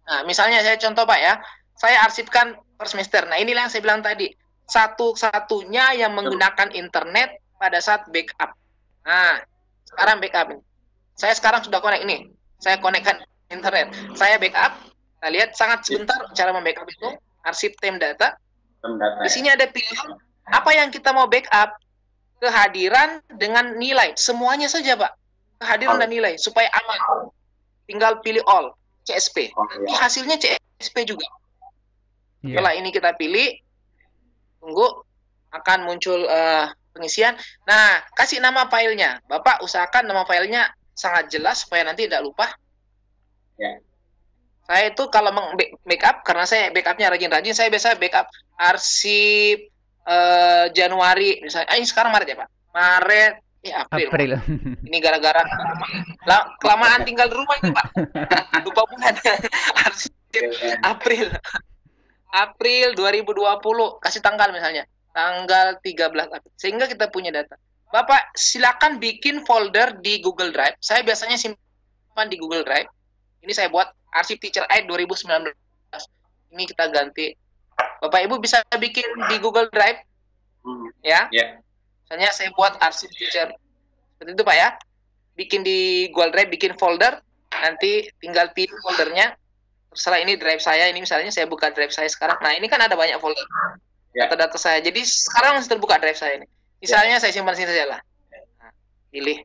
Nah, misalnya saya contoh Pak ya, saya arsipkan per semester. Nah, inilah yang saya bilang tadi, satu-satunya yang menggunakan internet pada saat backup. Nah, sekarang backup ini. Saya sekarang sudah connect ini. Saya connectkan internet. Saya backup. Kita lihat sangat sebentar cara membackup itu. Arsip tem data. Di sini ada pilihan apa yang kita mau backup. Kehadiran dengan nilai. Semuanya saja, Pak. Kehadiran dan nilai. Supaya aman. Tinggal pilih all. CSP. Nanti hasilnya CSP juga. Setelah ini kita pilih, tunggu, akan muncul pengisian. Nah, kasih nama filenya. Bapak usahakan nama filenya sangat jelas supaya nanti tidak lupa. Ya. Saya itu kalau backup, karena saya backupnya rajin-rajin, saya biasa backup arsip Januari, misalnya. Ini sekarang Maret ya Pak? Maret, April. Ini gara-gara kelamaan tinggal di rumah ini Pak. Lupa bulan. Arsip April 2020, kasih tanggal misalnya. Tanggal 13 April. Sehingga kita punya data. Bapak silakan bikin folder di Google Drive. Saya biasanya simpan di Google Drive. Ini saya buat arsip teacher aid 2019. Ini kita ganti. Bapak Ibu bisa bikin di Google Drive. Ya. Misalnya saya buat arsip teacher. Seperti itu Pak ya. Bikin di Google Drive, bikin folder. Nanti tinggal pilih foldernya. Terserah ini drive saya. Ini misalnya saya buka drive saya sekarang. Nah ini kan ada banyak folder. Data-data saya. Jadi sekarang masih terbuka drive saya ini. Misalnya saya simpan sini saja lah. Nah, pilih.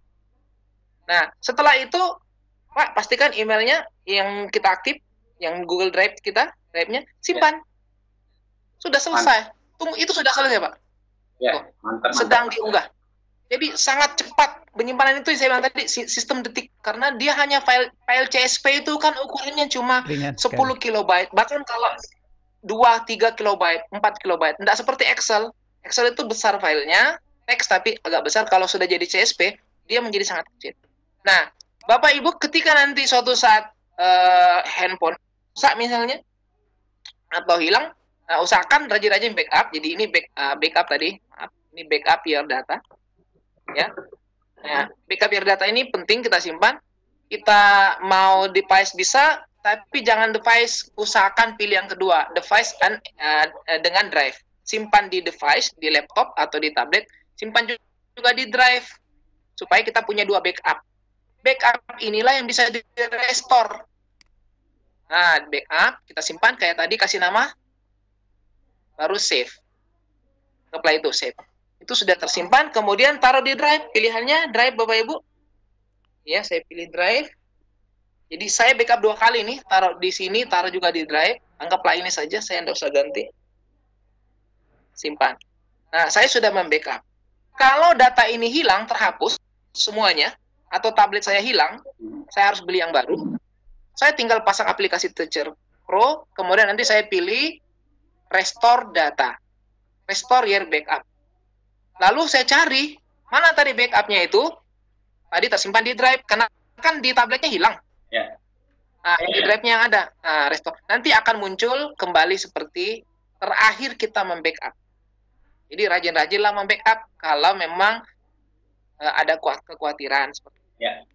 Nah, setelah itu, Pak, pastikan emailnya yang kita aktif, yang Google Drive kita, drive-nya, simpan. Sudah selesai. Tunggu, itu sudah selesai, Pak. Ya, mantap. Sedang diunggah. Jadi sangat cepat. Penyimpanan itu saya bilang tadi, sistem detik. Karena dia hanya file CSV itu kan ukurannya cuma 10 kilobyte. Bahkan kalau 2-3 kilobyte, 4 kilobyte. Tidak seperti Excel. Excel itu besar filenya, teks tapi agak besar. Kalau sudah jadi CSV, dia menjadi sangat kecil. Nah, Bapak Ibu ketika nanti suatu saat handphone rusak misalnya, atau hilang, usahakan rajin-rajin backup. Jadi ini backup tadi, ini backup your data. Ya. Nah, backup your data ini penting kita simpan. Kita mau device bisa, tapi jangan device, usahakan pilih yang kedua, device dengan drive. Simpan di device, di laptop atau di tablet, simpan juga di drive, supaya kita punya dua backup. Backup inilah yang bisa di-restore. Nah, backup, kita simpan kayak tadi, kasih nama, baru save. Setelah itu save. Itu sudah tersimpan, kemudian taruh di drive, pilihannya drive Bapak Ibu. Ya, saya pilih drive. Jadi saya backup 2 kali nih, taruh di sini, taruh juga di drive. Anggaplah ini saja, saya tidak usah ganti. Simpan. Nah, saya sudah membackup. Kalau data ini hilang, terhapus semuanya, atau tablet saya hilang, saya harus beli yang baru. Saya tinggal pasang aplikasi Teacher Pro, kemudian nanti saya pilih Restore Data. Restore Your Backup. Lalu saya cari, mana tadi backupnya itu? Tadi tersimpan di drive, karena kan di tabletnya hilang. Ya. Nah, yang di drive-nya yang ada. Nah, restore. Nanti akan muncul kembali seperti terakhir kita membackup. Jadi rajin-rajinlah membackup kalau memang ada kekhawatiran seperti itu. Ya.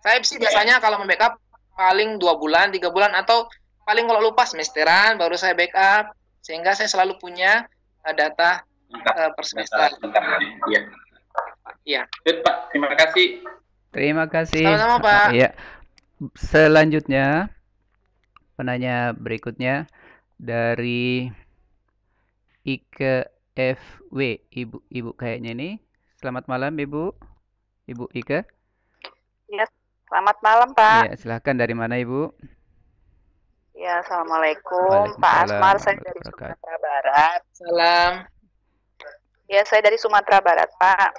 Saya sih biasanya kalau membackup paling 2 bulan, 3 bulan, atau paling kalau lupa semesteran baru saya backup, sehingga saya selalu punya data per semester. Iya. Iya. Good, Pak. Terima kasih. Terima kasih. Sama-sama, Pak. Ya. Selanjutnya, penanya berikutnya dari Ike FW, Ibu kayaknya ini. Selamat malam, Ibu Ike. Ya, selamat malam, Pak. Ya, silahkan, dari mana, Ibu? Ya, Assalamualaikum, Pak Asmar. Saya dari Sumatera Barat. Salam. Ya, saya dari Sumatera Barat, Pak.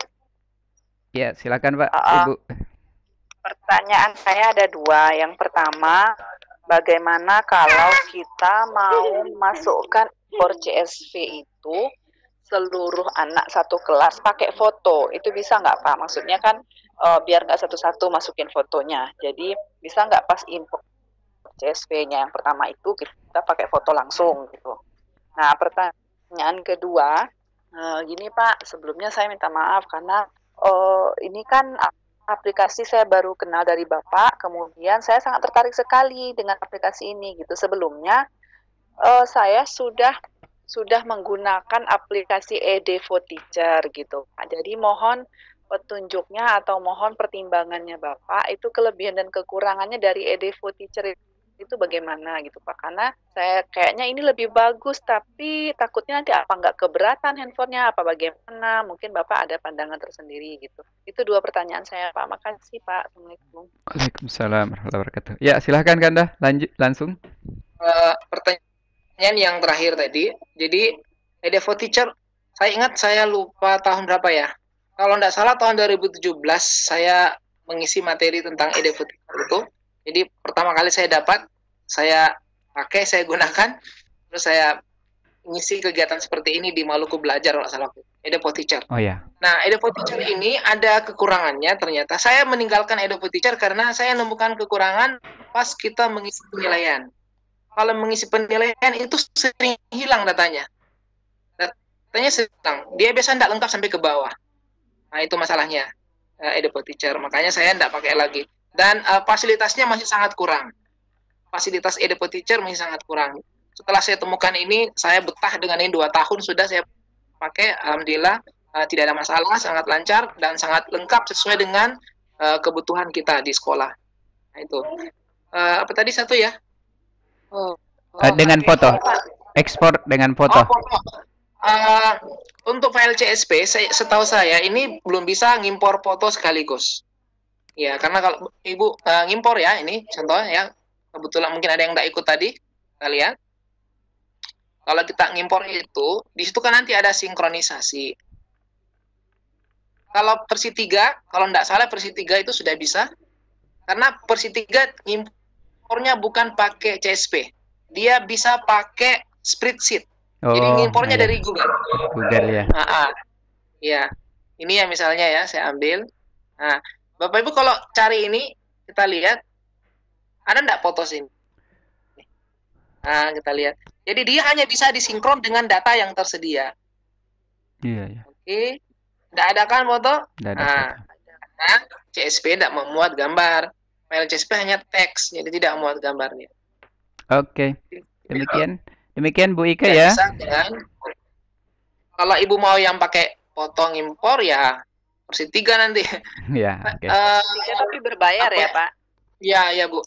Ya, silakan, Pak. Ibu. Pertanyaan saya ada 2. Yang pertama, bagaimana kalau kita mau masukkan for CSV itu seluruh anak satu kelas pakai foto, itu bisa nggak Pak? Maksudnya kan biar nggak satu-satu masukin fotonya. Jadi bisa nggak pas import CSV-nya yang pertama itu kita pakai foto langsung gitu. Nah, pertanyaan kedua, gini Pak, sebelumnya saya minta maaf karena ini kan aplikasi saya baru kenal dari Bapak, kemudian saya sangat tertarik sekali dengan aplikasi ini gitu. Sebelumnya saya sudah menggunakan aplikasi eDevo Teacher gitu. Jadi mohon petunjuknya atau mohon pertimbangannya Bapak, itu kelebihan dan kekurangannya dari eDevo Teacher itu bagaimana gitu Pak. Karena saya kayaknya ini lebih bagus, tapi takutnya nanti apa nggak keberatan handphonenya, apa bagaimana, mungkin Bapak ada pandangan tersendiri gitu. Itu 2 pertanyaan saya Pak. Makasih Pak. Assalamualaikum. Waalaikumsalam warahmatullahi wabarakatuh. Ya, silahkan Kanda, langsung. Pertanyaan yang terakhir tadi. Jadi EDEVO Teacher, saya ingat saya lupa tahun berapa ya. Kalau tidak salah tahun 2017 saya mengisi materi tentang EDEVO Teacher itu. Jadi pertama kali saya dapat, saya pakai, saya gunakan, terus saya ngisi kegiatan seperti ini di Maluku Belajar kalau salah aku. EDEVO Teacher. Oh ya. Nah, EDEVO Teacher ini ada kekurangannya ternyata. Saya meninggalkan EDEVO Teacher karena saya menemukan kekurangan pas kita mengisi penilaian. Kalau mengisi penilaian itu sering hilang datanya. Datanya sering hilang. Dia biasa tidak lengkap sampai ke bawah. Nah, itu masalahnya EDEVO Teacher. Makanya saya tidak pakai lagi. Dan fasilitasnya masih sangat kurang. Fasilitas EDEVO Teacher masih sangat kurang. Setelah saya temukan ini, saya betah dengan ini 2 tahun sudah saya pakai. Alhamdulillah tidak ada masalah, sangat lancar dan sangat lengkap sesuai dengan kebutuhan kita di sekolah. Nah, itu. Apa tadi satu ya? Dengan foto. Ekspor dengan foto. Foto. Untuk file CSP, setahu saya ini belum bisa ngimpor foto sekaligus. Ya, karena kalau Ibu ngimpor ya, ini contohnya ya. Kebetulan mungkin ada yang tidak ikut tadi. Kita lihat. Kalau kita ngimpor itu, di situ kan nanti ada sinkronisasi. Kalau versi 3, kalau tidak salah versi 3 itu sudah bisa. Karena versi 3 ngimpornya bukan pakai CSP. Dia bisa pakai spreadsheet. Jadi ngimpornya dari Google. Google ya. Ya, ini ya misalnya ya, saya ambil. Nah, Bapak Ibu kalau cari ini, kita lihat, ada enggak foto sini? Nah, kita lihat. Jadi dia hanya bisa disinkron dengan data yang tersedia. Iya, ya. Oke. Tidak ada kan foto? Tidak ada. Nah, CSP tidak memuat gambar. File CSP hanya teks, jadi tidak memuat gambarnya. Oke. Demikian Bu Ika ya. Bisa dengan, kalau Ibu mau yang pakai foto ngimpor ya versi 3 nanti. Ya, oke. Tapi berbayar ya, Pak? Ya, Bu.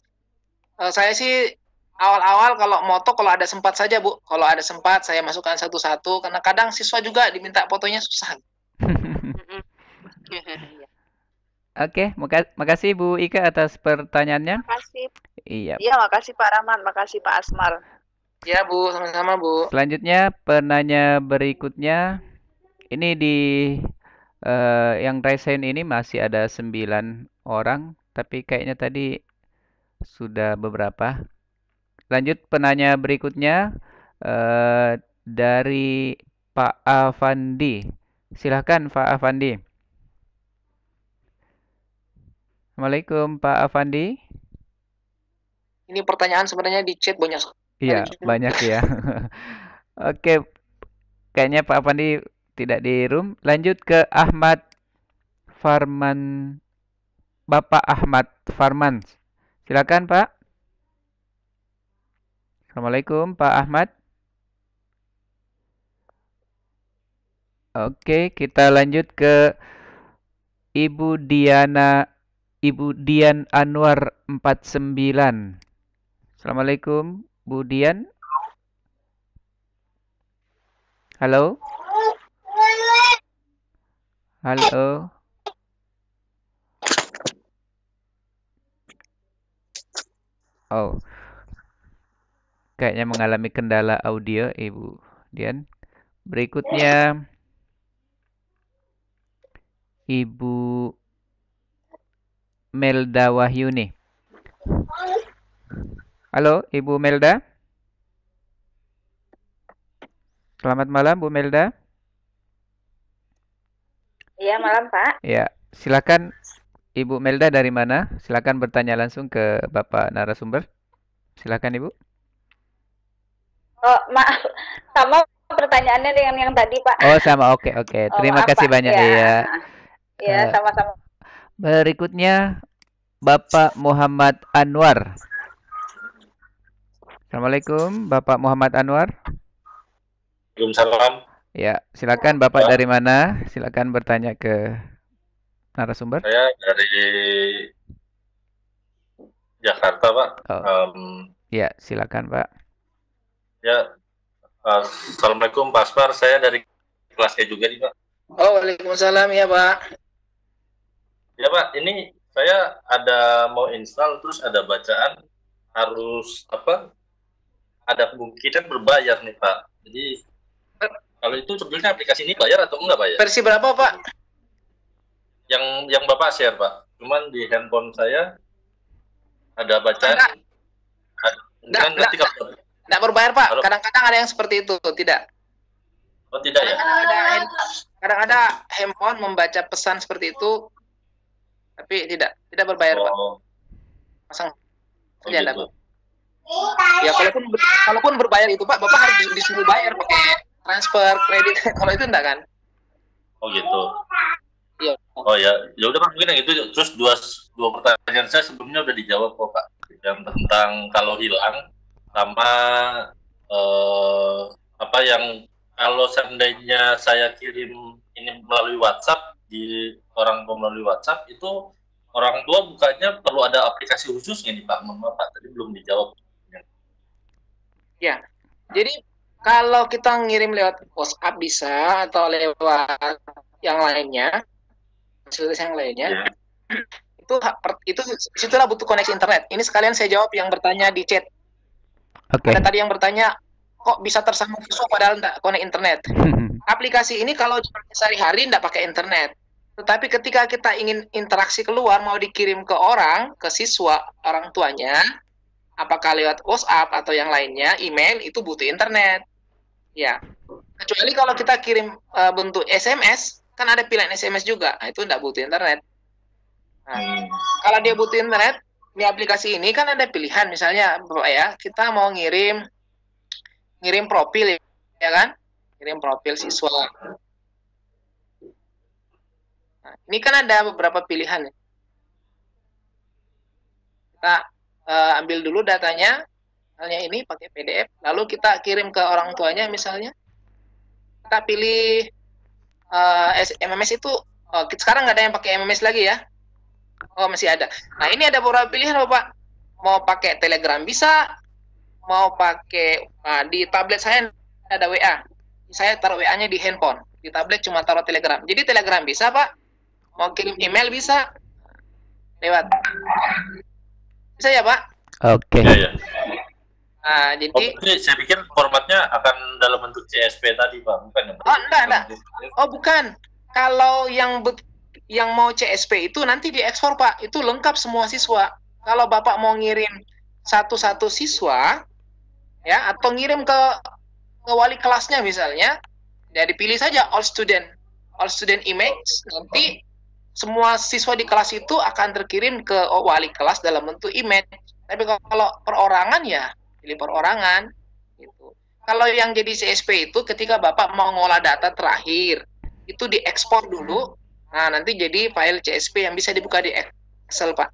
Saya sih awal-awal kalau moto kalau ada sempat saja, Bu. Kalau ada sempat saya masukkan satu-satu karena kadang siswa juga diminta fotonya susah. Oke, makasih Bu Ika atas pertanyaannya. Makasih. Iya. Iya, makasih Pak Rahman, makasih Pak Asmar. Ya, Bu, sama-sama, Bu. Selanjutnya penanya berikutnya ini di yang raise hand ini masih ada 9 orang, tapi kayaknya tadi sudah beberapa. Lanjut penanya berikutnya dari Pak Afandi. Silahkan Pak Afandi. Assalamualaikum Pak Afandi. Ini pertanyaan sebenarnya di chat banyak. Iya, banyak ya. Oke, kayaknya Pak Afandi tidak di room. Lanjut ke Ahmad Farman. Bapak Ahmad Farman. Silakan Pak. Assalamualaikum Pak Ahmad. Oke, kita lanjut ke Ibu Dian Anwar 49. Assalamualaikum Bu Dian. Halo. Halo. Oh. Kayaknya mengalami kendala audio Ibu Dian. Berikutnya Ibu Melda Wahyuni. Halo Ibu Melda. Selamat malam Bu Melda. Iya, malam Pak. Ya, silakan Ibu Melda dari mana? Silakan bertanya langsung ke Bapak narasumber. Silakan Ibu. Oh, maaf. Sama pertanyaannya dengan yang tadi, Pak. Oh, sama. Oke. Terima kasih Pak. banyak ya. Ya, sama-sama. Berikutnya Bapak Muhammad Anwar. Assalamualaikum, Bapak Muhammad Anwar. Waalaikumsalam. Ya, silakan Bapak dari mana? Silakan bertanya ke narasumber. Saya dari Jakarta, Pak. Ya, silakan Pak. Ya, Assalamualaikum Pak Asmar. Saya dari kelas E juga nih Pak. Oh, waalaikumsalam ya Pak. Ya Pak, ini saya ada mau install terus ada bacaan harus ada kemungkinan berbayar nih Pak. Jadi kalau itu sebenarnya aplikasi ini bayar atau enggak bayar? Versi berapa Pak? Yang Bapak share Pak. Cuman di handphone saya ada bacaan. Enggak berbayar Pak. Kadang-kadang ada yang seperti itu, tidak. Oh tidak ya? Kadang ada handphone membaca pesan seperti itu, tapi tidak berbayar Pak. Pasang saja gitu. Ya kalaupun berbayar itu Pak, Bapak harus disuruh bayar pakai transfer kredit. Kalau itu enggak kan? Oh gitu. Iya. Oh ya, ya udah Pak, mungkin yang itu. Terus dua pertanyaan saya sebelumnya udah dijawab kok Pak. Yang tentang kalau hilang sama apa yang kalau seandainya saya kirim ini melalui WhatsApp di orang tua melalui WhatsApp itu orang tua bukannya perlu ada aplikasi khususnya nih Pak. Mohon maaf Pak, tadi belum dijawab. Ya, jadi kalau kita ngirim lewat WhatsApp bisa atau lewat yang lainnya, yang lainnya, itu situlah butuh koneksi internet. Ini sekalian saya jawab yang bertanya di chat. Ada tadi yang bertanya, kok bisa tersambung siswa padahal tidak konek internet. Aplikasi ini kalau sehari-hari tidak pakai internet. Tetapi ketika kita ingin interaksi keluar, mau dikirim ke orang, ke siswa, orang tuanya, apakah lewat WhatsApp atau yang lainnya, email, itu butuh internet. Ya, kecuali kalau kita kirim bentuk SMS, kan ada pilihan SMS juga, nah, itu tidak butuh internet. Nah, kalau dia butuh internet, di aplikasi ini kan ada pilihan, misalnya Bapak ya, kita mau ngirim profil ya kan, ngirim profil siswa. Nah, ini kan ada beberapa pilihan. Kita ambil dulu datanya, misalnya ini pakai PDF, lalu kita kirim ke orang tuanya misalnya. Kita pilih MMS itu, sekarang nggak ada yang pakai MMS lagi ya. Oh masih ada. Nah ini ada beberapa pilihan Bapak. Mau pakai Telegram bisa, mau pakai di tablet saya ada WA. Saya taruh WA-nya di handphone. Di tablet cuma taruh Telegram. Jadi Telegram bisa Pak. Mau kirim email bisa. Lewat. Bisa ya Pak? Oke. Ya. Nah, jadi saya pikir formatnya akan dalam bentuk CSV tadi Pak, bukan ya? Oh enggak. Oh bukan. Kalau yang mau CSV itu nanti diekspor Pak, itu lengkap semua siswa. Kalau Bapak mau ngirim satu-satu siswa, ya atau ngirim ke wali kelasnya misalnya, ya dipilih saja all student image, nanti semua siswa di kelas itu akan terkirim ke wali kelas dalam bentuk image. Tapi kalau perorangan ya pilih perorangan. Gitu. Kalau yang jadi CSV itu ketika Bapak mau ngolah data terakhir, itu diekspor dulu. Nah, nanti jadi file CSV yang bisa dibuka di Excel, Pak.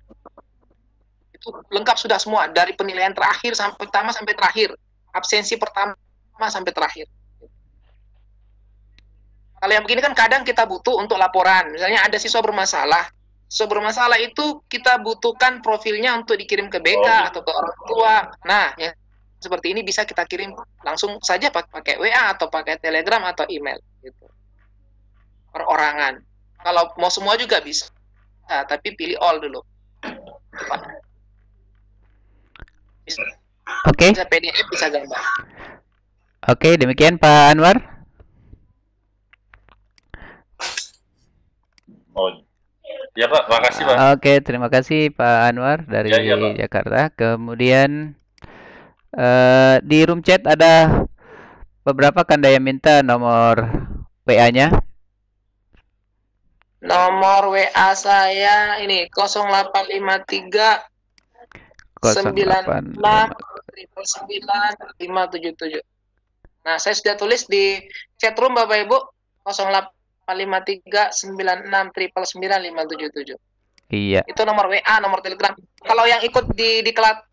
Itu lengkap sudah semua, dari penilaian terakhir sampai pertama sampai terakhir. Absensi pertama sampai terakhir. Kalau yang begini kan kadang kita butuh untuk laporan. Misalnya ada siswa bermasalah. Siswa bermasalah itu kita butuhkan profilnya untuk dikirim ke BK atau ke orang tua. Nah, ya, seperti ini bisa kita kirim langsung saja pakai WA atau pakai Telegram atau email. Gitu. Perorangan. Kalau mau semua juga bisa, tapi pilih all dulu. Oke. Bisa PDF, bisa gambar. Oke, demikian Pak Anwar. Oh, ya Pak, makasih Pak. Oke, terima kasih Pak Anwar dari Jakarta. Kemudian di room chat ada beberapa kanda yang minta nomor WA-nya. Nomor WA saya ini 0853 96 999 577. Nah, saya sudah tulis di chat room Bapak Ibu 0853 96 999 577. Iya. Itu nomor WA, nomor Telegram. Kalau yang ikut di kelas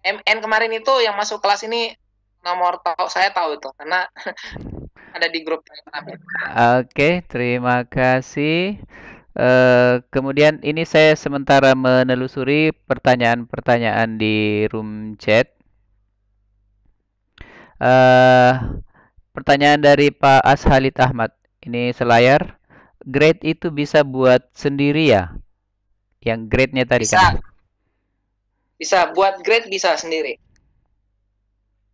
MN kemarin itu yang masuk kelas ini nomor saya tahu itu karena ada di grup Telegram. Oke, terima kasih. Kemudian ini saya sementara menelusuri pertanyaan-pertanyaan di room chat. Pertanyaan dari Pak Ashalid Ahmad. Ini selayar. Grade itu bisa buat sendiri ya? Yang grade-nya tadi bisa. kan? Bisa, buat grade bisa sendiri.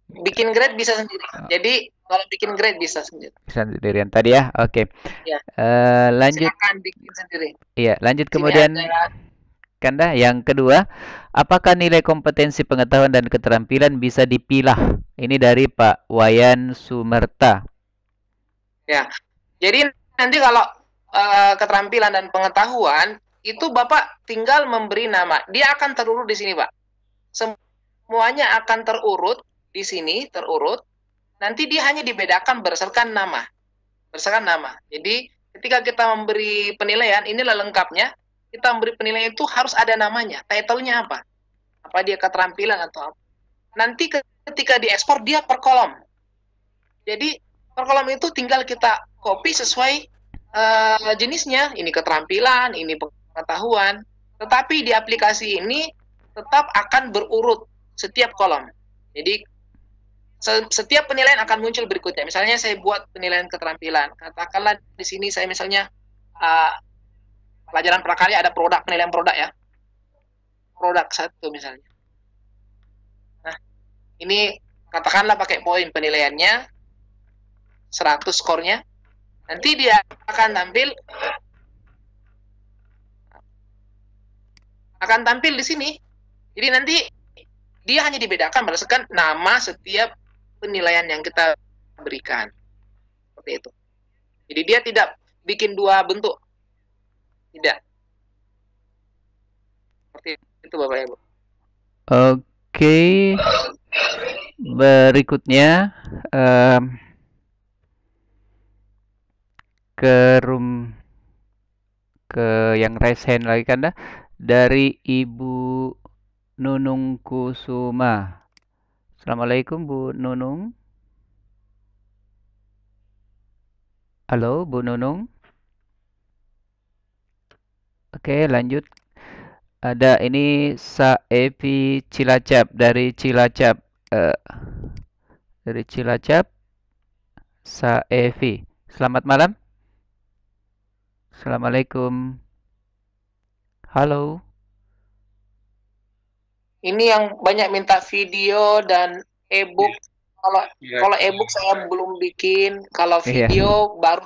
Bikin grade bisa sendiri. Jadi kalau bikin grade bisa sendiri. Bisa sendirian tadi ya. Oke. Ya. Lanjut. Silakan bikin sendiri. Iya, lanjut Sini kemudian ada Kanda yang kedua, apakah nilai kompetensi pengetahuan dan keterampilan bisa dipilah? Ini dari Pak Wayan Sumerta. ya. Jadi nanti kalau keterampilan dan pengetahuan itu Bapak tinggal memberi nama. Dia akan terurut di sini, Pak. Semuanya akan terurut di sini, terurut. Nanti dia hanya dibedakan berdasarkan nama. Berdasarkan nama. Jadi ketika kita memberi penilaian, inilah lengkapnya. Kita memberi penilaian itu harus ada namanya. Title-nya apa? Apa dia keterampilan atau apa? Nanti ketika diekspor dia per kolom. Jadi per kolom itu tinggal kita copy sesuai jenisnya. Ini keterampilan, ini pengetahuan. Tetapi di aplikasi ini tetap akan berurut setiap kolom. Jadi setiap penilaian akan muncul berikutnya. Misalnya saya buat penilaian keterampilan. Katakanlah di sini saya misalnya pelajaran prakarya ada produk, penilaian produk ya. Produk 1 misalnya. Nah, ini katakanlah pakai poin penilaiannya 100 skornya. Nanti dia akan tampil di sini. Jadi nanti dia hanya dibedakan berdasarkan nama setiap penilaian yang kita berikan. Seperti itu. Jadi dia tidak bikin 2 bentuk. Tidak. Seperti itu Bapak Ibu. Oke. Berikutnya ke yang raise hand lagi Kanda dari Ibu Nunung Kusuma. Assalamualaikum Bu Nunung. Halo Bu Nunung. Oke, lanjut. Ada ini Saevi Cilacap dari Cilacap. Dari Cilacap. Saevi. Selamat malam. Assalamualaikum. Halo. Ini yang banyak minta video dan e-book. Kalau e-book saya belum bikin. Kalau video baru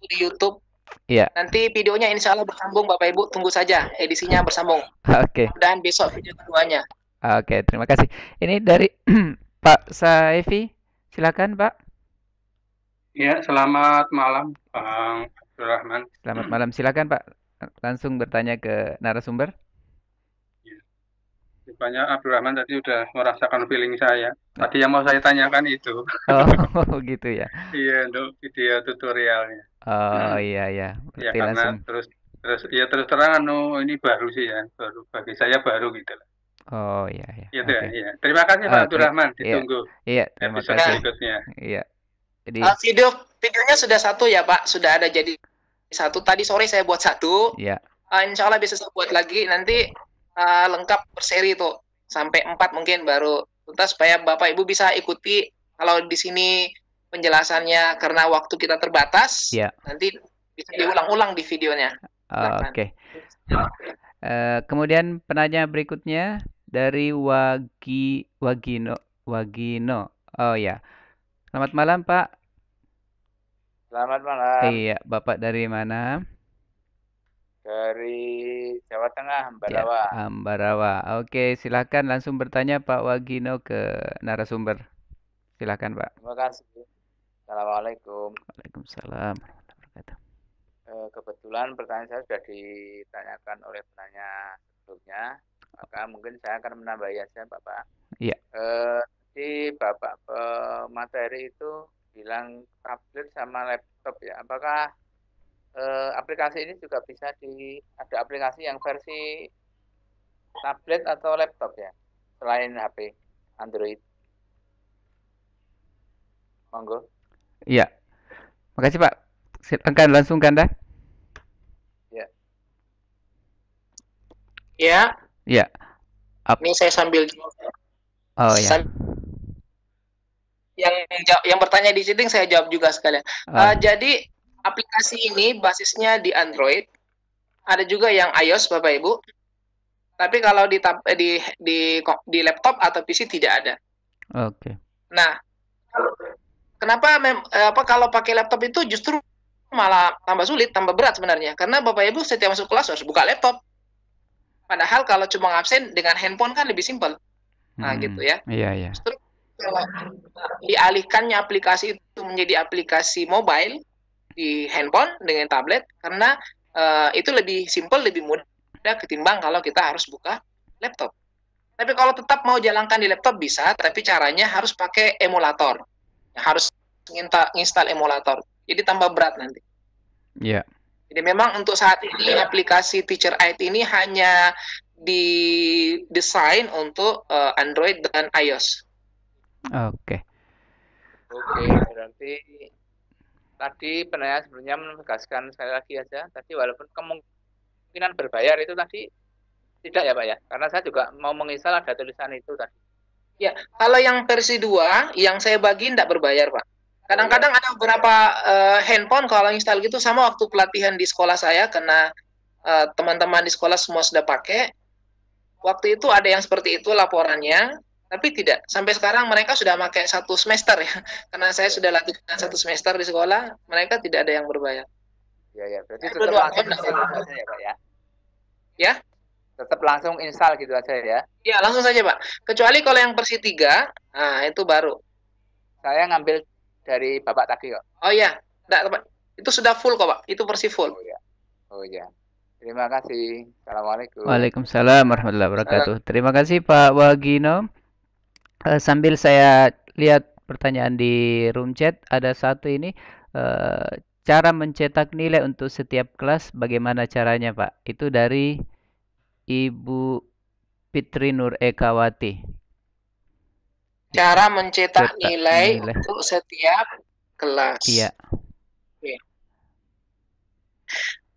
di YouTube. Iya. Nanti videonya insya Allah bersambung Bapak Ibu, tunggu saja edisinya bersambung. Oke. Dan besok video keduanya. Oke, terima kasih. Ini dari Pak Saevi, silakan Pak. Ya, selamat malam Bang Abdurrahman. Selamat malam, silakan Pak. Langsung bertanya ke narasumber. Rupanya Abdurrahman tadi sudah merasakan feeling saya. Tadi yang mau saya tanyakan itu. Oh, gitu ya. Iya, untuk video tutorialnya. Oh, iya. Ya, Berarti karena langsung. terus terang ini baru sih ya, baru bagi saya baru gitu. Oh, iya. Gitu ya, iya. Terima kasih Pak Abdurrahman, ditunggu. Iya, terima episode kasih. berikutnya. Iya. Jadi videonya sudah 1 ya Pak, sudah ada jadi 1. Tadi sore saya buat 1. Iya. Insya Allah bisa saya buat lagi nanti lengkap berseri tuh sampai 4 mungkin baru tuntas supaya Bapak Ibu bisa ikuti. Kalau di sini penjelasannya karena waktu kita terbatas, nanti bisa diulang-ulang di videonya. Oke. Kemudian penanya berikutnya dari Wagino. Oh ya. Selamat malam Pak. Selamat malam. Iya, Bapak dari mana? Dari Jawa Tengah, Ambarawa. Ya, Ambarawa. Oke, silakan langsung bertanya Pak Wagino ke narasumber. Silakan Pak. Terima kasih. Assalamualaikum. Waalaikumsalam. Kebetulan pertanyaan saya sudah ditanyakan oleh penanya sebelumnya, maka mungkin saya akan menambahi saja Bapak. Iya. Di Bapak materi itu bilang tablet sama laptop ya. Apakah aplikasi ini juga bisa ada aplikasi yang versi tablet atau laptop ya, selain HP Android? Monggo. Iya. Makasih Pak. Silakan langsung Kanda. Ya. Ya. Ya. Ini saya sambil. Oh ya. Yang bertanya di setting saya jawab juga sekalian. Jadi aplikasi ini basisnya di Android, ada juga yang iOS Bapak Ibu. Tapi kalau di laptop atau PC tidak ada. Oke. Nah, kenapa kalau pakai laptop itu justru malah tambah sulit, tambah berat sebenarnya. Karena Bapak Ibu setiap masuk kelas harus buka laptop. Padahal kalau cuma absen dengan handphone kan lebih simpel. Nah, gitu ya. Iya. Justru kalau dialihkannya aplikasi itu menjadi aplikasi mobile di handphone dengan tablet, karena itu lebih simpel, lebih mudah ketimbang kalau kita harus buka laptop. Tapi kalau tetap mau jalankan di laptop bisa, tapi caranya harus pakai emulator. Harus install emulator. Jadi tambah berat nanti. Iya. Jadi memang untuk saat ini aplikasi Teacher Aid ini hanya didesain untuk Android dan iOS. Oke, berarti tadi penanya sebelumnya menegaskan sekali lagi aja. Tadi walaupun kemungkinan berbayar itu tadi tidak ya Pak ya? Karena saya juga mau menginstal ada tulisan itu tadi. Ya, kalau yang versi 2 yang saya bagi tidak berbayar Pak. Kadang-kadang ada beberapa handphone kalau install gitu, sama waktu pelatihan di sekolah saya, karena teman-teman di sekolah semua sudah pakai. Waktu itu ada yang seperti itu laporannya, tapi tidak. Sampai sekarang mereka sudah pakai 1 semester ya. Karena saya sudah latihkan 1 semester di sekolah, mereka tidak ada yang berbayar. Ya, berarti tetap langsung install aja ya Pak ya? Ya? Tetap langsung install gitu aja ya? Ya, langsung saja Pak. Kecuali kalau yang versi 3, nah itu baru. Saya ngambil dari Bapak tadi kok. Oh iya, enggak, itu sudah full kok Pak, itu versi full. Oh iya. Terima kasih. Assalamualaikum. Waalaikumsalam warahmatullahi wabarakatuh. Terima kasih Pak Wagino. Sambil saya lihat pertanyaan di room chat, ada satu ini, cara mencetak nilai untuk setiap kelas bagaimana caranya Pak? Itu dari Ibu Fitri Nur Ekawati. Cara mencetak nilai untuk setiap kelas. Iya. Oke.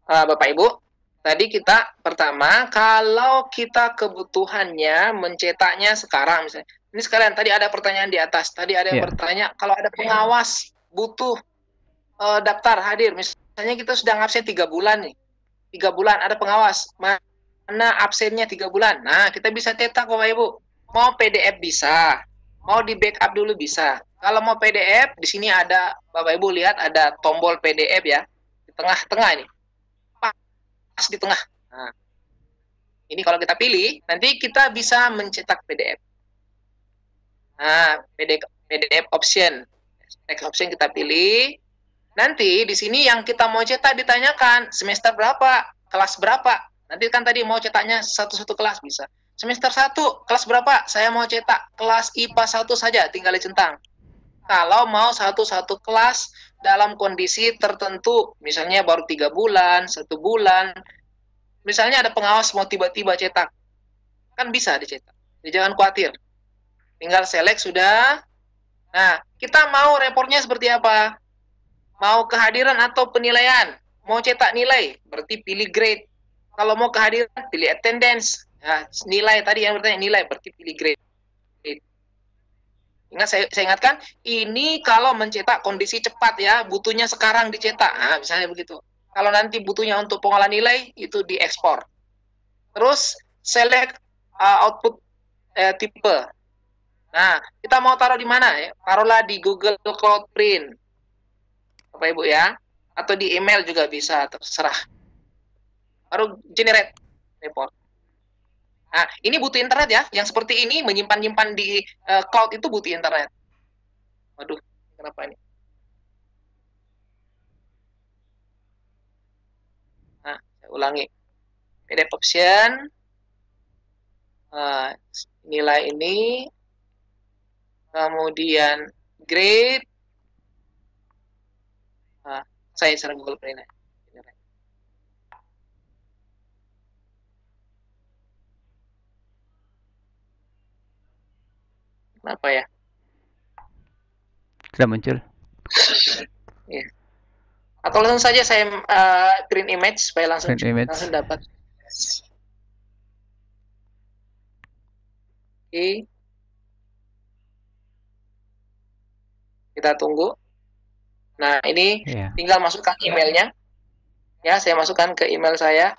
Bapak Ibu, tadi kita pertama, kalau kita kebutuhannya mencetaknya sekarang misalnya. Ini sekalian, tadi ada pertanyaan di atas. Tadi ada yang bertanya, kalau ada pengawas butuh daftar hadir. Misalnya kita sudah ngabsen 3 bulan nih. 3 bulan ada pengawas. Mana absennya 3 bulan. Nah, kita bisa cetak Bapak Ibu. Mau PDF bisa. Mau di backup dulu bisa. Kalau mau PDF, di sini ada, Bapak Ibu lihat ada tombol PDF ya. Di tengah-tengah ini. Pas di tengah. Nah, ini kalau kita pilih, nanti kita bisa mencetak PDF. Nah, PDF option. Text option kita pilih. Nanti di sini yang kita mau cetak ditanyakan semester berapa, kelas berapa. Nanti kan tadi mau cetaknya satu kelas bisa. Semester 1, kelas berapa? Saya mau cetak kelas IPA 1 saja, tinggal dicentang. Kalau mau satu kelas dalam kondisi tertentu, misalnya baru 3 bulan, 1 bulan, misalnya ada pengawas mau tiba-tiba cetak, kan bisa dicetak. Jadi jangan khawatir. Tinggal select sudah. Nah, kita mau reportnya seperti apa? Mau kehadiran atau penilaian? Mau cetak nilai, berarti pilih grade. Kalau mau kehadiran, pilih attendance. Nah, nilai tadi yang bertanya nilai, berarti pilih grade. Ingat, saya ingatkan, ini kalau mencetak kondisi cepat ya, butuhnya sekarang dicetak. Nah, misalnya begitu. Kalau nanti butuhnya untuk pengolahan nilai, itu diekspor. Terus, select output tipe. Nah, kita mau taruh di mana ya? Taruhlah di Google Cloud Print. Bapak Ibu ya. Atau di email juga bisa, terserah. Baru generate report. Nah, ini butuh internet ya. Yang seperti ini, menyimpan-nyimpan di cloud itu butuh internet. Waduh, kenapa ini? Nah, saya ulangi. PDF option. Nilai ini. Kemudian grade. Saya secara Google Print. Kenapa ya? Sudah muncul. Ya. Atau langsung saja saya print image supaya langsung dapat. Oke. Kita tunggu. Nah, ini tinggal masukkan emailnya. Ya, saya masukkan ke email saya.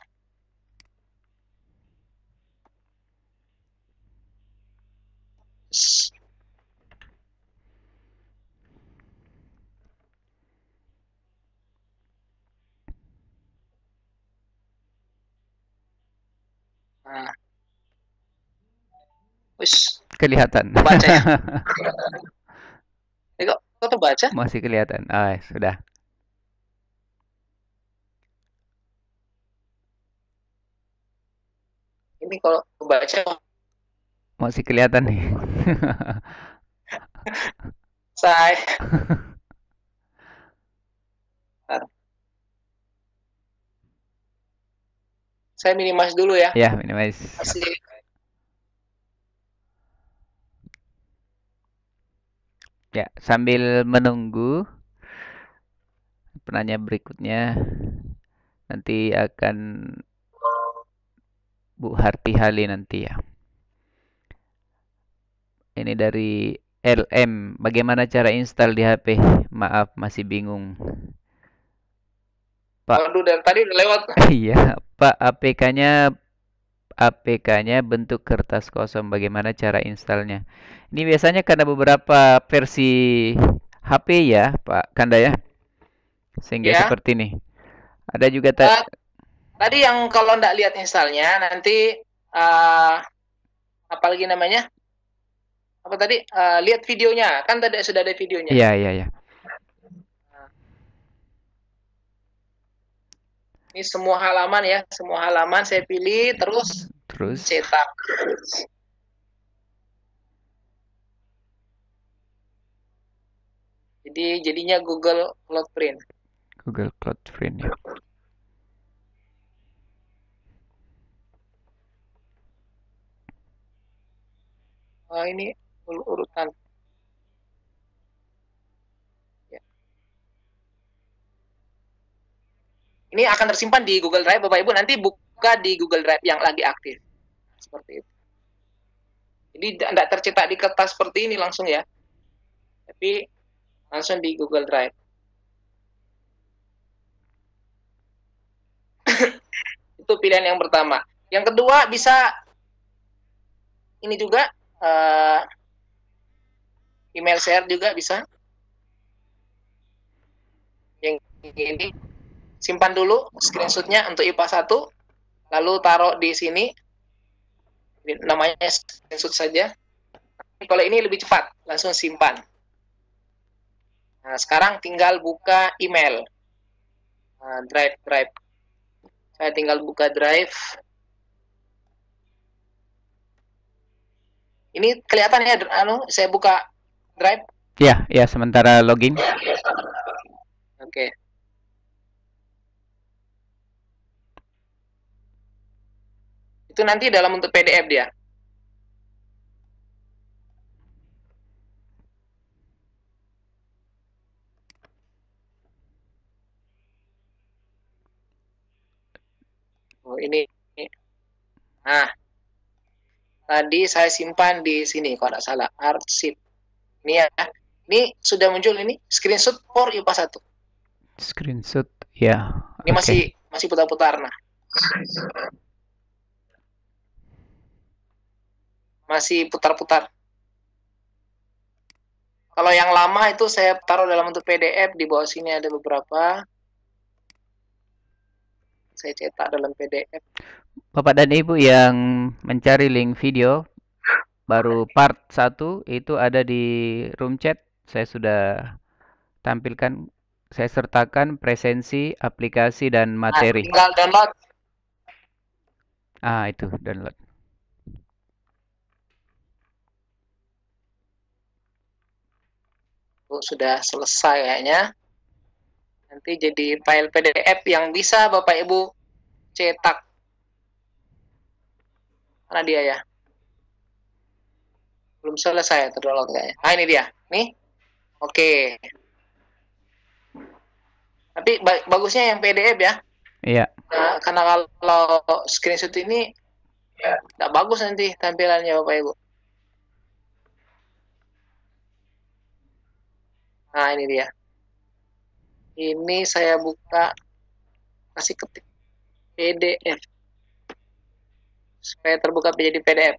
Nah, wis Kelihatan. baca ya. Ini kok terbaca? Masih kelihatan. Ah, sudah. Ini kalau kebaca Masih kelihatan nih. saya. Saya minimize dulu ya. Ya, minimize. Masih. Ya, sambil menunggu penanya berikutnya, nanti akan Bu Harti Hali nanti ya. Ini dari LM. Bagaimana cara install di HP? Maaf, masih bingung. Pak. Waduh, dari tadi udah lewat. Iya, Pak, APK-nya bentuk kertas kosong. Bagaimana cara installnya? Ini biasanya karena beberapa versi HP ya, Pak Kanda ya. Sehingga Ya. seperti ini. Ada juga tadi yang kalau nggak lihat installnya, nanti apa lagi namanya? Apa tadi? Lihat videonya. Kan tadi sudah ada videonya. Iya, iya, iya. Ini semua halaman ya, semua halaman saya pilih terus cetak. Jadi jadinya Google Cloud Print. Google Cloud Print ya. Ini urutan. Ini akan tersimpan di Google Drive, Bapak Ibu. Nanti buka di Google Drive yang lagi aktif. Seperti itu. Jadi tidak tercetak di kertas seperti ini langsung ya. Tapi langsung di Google Drive. Itu pilihan yang pertama. Yang kedua bisa ini juga email share juga bisa. Yang ini simpan dulu screenshotnya untuk IPA 1, lalu taruh di sini, namanya screenshot saja. Kalau ini lebih cepat, langsung simpan. Nah, sekarang tinggal buka email, Drive. Saya tinggal buka Drive. Ini kelihatan ya, saya buka Drive. Ya, ya sementara login. Oke. Itu nanti dalam bentuk PDF dia. Oh, ini. Nah, tadi saya simpan di sini kalau tidak salah, arsip. Ini ya. Ini sudah muncul ini screenshot for IPA 1. Screenshot ya. Ini masih putar-putar nah. Masih putar-putar. Kalau yang lama itu saya taruh dalam bentuk PDF, di bawah sini ada beberapa. Saya cetak dalam PDF. Bapak dan Ibu yang mencari link video baru part 1 itu ada di room chat. Saya sudah tampilkan, saya sertakan presensi, aplikasi dan materi. Tinggal download. Itu download. Sudah selesai kayaknya. Nanti jadi file PDF yang bisa Bapak Ibu cetak. Mana dia ya? Belum selesai terdownload kayaknya. Ini dia. Nih. Oke. Tapi bagusnya yang PDF ya. Iya. Nah, karena kalau screenshot ini tidak bagus nanti tampilannya Bapak Ibu. Nah, ini dia. Ini saya buka, kasih ketik PDF. Supaya terbuka menjadi PDF.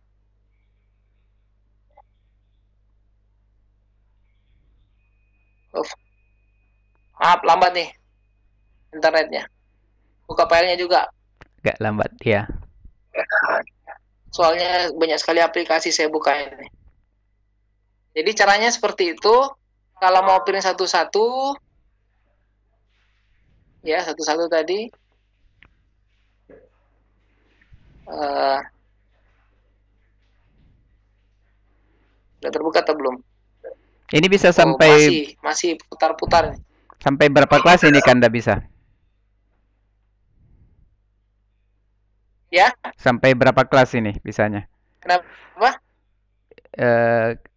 Maaf, lambat nih internetnya. Buka filenya juga. Agak lambat ya. Soalnya banyak sekali aplikasi saya buka ini. Jadi caranya seperti itu. Kalau mau print satu-satu, ya satu-satu tadi. Sudah terbuka atau belum? Ini bisa sampai masih putar-putar. Sampai berapa kelas ini Kanda bisa? Ya? Sampai berapa kelas ini bisanya? Kenapa?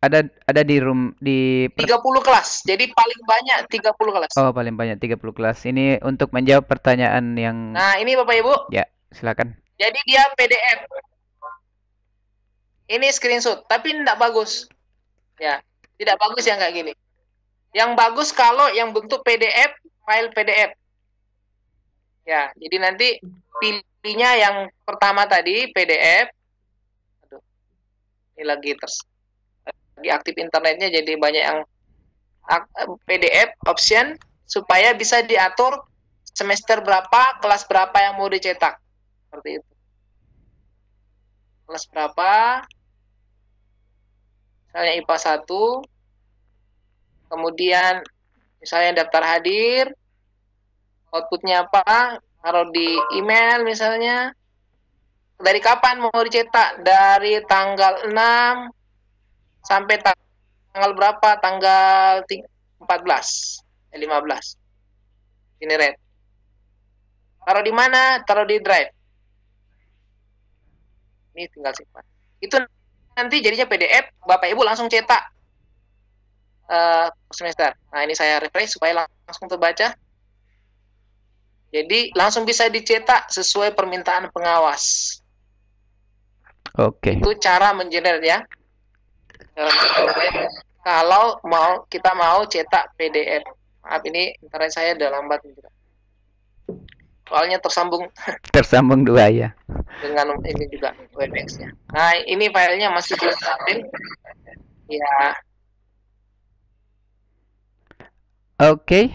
Ada di room di 30 kelas. Jadi paling banyak 30 kelas. Oh, paling banyak 30 kelas. Ini untuk menjawab pertanyaan yang Nah, ini Bapak Ibu. Ya, silakan. Jadi dia PDF. Ini screenshot, tapi tidak bagus. Ya, tidak bagus yang kayak gini. Yang bagus kalau yang bentuk PDF, file PDF. Ya, jadi nanti pilihnya yang pertama tadi PDF. Aduh. Ini lagi aktif internetnya, jadi banyak yang PDF option supaya bisa diatur semester berapa, kelas berapa yang mau dicetak. Seperti itu. Kelas berapa? Misalnya IPA 1. Kemudian misalnya daftar hadir. Outputnya apa? Taruh di email misalnya. Dari kapan mau dicetak? Dari tanggal 6 sampai tanggal berapa? Tanggal 14, 15. Ini red. Taruh di mana? Taruh di drive. Ini tinggal simpan. Itu nanti jadinya PDF, Bapak Ibu langsung cetak semester. Nah, ini saya refresh supaya langsung terbaca. Jadi langsung bisa dicetak sesuai permintaan pengawas. Oke. Itu cara mengenerate ya. Kalau kita mau cetak PDF. Maaf, ini internet saya udah lambat juga. Soalnya tersambung 2 ya. Dengan ini juga WebEx-nya. Nah, ini filenya masih belum stabil. Ya. Oke.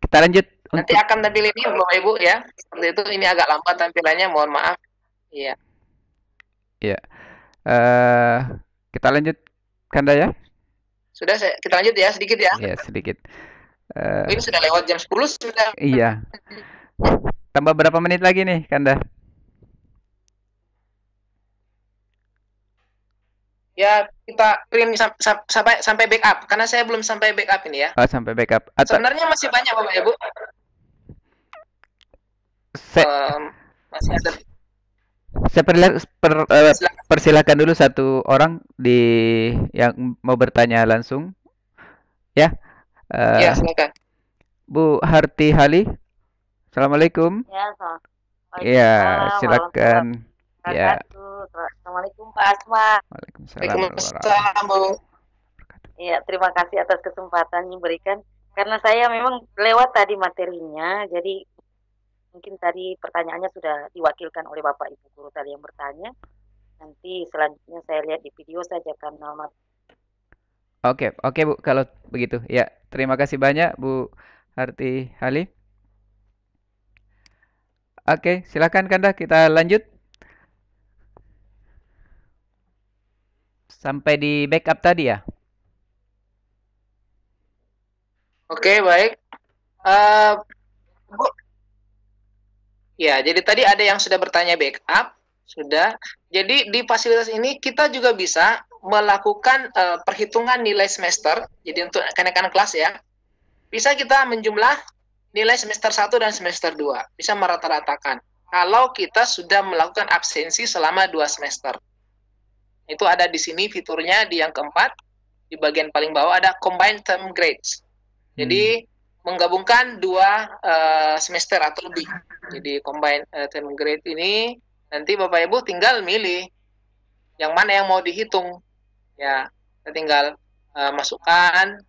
Kita lanjut. Nanti akan tampil ini Bapak Ibu ya. Seperti itu, ini agak lambat tampilannya, mohon maaf. Iya. Iya. Kita lanjut Kanda ya. Sudah, kita lanjut ya, sedikit ya. Iya, sedikit. Ini sudah lewat jam 10 sudah. Iya. Tambah berapa menit lagi nih, Kanda? Ya, kita print sampai backup, karena saya belum sampai backup ini ya. Oh, sampai backup. Sebenarnya masih banyak Bapak Ibu. Masih ada. Saya persilakan dulu satu orang yang mau bertanya langsung. Ya. Ya, silakan. Bu Harti Hali. Assalamualaikum. Ya, silakan. Ya. Assalamualaikum Pak Asma. Waalaikumsalam, Bu. Iya, terima kasih atas kesempatan yang diberikan. Karena saya memang lewat tadi materinya, jadi mungkin tadi pertanyaannya sudah diwakilkan oleh Bapak Ibu guru tadi yang bertanya. Nanti selanjutnya saya lihat di video saja karena Oke Bu, kalau begitu. Ya, terima kasih banyak Bu Harti Hali. Oke, silakan Kanda, kita lanjut. Sampai di backup tadi ya? Oke, baik. Bu. Ya, jadi tadi ada yang sudah bertanya backup, sudah. Jadi di fasilitas ini kita juga bisa melakukan perhitungan nilai semester. Jadi untuk kenaikan kelas ya, bisa kita menjumlah nilai semester 1 dan semester 2. Bisa merata-ratakan. Kalau kita sudah melakukan absensi selama 2 semester. Itu ada di sini fiturnya di yang keempat. Di bagian paling bawah ada combined term grades. Jadi menggabungkan 2 semester atau lebih. Jadi combined term grade ini nanti Bapak Ibu tinggal milih yang mana yang mau dihitung. Ya, kita tinggal masukkan.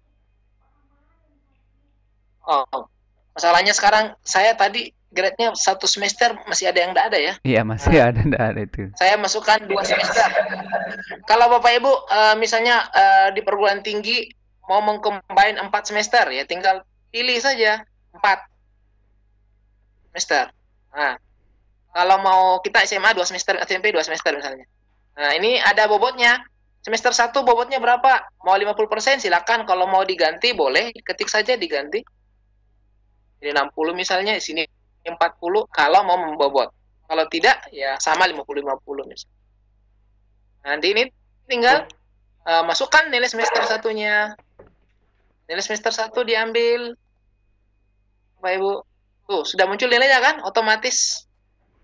Oh, masalahnya sekarang saya tadi grade-nya 1 semester masih ada yang tidak ada ya? Iya, masih ada itu. Saya masukkan 2 semester. Kalau Bapak Ibu misalnya di perguruan tinggi mau mengcombine 4 semester ya, tinggal pilih saja 4 semester. Nah, Kalau mau kita SMA 2 semester, SMP 2 semester misalnya. Nah, ini ada bobotnya. Semester 1 bobotnya berapa? Mau 50% silakan. Kalau mau diganti boleh, ketik saja diganti. Ini 60 misalnya, di sini 40 kalau mau membobot. Kalau tidak, ya sama 50-50 misalnya. Nanti ini tinggal masukkan nilai semester 1-nya. Nilai semester 1 diambil. Bapak Ibu. Tuh, sudah muncul nilainya kan? Otomatis.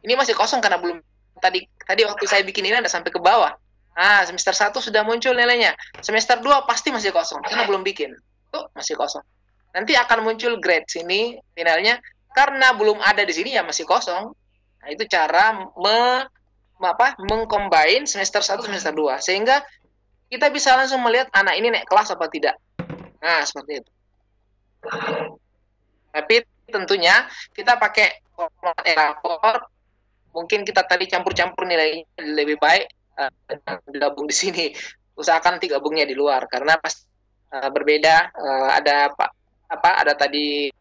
Ini masih kosong karena belum tadi waktu saya bikin ini ada sampai ke bawah. Nah, semester 1 sudah muncul nilainya. Semester 2 pasti masih kosong karena belum bikin. Tuh, masih kosong. Nanti akan muncul grade sini finalnya karena belum ada di sini ya masih kosong. Nah, itu cara mengcombine semester 1 semester 2 sehingga kita bisa langsung melihat anak ini naik kelas apa tidak. Nah, seperti itu. Tapi tentunya kita pakai format rapor. Mungkin kita tadi campur-campur nilainya lebih baik gabung di sini. Usahakan nanti gabungnya di luar karena pasti berbeda. Ada tadi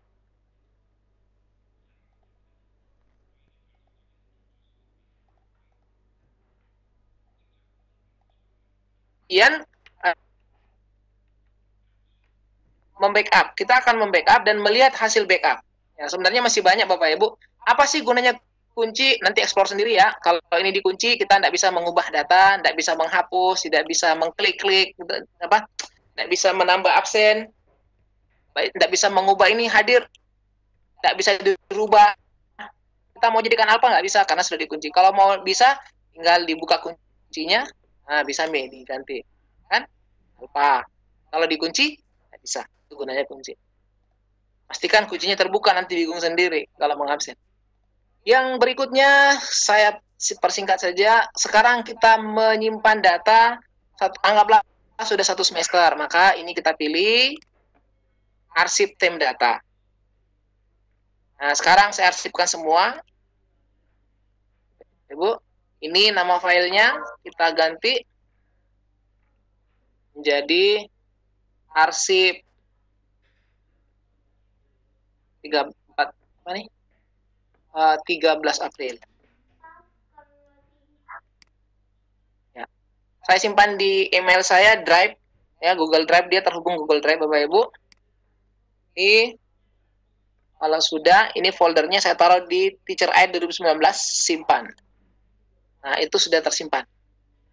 membackup. Kita akan membackup dan melihat hasil backup. Ya, sebenarnya masih banyak Bapak Ibu. Apa sih gunanya kunci? Nanti explore sendiri ya. Kalau ini dikunci, kita tidak bisa mengubah data, tidak bisa menghapus, tidak bisa mengklik-klik, tidak bisa menambah absen, tidak bisa mengubah ini hadir, tidak bisa dirubah. Kita mau jadikan alfa nggak bisa karena sudah dikunci. Kalau mau bisa, tinggal dibuka kuncinya, nah bisa diganti, kan? Alfa. Kalau dikunci, nggak bisa. Itu gunanya kunci. Pastikan kuncinya terbuka, nanti bingung sendiri kalau mengabsen. Yang berikutnya saya persingkat saja. Sekarang kita menyimpan data, anggaplah sudah 1 semester, maka ini kita pilih arsip tem data. Nah, sekarang saya arsipkan semua. Ibu, ini nama filenya kita ganti menjadi arsip 13 April. Ya. Saya simpan di email saya Drive, ya Google Drive, dia terhubung Google Drive Bapak Ibu. Ini kalau sudah, ini foldernya saya taruh di Teacher Aid 2019 simpan. Nah, itu sudah tersimpan.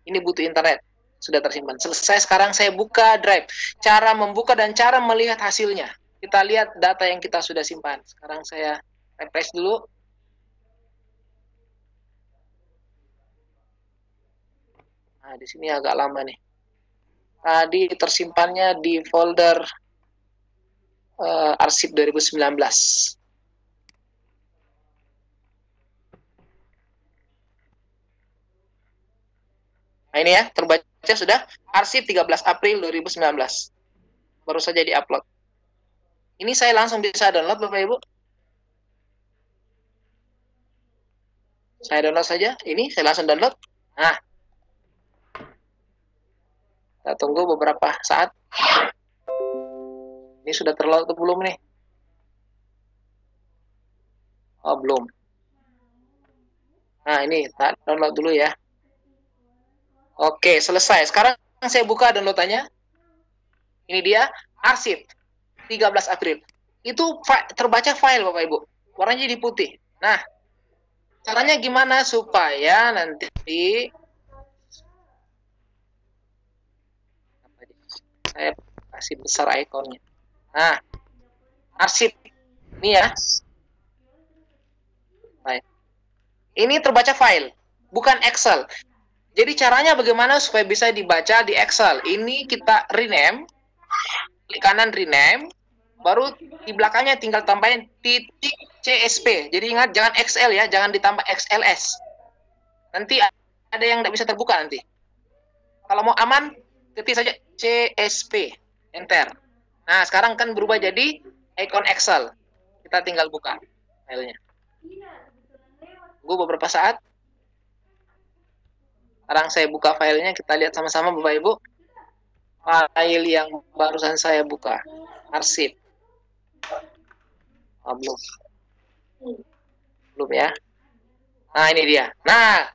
Ini butuh internet, sudah tersimpan. Selesai, sekarang saya buka Drive. Cara membuka dan cara melihat hasilnya. Kita lihat data yang kita sudah simpan. Sekarang saya refresh dulu. Nah, di sini agak lama nih. Tadi tersimpannya di folder arsip 2019. Nah, ini ya, terbaca sudah arsip 13 April 2019. Baru saja diupload. Ini saya langsung bisa download Bapak Ibu. Saya download saja. Ini saya langsung download. Nah, kita tunggu beberapa saat. Ini sudah terload atau belum nih? Oh, belum. Nah, ini tak download dulu ya. Oke, selesai. Sekarang saya buka downloadannya. Ini dia, arsip 13 April. Itu terbaca file Bapak Ibu. Warnanya jadi putih. Nah, caranya gimana supaya nanti saya kasih besar ikonnya. Nah, arsip ini ya. Baik. Ini terbaca file, bukan Excel. Jadi caranya bagaimana supaya bisa dibaca di Excel? Ini kita rename, klik kanan rename, baru di belakangnya tinggal tambahin titik CSP. Jadi ingat jangan XL ya, jangan ditambah XLS. Nanti ada yang tidak bisa terbuka nanti. Kalau mau aman, ketik saja CSP, enter. Nah, sekarang kan berubah jadi icon Excel. Kita tinggal buka filenya. Tunggu beberapa saat. Sekarang saya buka filenya, kita lihat sama-sama Bapak Ibu. File yang barusan saya buka, arsip. Oh, belum ya. Nah, ini dia. Nah,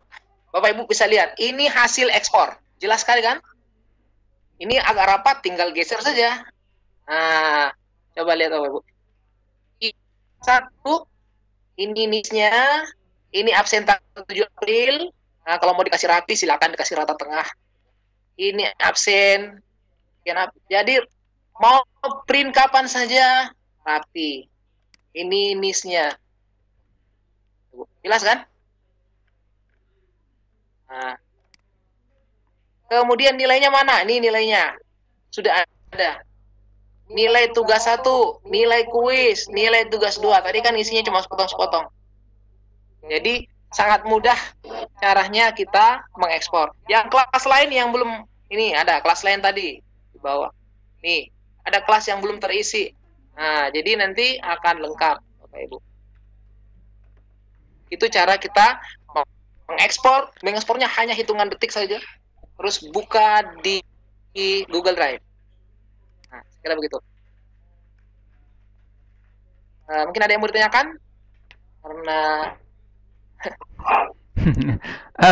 Bapak Ibu bisa lihat, ini hasil ekspor. Jelas sekali kan? Ini agak rapat, tinggal geser saja. Nah, coba lihat Bapak Ibu. Satu, ini NIS-nya, ini absen tanggal 7 April. Nah, kalau mau dikasih rapi, silakan dikasih rata tengah. Ini absen. Jadi, mau print kapan saja, rapi. Ini NIS-nya. Jelas kan? Nah, kemudian nilainya mana? Ini nilainya. Sudah ada. Nilai tugas 1, nilai kuis, nilai tugas 2. Tadi kan isinya cuma sepotong-sepotong. Jadi sangat mudah caranya kita mengekspor. Yang kelas lain yang belum, ini ada kelas lain tadi di bawah. Nih, ada kelas yang belum terisi. Nah, jadi nanti akan lengkap, Bapak Ibu. Itu cara kita mengekspor. Mengekspornya hanya hitungan detik saja. Terus buka di Google Drive. Nah, kira begitu. Mungkin ada yang mau ditanyakan? Karena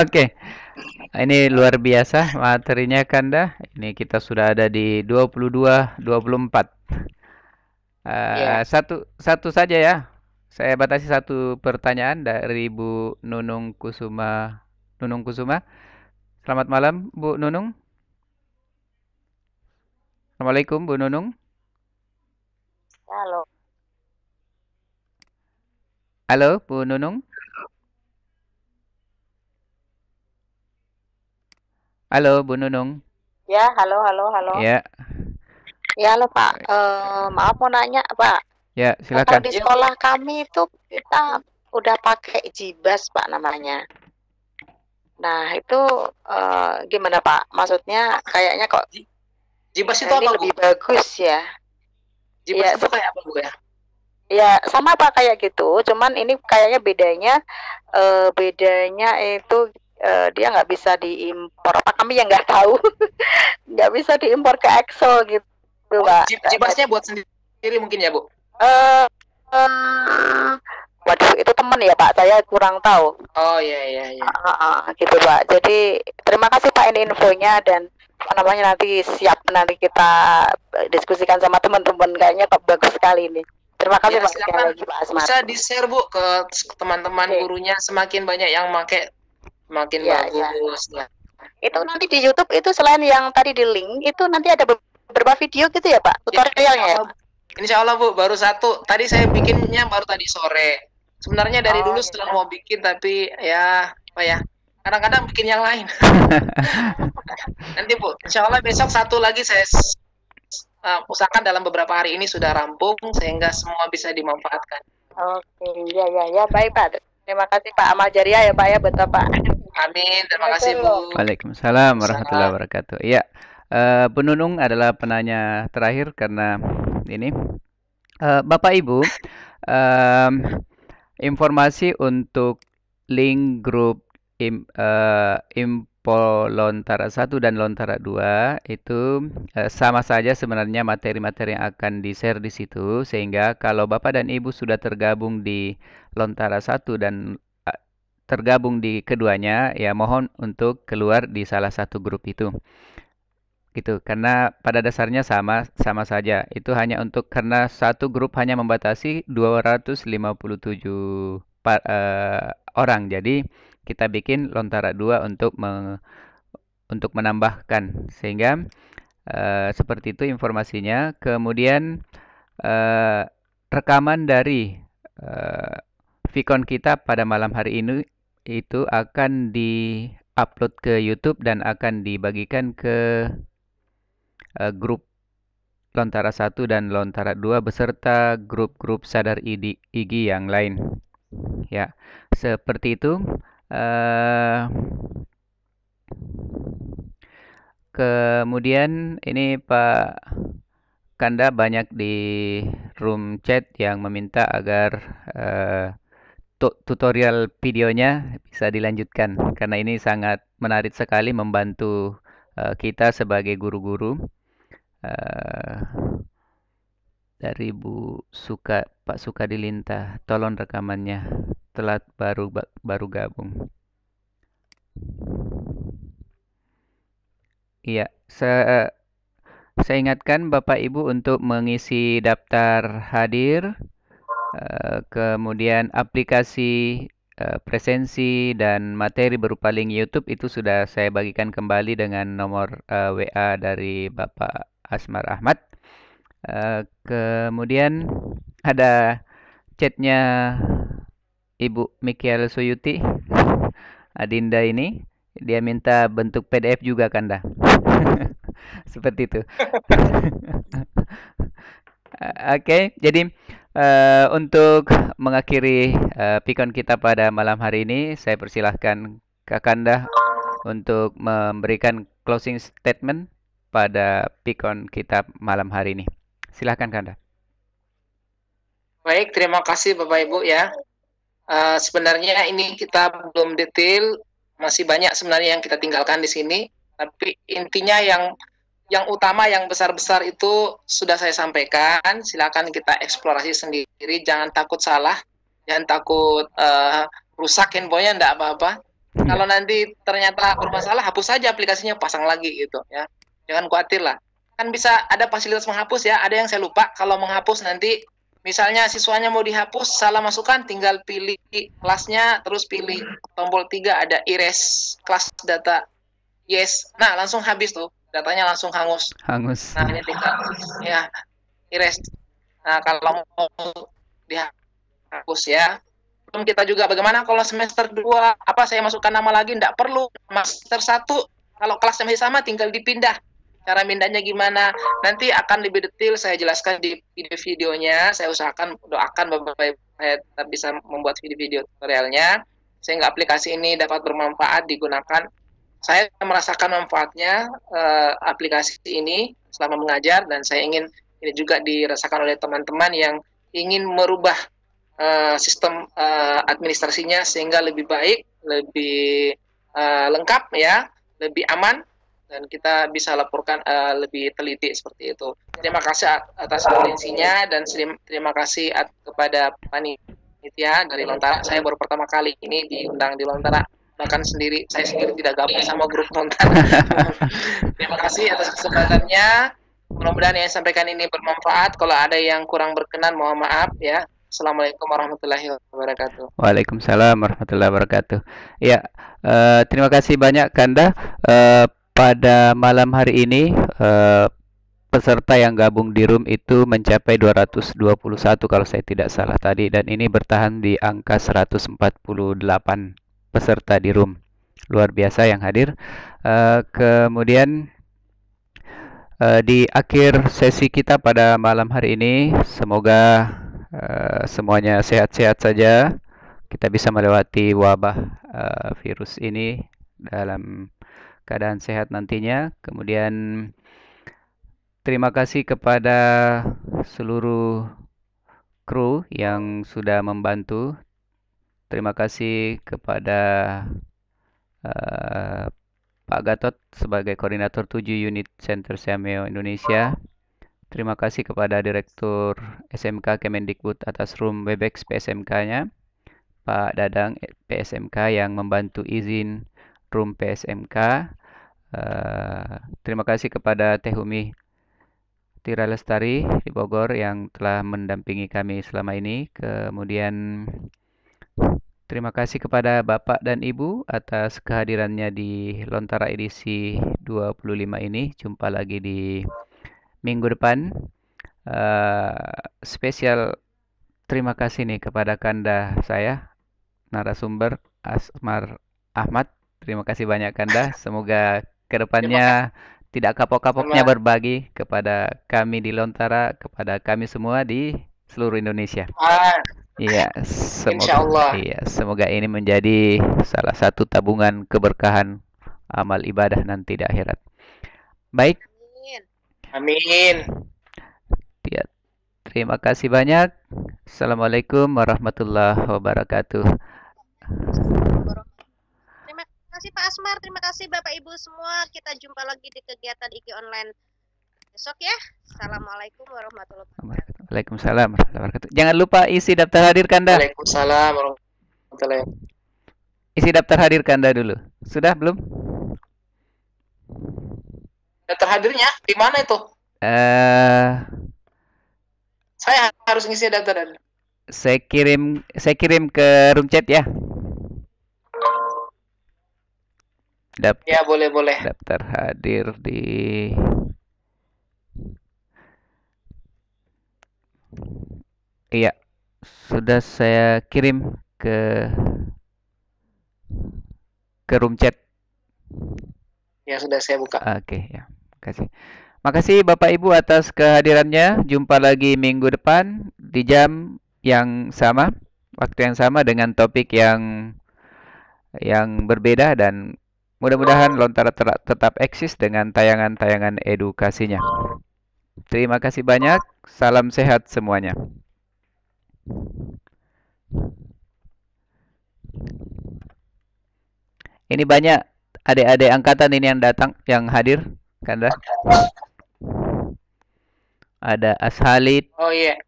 Oke. Ini luar biasa materinya Kanda. Ini kita sudah ada di 22-24. Satu saja ya. Saya batasi satu pertanyaan dari Bu Nunung Kusuma. Selamat malam Bu Nunung. Assalamualaikum Bu Nunung. Halo. Halo Bu Nunung. Halo Bu Nunung. Ya, halo. Ya. Ya, halo Pak. Maaf mau nanya Pak. Ya, silakan. Kalau di sekolah kami itu kita udah pakai Jibas Pak namanya. Nah, itu gimana Pak? Maksudnya kayaknya kok Jibas itu ini apa, lebih bagus ya. Jibas itu kayak apa Bu ya? Ya, sama Pak kayak gitu. Cuman ini kayaknya bedanya itu dia nggak bisa diimpor. Apa kami yang nggak tahu? Nggak bisa diimpor ke Excel gitu Pak. Jibasnya buat sendiri mungkin ya Bu? Waduh, itu teman ya Pak, saya kurang tahu. Oh iya. Gitu Pak. Jadi terima kasih Pak ini infonya dan nanti nanti kita diskusikan sama teman-teman, kayaknya kok bagus sekali ini. Terima kasih Pak. Silakan Pak Asmar. bisa di-share Bu ke teman-teman gurunya, semakin banyak yang pakai semakin bagus ya. Itu nanti di YouTube itu selain yang tadi di link itu nanti ada beberapa video gitu ya Pak, tutorialnya ya. Insya Allah Bu, baru satu. Tadi saya bikinnya baru tadi sore. Sebenarnya dari dulu setelah mau bikin, tapi ya apa ya, kadang-kadang bikin yang lain. Nanti Bu, insya Allah besok satu lagi saya usahakan dalam beberapa hari ini sudah rampung sehingga semua bisa dimanfaatkan. Oke, ya baik Pak. Terima kasih Pak Amal Jariah ya Pak ya, betul Pak. Amin, terima kasih Bu. Waalaikumsalam warahmatullahi wabarakatuh. Iya. Bu Nunung adalah penanya terakhir karena ini Bapak Ibu, informasi untuk link grup Info Lontara 1 dan Lontara 2 itu sama saja sebenarnya materi-materi yang akan di-share di situ, sehingga kalau Bapak dan Ibu sudah tergabung di Lontara 1 dan tergabung di keduanya, ya mohon untuk keluar di salah satu grup itu. Gitu, karena pada dasarnya sama saja. Itu hanya untuk karena satu grup hanya membatasi 257 orang. Jadi kita bikin Lontara 2 untuk menambahkan, sehingga seperti itu informasinya. Kemudian rekaman dari Vicon kita pada malam hari ini itu akan di-upload ke YouTube dan akan dibagikan ke grup Lontara 1 dan Lontara 2 beserta grup-grup Sadar IGI yang lain. Ya, seperti itu. Kemudian ini Pak Kanda banyak di room chat yang meminta agar tutorial videonya bisa dilanjutkan karena ini sangat menarik sekali, membantu kita sebagai guru-guru. Dari Pak Sukadilinta, tolong rekamannya. telat baru gabung. Iya, saya ingatkan Bapak Ibu untuk mengisi daftar hadir, kemudian aplikasi presensi dan materi berupa link YouTube itu sudah saya bagikan kembali dengan nomor WA dari Bapak Asmar Ahmad. Kemudian ada chatnya Ibu Mikiel Suyuti, Adinda ini. Dia minta bentuk PDF juga, Kanda. Seperti itu. Oke, jadi untuk mengakhiri pikon kita pada malam hari ini, saya persilahkan Kak Kanda untuk memberikan closing statement pada pikon kita malam hari ini. Silahkan, Kanda. Baik, terima kasih Bapak Ibu ya. Sebenarnya ini kita belum detail, masih banyak sebenarnya yang kita tinggalkan di sini. Tapi intinya yang utama, yang besar-besar itu sudah saya sampaikan. Silakan kita eksplorasi sendiri, jangan takut salah, jangan takut rusak handphonenya, enggak apa-apa. Kalau nanti ternyata bermasalah, hapus saja aplikasinya, pasang lagi gitu ya. Jangan khawatir lah. Kan bisa ada fasilitas menghapus ya. Ada yang saya lupa, kalau menghapus nanti misalnya siswanya mau dihapus, salah masukkan, tinggal pilih kelasnya, terus pilih tombol 3 ada erase kelas data. Yes. Nah, langsung habis tuh. Datanya langsung hangus. Nah, ini tinggal ya erase. Nah, kalau mau dihapus ya. Belum kita juga bagaimana kalau semester 2 saya masukkan nama lagi, enggak perlu. Semester 1 kalau kelasnya masih sama tinggal dipindah. Cara mindahnya gimana? Nanti akan lebih detail saya jelaskan di video-videonya. Saya usahakan, doakan Bapak saya bisa membuat video-video tutorialnya sehingga aplikasi ini dapat bermanfaat digunakan. Saya merasakan manfaatnya aplikasi ini selama mengajar, dan saya ingin ini juga dirasakan oleh teman-teman yang ingin merubah sistem administrasinya sehingga lebih baik, lebih lengkap ya, lebih aman, dan kita bisa laporkan lebih teliti seperti itu. Terima kasih atas atensinya, dan terima kasih kepada panitia dari Lontara. Saya baru pertama kali ini diundang di Lontara, bahkan saya sendiri tidak gabung sama grup Lontara. Terima kasih atas kesempatannya. Mudah-mudahan yang sampaikan ini bermanfaat. Kalau ada yang kurang berkenan, mohon maaf ya. Assalamualaikum warahmatullahi wabarakatuh. Waalaikumsalam warahmatullahi wabarakatuh. Ya, terima kasih banyak Kanda. Pada malam hari ini peserta yang gabung di room itu mencapai 221 kalau saya tidak salah tadi, dan ini bertahan di angka 148 peserta di room. Luar biasa yang hadir. Kemudian di akhir sesi kita pada malam hari ini, semoga semuanya sehat-sehat saja. Kita bisa melewati wabah virus ini dalam keadaan sehat nantinya. Kemudian terima kasih kepada seluruh kru yang sudah membantu. Terima kasih kepada Pak Gatot sebagai koordinator 7 unit Center Sameo Indonesia. Terima kasih kepada Direktur SMK Kemendikbud atas room Webex PSMK-nya, Pak Dadang PSMK yang membantu izin room PSMK. Terima kasih kepada Teh Umi Tira Lestari di Bogor yang telah mendampingi kami selama ini. Kemudian terima kasih kepada Bapak dan Ibu atas kehadirannya di Lontara edisi 25 ini. Jumpa lagi di minggu depan. Spesial terima kasih nih kepada Kanda saya, narasumber Asmar Ahmad. Terima kasih banyak Kanda. Semoga kedepannya tidak kapok-kapoknya berbagi kepada kami di Lontara, kepada kami semua di seluruh Indonesia. Iya, semoga ini menjadi salah satu tabungan keberkahan amal ibadah nanti di akhirat. Baik. Amin. Ya, terima kasih banyak. Assalamualaikum warahmatullahi wabarakatuh. Terima kasih Pak Asmar, terima kasih Bapak Ibu semua. Kita jumpa lagi di kegiatan IG online besok ya. Assalamualaikum warahmatullahi wabarakatuh. Waalaikumsalam warahmatullahi wabarakatuh. Jangan lupa isi daftar hadir Kanda. Waalaikumsalam warahmatullahi Isi daftar hadir Kanda dulu. Sudah belum? Daftar hadirnya di mana itu? Saya harus ngisi daftar hadir. Saya kirim ke room chat ya. Ya, boleh. Daftar hadir di Iya, sudah saya kirim ke room chat. Ya, sudah saya buka. Oke, ya. Makasih. Makasih Bapak Ibu atas kehadirannya. Jumpa lagi minggu depan di jam yang sama, waktu yang sama dengan topik yang berbeda, dan mudah-mudahan Lontara tetap eksis dengan tayangan-tayangan edukasinya. Terima kasih banyak. Salam sehat semuanya. Ini banyak adik-adik angkatan ini yang datang, yang hadir, Kanda. Ada Ashalid. Oh iya.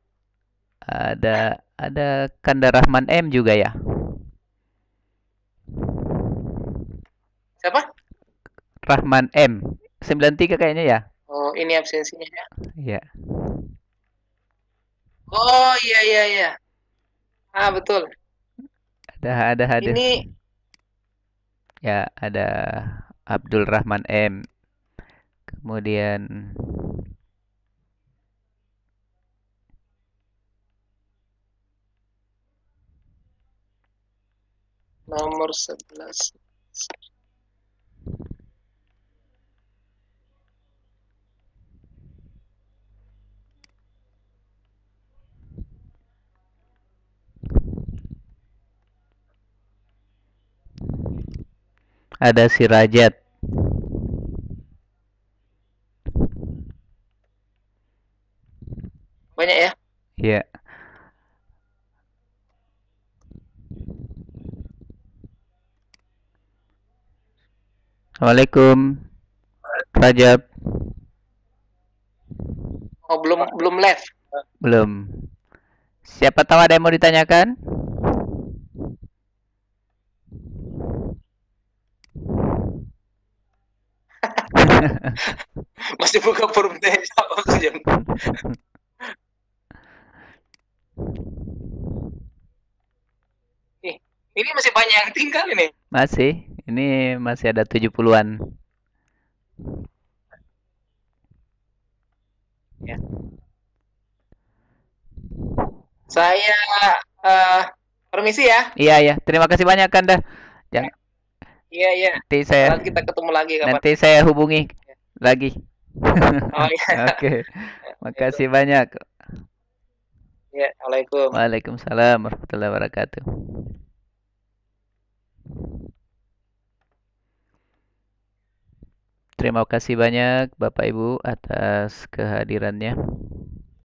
Ada Kanda Rahman M juga ya. Siapa? Rahman M. 93 kayaknya ya. Oh, ini absensinya ya. Iya. Oh, iya. Ah, betul. Ada hadir. Ini ya, ada Abdul Rahman M. Kemudian nomor 11. ada si Rajat. Banyak ya? Iya. Assalamualaikum, Rajab. Oh, belum live. Belum. Siapa tahu ada yang mau ditanyakan? Masih buka forum tanya jam. Ini masih banyak yang tinggal ini. Masih. Ini masih ada 70-an. Ya. Saya permisi ya. Iya. Terima kasih banyak Kanda. Iya. Nanti kita ketemu lagi kapan. Nanti saya hubungi lagi. Oh iya. Oke. Makasih banyak. Ya, Waalaikumsalam. Waalaikumsalam warahmatullahi wabarakatuh. Terima kasih banyak Bapak Ibu atas kehadirannya.